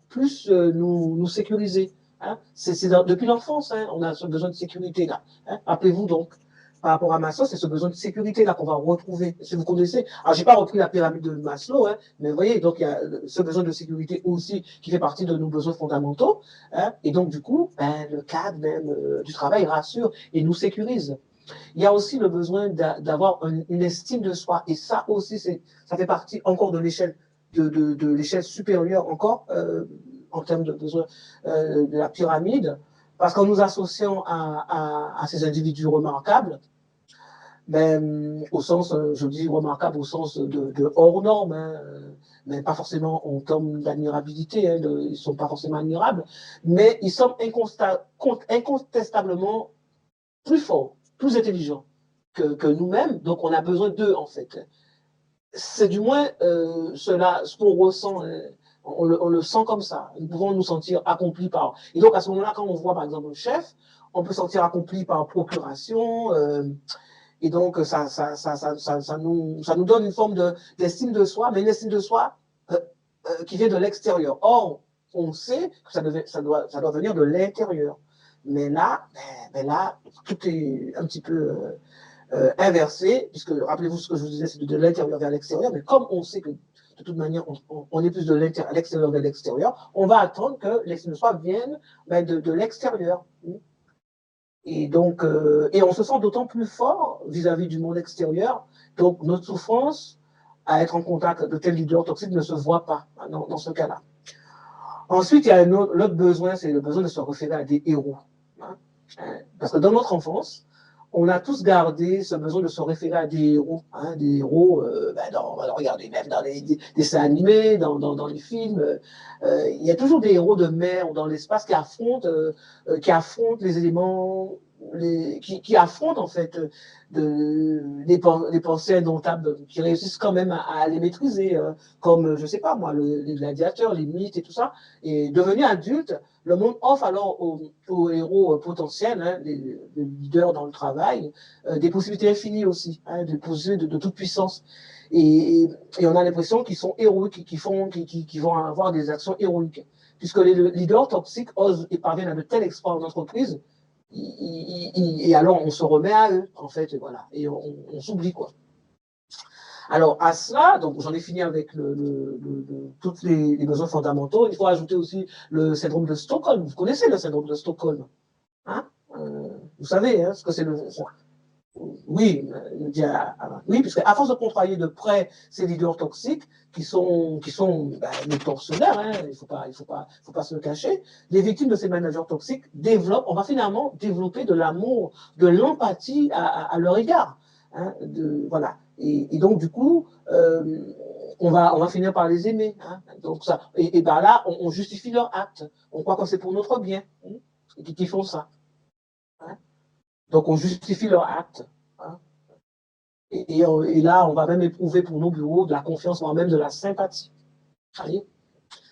sécuriser. Hein. C'est depuis l'enfance, hein, on a ce besoin de sécurité là. Hein. Rappelez-vous donc, par rapport à Maslow, c'est ce besoin de sécurité là qu'on va retrouver. Si vous connaissez, alors j'ai pas repris la pyramide de Maslow, hein, mais vous voyez, donc il y a ce besoin de sécurité aussi qui fait partie de nos besoins fondamentaux. Hein, et donc du coup, le cadre même du travail rassure et nous sécurise. Il y a aussi le besoin d'avoir une estime de soi. Et ça aussi, ça fait partie encore de l'échelle de l'échelle supérieure encore en termes de besoin de la pyramide. Parce qu'en nous associant à ces individus remarquables, au sens, je dis remarquable au sens de hors norme, hein, mais pas forcément en termes d'admirabilité, hein, ils ne sont pas forcément admirables, mais ils sont incontestablement plus forts, plus intelligents que nous-mêmes, donc on a besoin d'eux en fait. C'est du moins ce qu'on ressent, hein, on le sent comme ça. Nous pouvons nous sentir accomplis par. Et donc à ce moment-là, quand on voit par exemple un chef, on peut se sentir accompli par procuration. Et donc, ça nous donne une forme d'estime de soi, mais une estime de soi qui vient de l'extérieur. Or, on sait que ça doit venir de l'intérieur. Mais là, là, tout est un petit peu inversé, puisque rappelez-vous ce que je vous disais, c'est de l'intérieur vers l'extérieur, mais comme on sait que de toute manière, on est plus de l'extérieur vers l'extérieur, on va attendre que l'estime de soi vienne de l'extérieur. Et donc, et on se sent d'autant plus fort vis-à-vis du monde extérieur. Donc, notre souffrance à être en contact de tels leaders toxiques ne se voit pas dans ce cas-là. Ensuite, il y a l'autre besoin, c'est le besoin de se référer à des héros. Hein. Parce que dans notre enfance, on a tous gardé ce besoin de se référer à des héros. Hein, des héros, regardez, même dans les dessins animés, dans les films, il y a toujours des héros de mer ou dans l'espace qui affrontent les éléments, qui affrontent en fait des pensées indomptables, qui réussissent quand même à les maîtriser, comme, je sais pas moi, les gladiateurs, les mythes et tout ça. Et devenu adulte, le monde offre alors aux héros potentiels, hein, les leaders dans le travail, des possibilités infinies aussi, hein, des possibilités de toute puissance. Et on a l'impression qu'ils sont héroïques, qu'ils vont avoir des actions héroïques. Puisque les leaders toxiques osent et parviennent à de tels exploits en entreprise, et alors on se remet à eux, en fait, et voilà, et on s'oublie, quoi. Alors, à cela, donc j'en ai fini avec tous les besoins fondamentaux. Il faut ajouter aussi le syndrome de Stockholm. Vous connaissez le syndrome de Stockholm, hein, vous savez hein, ce que c'est le. Oui, oui, puisque à force de contrarier de près ces leaders toxiques qui sont des tortionnaires, hein, il faut pas se le cacher. Les victimes de ces managers toxiques on va finalement développer de l'amour, de l'empathie à leur égard. Hein, voilà. Et donc du coup, on va finir par les aimer. Hein, donc ça, et ben là, on justifie leur acte. On croit que c'est pour notre bien. Hein, et qui font ça. Hein. Donc, on justifie leur acte. Hein. Et là, on va même éprouver pour nos bureaux de la confiance, voire même de la sympathie. Voyez,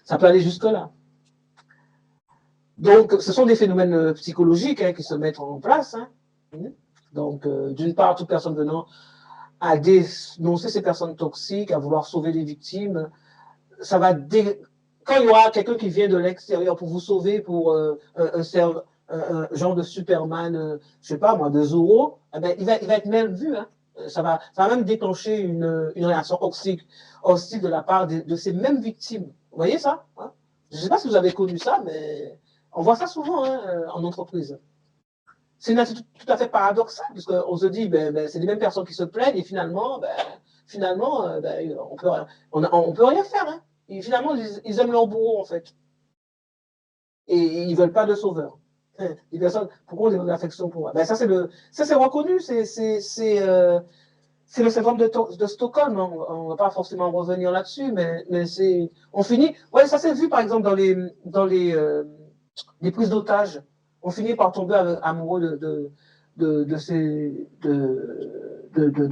ça peut aller jusque-là. Donc, ce sont des phénomènes psychologiques qui se mettent en place. Hein. Donc, d'une part, toute personne venant à dénoncer ces personnes toxiques, à vouloir sauver les victimes, ça va quand il y aura quelqu'un qui vient de l'extérieur pour vous sauver, pour un genre de Superman, je sais pas moi, de Zorro, eh ben, il va être mal vu. Hein. Ça va même déclencher une réaction hostile de la part de ces mêmes victimes. Vous voyez ça hein. Je ne sais pas si vous avez connu ça, mais on voit ça souvent hein, en entreprise. C'est une attitude tout à fait paradoxale, puisqu'on se dit, c'est les mêmes personnes qui se plaignent, et finalement, on peut rien faire. Hein. Et finalement, ils aiment leur bourreau, en fait. Et ils veulent pas de sauveur. Les personnes, pourquoi on a de l'affection pour moi ça, c'est reconnu, c'est le syndrome de Stockholm. Hein. On va pas forcément revenir là-dessus, mais on finit. Ouais, ça s'est vu par exemple les prises d'otages. On finit par tomber amoureux de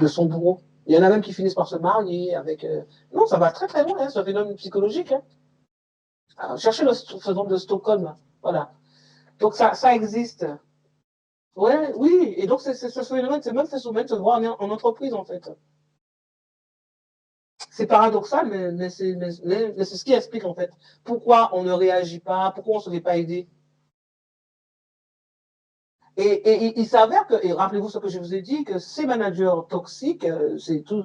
son bourreau. Il y en a même qui finissent par se marier avec. Non, ça va très très loin, hein, c'est un phénomène psychologique. Hein. Alors, cherchez le syndrome de Stockholm. Voilà. Donc ça existe. Ouais, oui. Et donc ce phénomène, c'est même ce phénomène se voit en entreprise en fait. C'est paradoxal, mais c'est ce qui explique en fait pourquoi on ne réagit pas, pourquoi on ne se fait pas aider. Et il s'avère que, et rappelez-vous ce que je vous ai dit, que ces managers toxiques, c'est tout,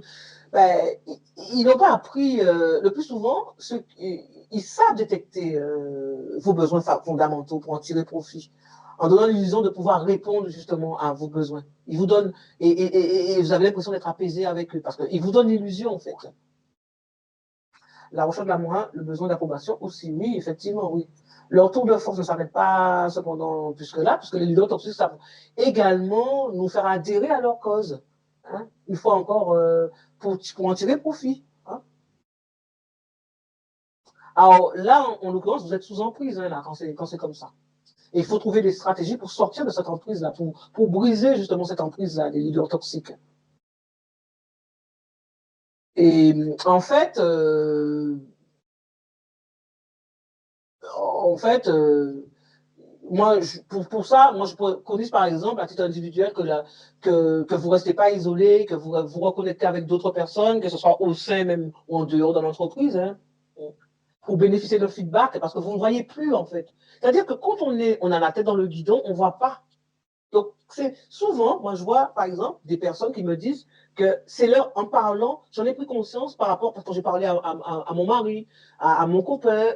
ils n'ont pas appris, le plus souvent, ils savent détecter vos besoins fondamentaux pour en tirer profit, en donnant l'illusion de pouvoir répondre justement à vos besoins. Ils vous donnent, et vous avez l'impression d'être apaisé avec eux, parce qu'ils vous donnent l'illusion en fait. La recherche de l'amour, le besoin d'approbation aussi, oui, effectivement, oui. Leur tour de force ne s'arrête pas cependant plus que là, puisque les leaders toxiques savent également nous faire adhérer à leur cause. Hein, une fois encore, pour en tirer profit. Hein. Alors là, en l'occurrence, vous êtes sous emprise hein, là, quand c'est comme ça. Et il faut trouver des stratégies pour sortir de cette emprise-là, pour briser justement cette emprise-là, les leaders toxiques. Et en fait, moi, pour ça, moi, je préconise par exemple, à titre individuel, que vous ne restez pas isolé, que vous vous reconnectez avec d'autres personnes, que ce soit au sein même ou en dehors de l'entreprise, hein, pour bénéficier de feedback, parce que vous ne voyez plus, en fait. C'est-à-dire que quand on a la tête dans le guidon, on ne voit pas. Donc, c'est souvent, moi, je vois, par exemple, des personnes qui me disent que c'est leur, en parlant, j'en ai pris conscience par rapport, parce que j'ai parlé à mon mari, à mon copain,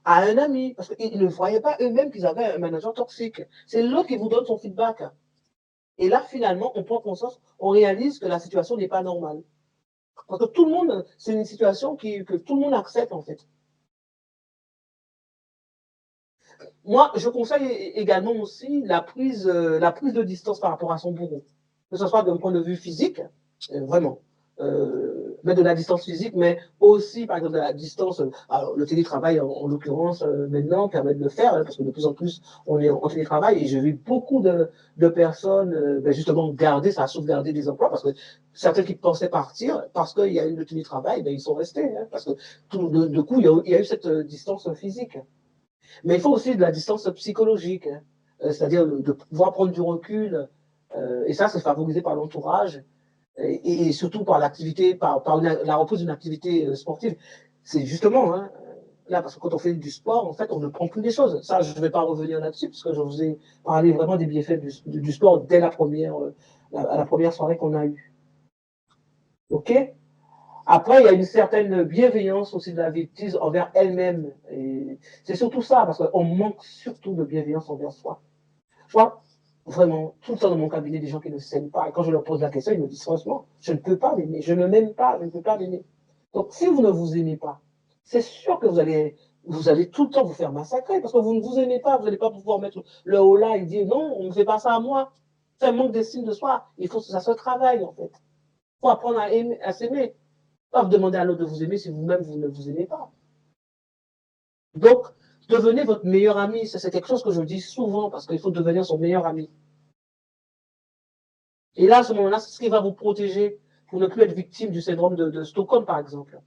à un ami, parce qu'ils ne voyaient pas eux-mêmes qu'ils avaient un manager toxique. C'est l'autre qui vous donne son feedback. Et là, finalement, on prend conscience, on réalise que la situation n'est pas normale. Parce que tout le monde, c'est une situation que tout le monde accepte, en fait. Moi, je conseille également aussi la prise de distance par rapport à son bourreau. Que ce soit d'un point de vue physique, vraiment, mettre de la distance physique, mais aussi, par exemple, de la distance, alors le télétravail, en l'occurrence, maintenant, permet de le faire, hein, parce que de plus en plus, on est en télétravail, et j'ai vu beaucoup de personnes, justement, sauvegarder des emplois, parce que certains qui pensaient partir, parce qu'il y a eu le télétravail, ils sont restés, hein, parce que de coup, il y a eu cette distance physique. Mais il faut aussi de la distance psychologique, hein, c'est-à-dire de pouvoir prendre du recul. Et ça, c'est favorisé par l'entourage et surtout par l'activité, par la reprise d'une activité sportive. C'est justement, hein, là, parce que quand on fait du sport, en fait, on ne prend plus des choses. Ça, je ne vais pas revenir là-dessus, parce que je vous ai parlé vraiment des bienfaits du sport dès à la première soirée qu'on a eue. OK? Après, il y a une certaine bienveillance aussi de la victime envers elle-même. Et c'est surtout ça, parce qu'on manque surtout de bienveillance envers soi. Je vois vraiment tout le temps dans mon cabinet des gens qui ne s'aiment pas. Et quand je leur pose la question, ils me disent franchement, je ne peux pas m'aimer, je ne m'aime pas, je ne peux pas m'aimer. Donc, si vous ne vous aimez pas, c'est sûr que vous allez tout le temps vous faire massacrer, parce que vous ne vous aimez pas, vous n'allez pas pouvoir mettre le haut là et dire non, on ne fait pas ça à moi. C'est un manque d'estime de soi. Il faut que ça se travaille, en fait. Il faut apprendre à s'aimer. Pas vous demander à l'autre de vous aimer si vous-même vous ne vous aimez pas. Donc, devenez votre meilleur ami. Ça, c'est quelque chose que je dis souvent parce qu'il faut devenir son meilleur ami. Et là, à ce moment-là, c'est ce qui va vous protéger pour ne plus être victime du syndrome de Stockholm, par exemple.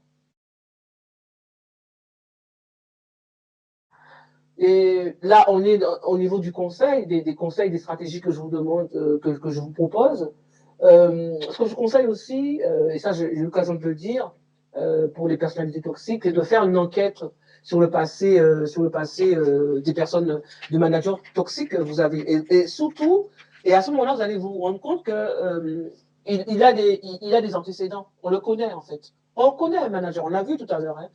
Et là, on est au niveau du conseil, des conseils, des stratégies que je vous demande, que je vous propose. Ce que je conseille aussi, et ça j'ai eu l'occasion de le dire, pour les personnalités toxiques, c'est de faire une enquête sur le passé des personnes, des managers toxiques que vous avez. Et surtout, et à ce moment-là, vous allez vous rendre compte que il a des antécédents. On le connaît en fait. On connaît un manager, on l'a vu tout à l'heure. Hein.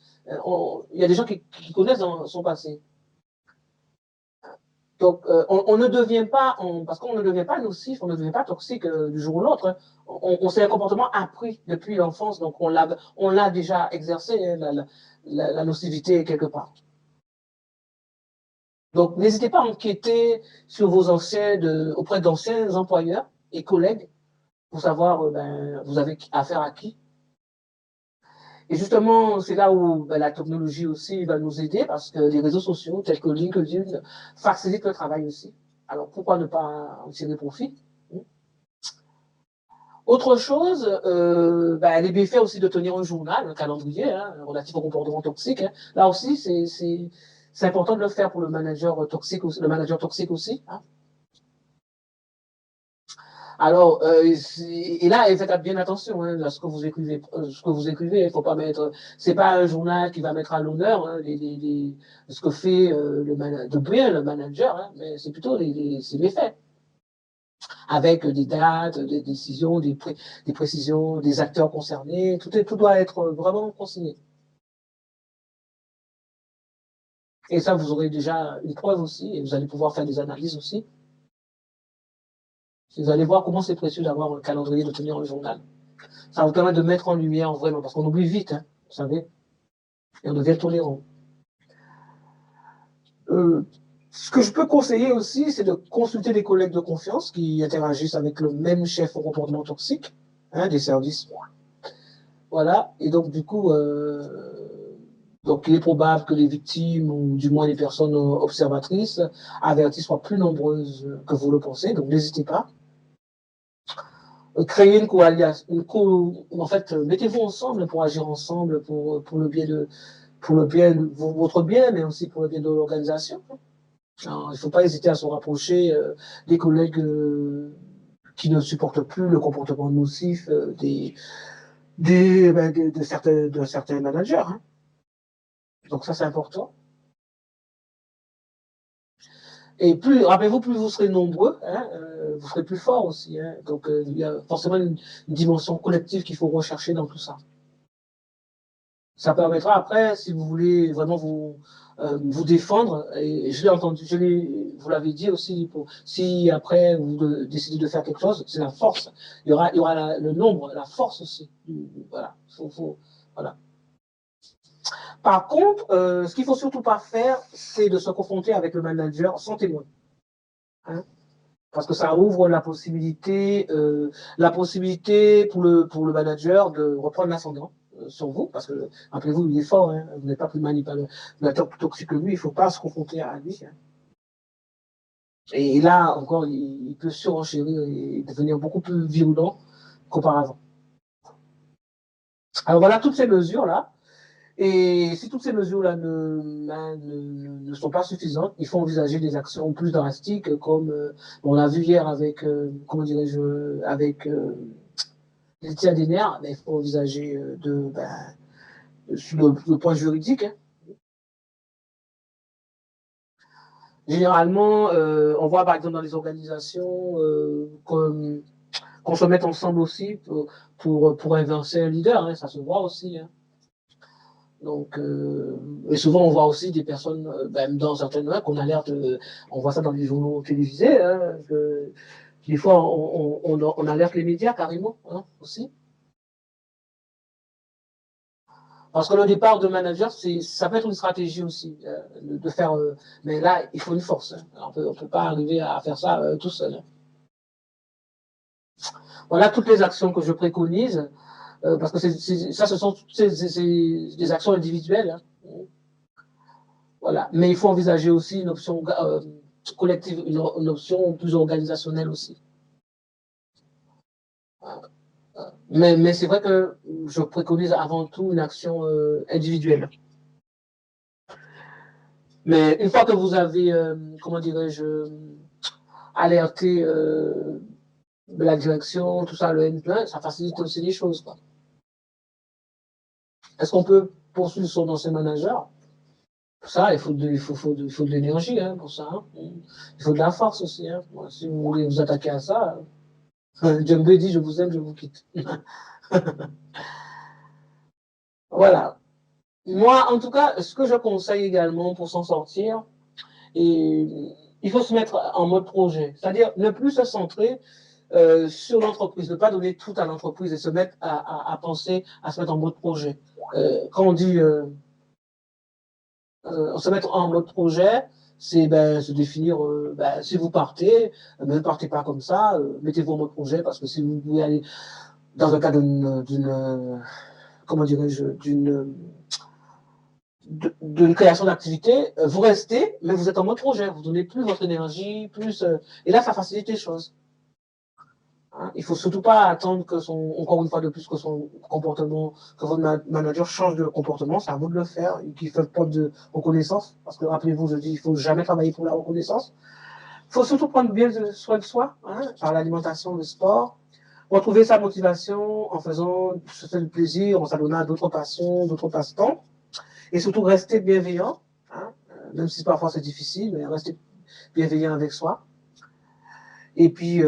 Il y a des gens qui connaissent son passé. Donc, on ne devient pas, parce qu'on ne devient pas nocif, on ne devient pas toxique du jour au l'autre. Hein. C'est un comportement appris depuis l'enfance, donc on l'a déjà exercé, hein, la nocivité quelque part. Donc, n'hésitez pas à enquêter sur vos auprès d'anciens employeurs et collègues pour savoir, vous avez affaire à qui. Et justement, c'est là où la technologie aussi va nous aider parce que les réseaux sociaux tels que LinkedIn facilitent le travail aussi. Alors pourquoi ne pas en tirer profit? Autre chose, les bienfaits aussi de tenir un journal, un calendrier relatif au comportement toxique. Hein. Là aussi, c'est important de le faire pour le manager toxique aussi. Hein. Alors, et là, faites bien attention hein, à ce que vous écrivez. Il faut pas mettre. C'est pas un journal qui va mettre à l'honneur hein, ce que fait de bien le manager, hein, mais c'est plutôt ses méfaits, avec des dates, des décisions, des précisions, des acteurs concernés. Tout doit être vraiment consigné. Et ça, vous aurez déjà une preuve aussi, et vous allez pouvoir faire des analyses aussi. Vous allez voir comment c'est précieux d'avoir un calendrier, de tenir un journal. Ça vous permet de mettre en lumière vraiment, parce qu'on oublie vite, hein, vous savez, et on devient tolérant. Ce que je peux conseiller aussi, c'est de consulter des collègues de confiance qui interagissent avec le même chef au comportement toxique, hein, des services. Voilà, et donc du coup, donc il est probable que les victimes, ou du moins les personnes observatrices, averties soient plus nombreuses que vous le pensez, donc n'hésitez pas. Créer une coalition, en fait, mettez-vous ensemble pour agir ensemble pour le bien votre bien, mais aussi pour le bien de l'organisation. Il ne faut pas hésiter à se rapprocher des collègues qui ne supportent plus le comportement nocif de certains managers. Hein. Donc ça, c'est important. Et rappelez-vous, plus vous serez nombreux, hein, vous serez plus fort aussi. Hein. Donc il y a forcément une dimension collective qu'il faut rechercher dans tout ça. Ça permettra après, si vous voulez vraiment vous défendre, et je l'ai entendu, vous l'avez dit aussi, si après vous décidez de faire quelque chose, c'est la force. Il y aura le nombre, la force aussi. Voilà. Voilà. Par contre, ce qu'il faut surtout pas faire, c'est de se confronter avec le manager sans témoin. Hein, parce que ça ouvre la possibilité pour le manager de reprendre l'ascendant sur vous, parce que, rappelez-vous, il est fort, hein, vous n'êtes pas plus manipulateur plus toxique que lui, il ne faut pas se confronter à lui. Hein. Et là, encore, il peut surenchérir et devenir beaucoup plus virulent qu'auparavant. Alors voilà, toutes ces mesures-là, et si toutes ces mesures-là ne sont pas suffisantes, il faut envisager des actions plus drastiques, comme on l'a vu hier avec, comment dirais-je, avec Laetitia Dener, mais il faut envisager sur le point juridique. Hein. Généralement, on voit par exemple dans les organisations qu'on se mette ensemble aussi pour inverser un leader, hein, ça se voit aussi. Hein. Donc, et souvent on voit aussi des personnes, dans certaines lois qu'on alerte, on voit ça dans les journaux télévisés, hein, que des fois on alerte les médias carrément hein, aussi. Parce que le départ de manager, ça peut être une stratégie aussi de faire, mais là il faut une force. Hein. On peut pas arriver à faire ça tout seul. Hein. Voilà toutes les actions que je préconise, parce que ça ce sont des actions individuelles. Hein. Voilà. Mais il faut envisager aussi une option collective, une option plus organisationnelle aussi. Mais c'est vrai que je préconise avant tout une action individuelle. Mais une fois que vous avez, comment dirais-je, alerté la direction, tout ça, le N+1, ça facilite aussi les choses, quoi. Est-ce qu'on peut poursuivre son ancien manager? Pour ça, il faut de l'énergie, hein, pour ça. Hein. Il faut de la force aussi. Hein. Moi, si vous voulez vous attaquer à ça, Djembe dit je vous aime, je vous quitte. Voilà. Moi, en tout cas, ce que je conseille également pour s'en sortir, et il faut se mettre en mode projet. C'est-à-dire ne plus se centrer sur l'entreprise, ne pas donner tout à l'entreprise et se mettre à penser, à se mettre en mode projet. Quand on dit se mettre en mode projet, c'est se définir, si vous partez, ne partez pas comme ça, mettez-vous en mode projet, parce que si vous pouvez aller dans le cadre comment dirais-je, d'une création d'activité, vous restez, mais vous êtes en mode projet, vous donnez plus votre énergie, plus, et là, ça facilite les choses. Hein, il faut surtout pas attendre que encore une fois de plus, que son comportement, que votre manager change de comportement, c'est à vous de le faire, et qu'il fait preuve de reconnaissance, parce que rappelez-vous, je dis, il faut jamais travailler pour la reconnaissance. Il faut surtout prendre bien soin de soi, hein, par l'alimentation, le sport, retrouver sa motivation en se faisant du plaisir, en s'adonnant à d'autres passions, d'autres passe-temps, et surtout rester bienveillant, hein, même si parfois c'est difficile, mais rester bienveillant avec soi. Et puis,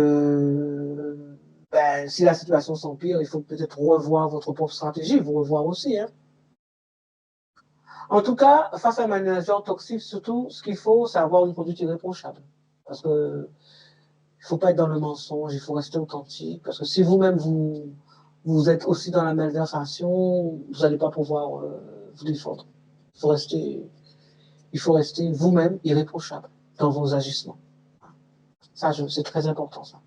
si la situation s'empire, il faut peut-être revoir votre propre stratégie, vous revoir aussi. Hein. En tout cas, face à un manager toxique, surtout, ce qu'il faut, c'est avoir une conduite irréprochable. Parce que il ne faut pas être dans le mensonge, il faut rester authentique. Parce que si vous-même, vous êtes aussi dans la malversation, vous n'allez pas pouvoir vous défendre. Il faut rester vous-même irréprochable dans vos agissements. Ça, c'est très important, ça.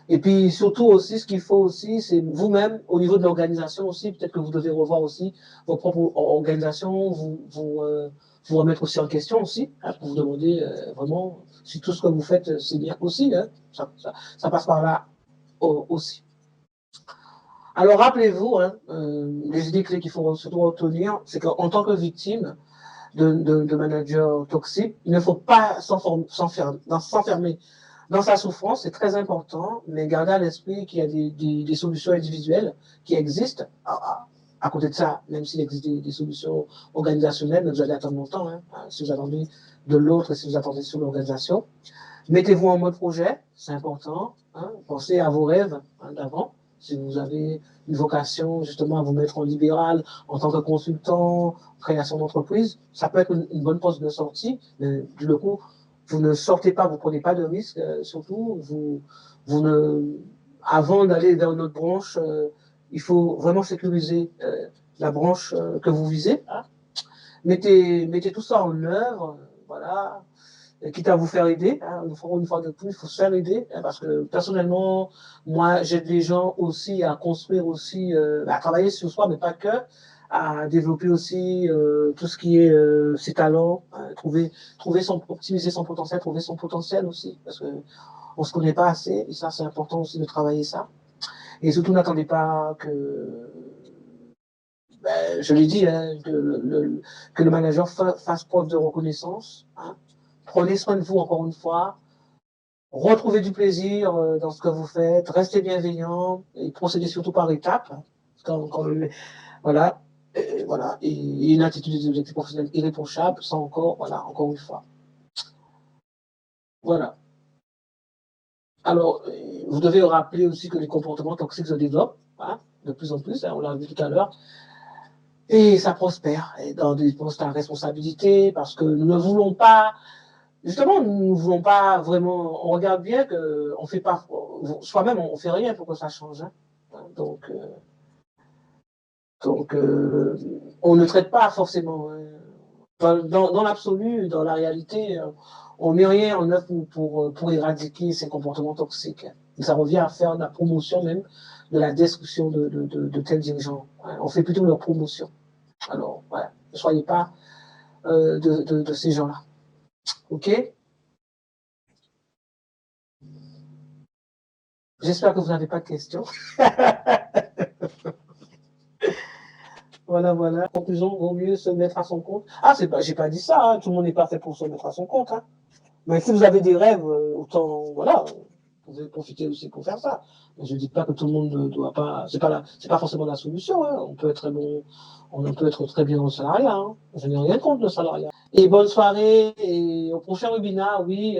Et puis surtout aussi, ce qu'il faut aussi, c'est vous-même, au niveau de l'organisation aussi, peut-être que vous devez revoir aussi vos propres organisations, vous remettre aussi en question aussi, hein, pour vous demander vraiment si tout ce que vous faites, c'est bien aussi. Hein, ça passe par là aussi. Alors rappelez-vous, hein, les idées clés qu'il faut surtout retenir, c'est qu'en tant que victime de managers toxiques, il ne faut pas s'enfermer dans sa souffrance, c'est très important, mais gardez à l'esprit qu'il y a des solutions individuelles qui existent. À côté de ça, même s'il existe des solutions organisationnelles, vous allez attendre longtemps, hein, si vous attendez de l'autre et si vous attendez sur l'organisation. Mettez-vous en mode projet, c'est important. Hein, pensez à vos rêves d'avant. Si vous avez une vocation justement à vous mettre en libéral, en tant que consultant, création d'entreprise, ça peut être une bonne porte de sortie, mais du coup, vous ne sortez pas, vous ne prenez pas de risques, surtout, avant d'aller dans notre branche, il faut vraiment sécuriser la branche que vous visez. Hein. Mettez tout ça en œuvre, voilà, quitte à vous faire aider. Hein, une fois de plus, il faut se faire aider, hein, parce que personnellement, moi, j'aide les gens aussi à construire aussi, à travailler sur soi, mais pas que, à développer aussi tout ce qui est ses talents, hein, optimiser son potentiel, trouver son potentiel aussi, parce que on se connaît pas assez, et ça, c'est important aussi de travailler ça. Et surtout, n'attendez pas que, je l'ai dit, hein, que le manager fasse preuve de reconnaissance. Hein. Prenez soin de vous encore une fois. Retrouvez du plaisir dans ce que vous faites. Restez bienveillant et procédez surtout par étapes. Voilà. Voilà. Et une attitude des objectifs professionnels irréprochable, ça encore une fois. Voilà. Alors, vous devez rappeler aussi que les comportements toxiques se développent, hein, de plus en plus, hein, on l'a vu tout à l'heure. Et ça prospère dans des postes à responsabilité parce que nous ne voulons pas, justement, nous ne voulons pas vraiment, on regarde bien qu'on fait pas, soi-même on fait rien pour que ça change. Hein. Donc on ne traite pas forcément. Dans l'absolu, dans la réalité, on met rien en œuvre pour éradiquer ces comportements toxiques. Et ça revient à faire la promotion même de la destruction de tels dirigeants. On fait plutôt leur promotion. Alors, voilà, ne soyez pas de ces gens-là. OK? J'espère que vous n'avez pas de questions. Voilà, voilà. Conclusion, vaut mieux se mettre à son compte. Ah, j'ai pas dit ça, hein. Tout le monde n'est pas fait pour se mettre à son compte, hein. Mais si vous avez des rêves, autant, voilà, vous pouvez profiter aussi pour faire ça. Mais je dis pas que tout le monde ne doit pas, c'est pas forcément la solution, hein. On peut être très bon, on peut être très bien au salariat, hein. Je n'ai rien contre le salariat. Et bonne soirée, et au prochain webinaire, oui,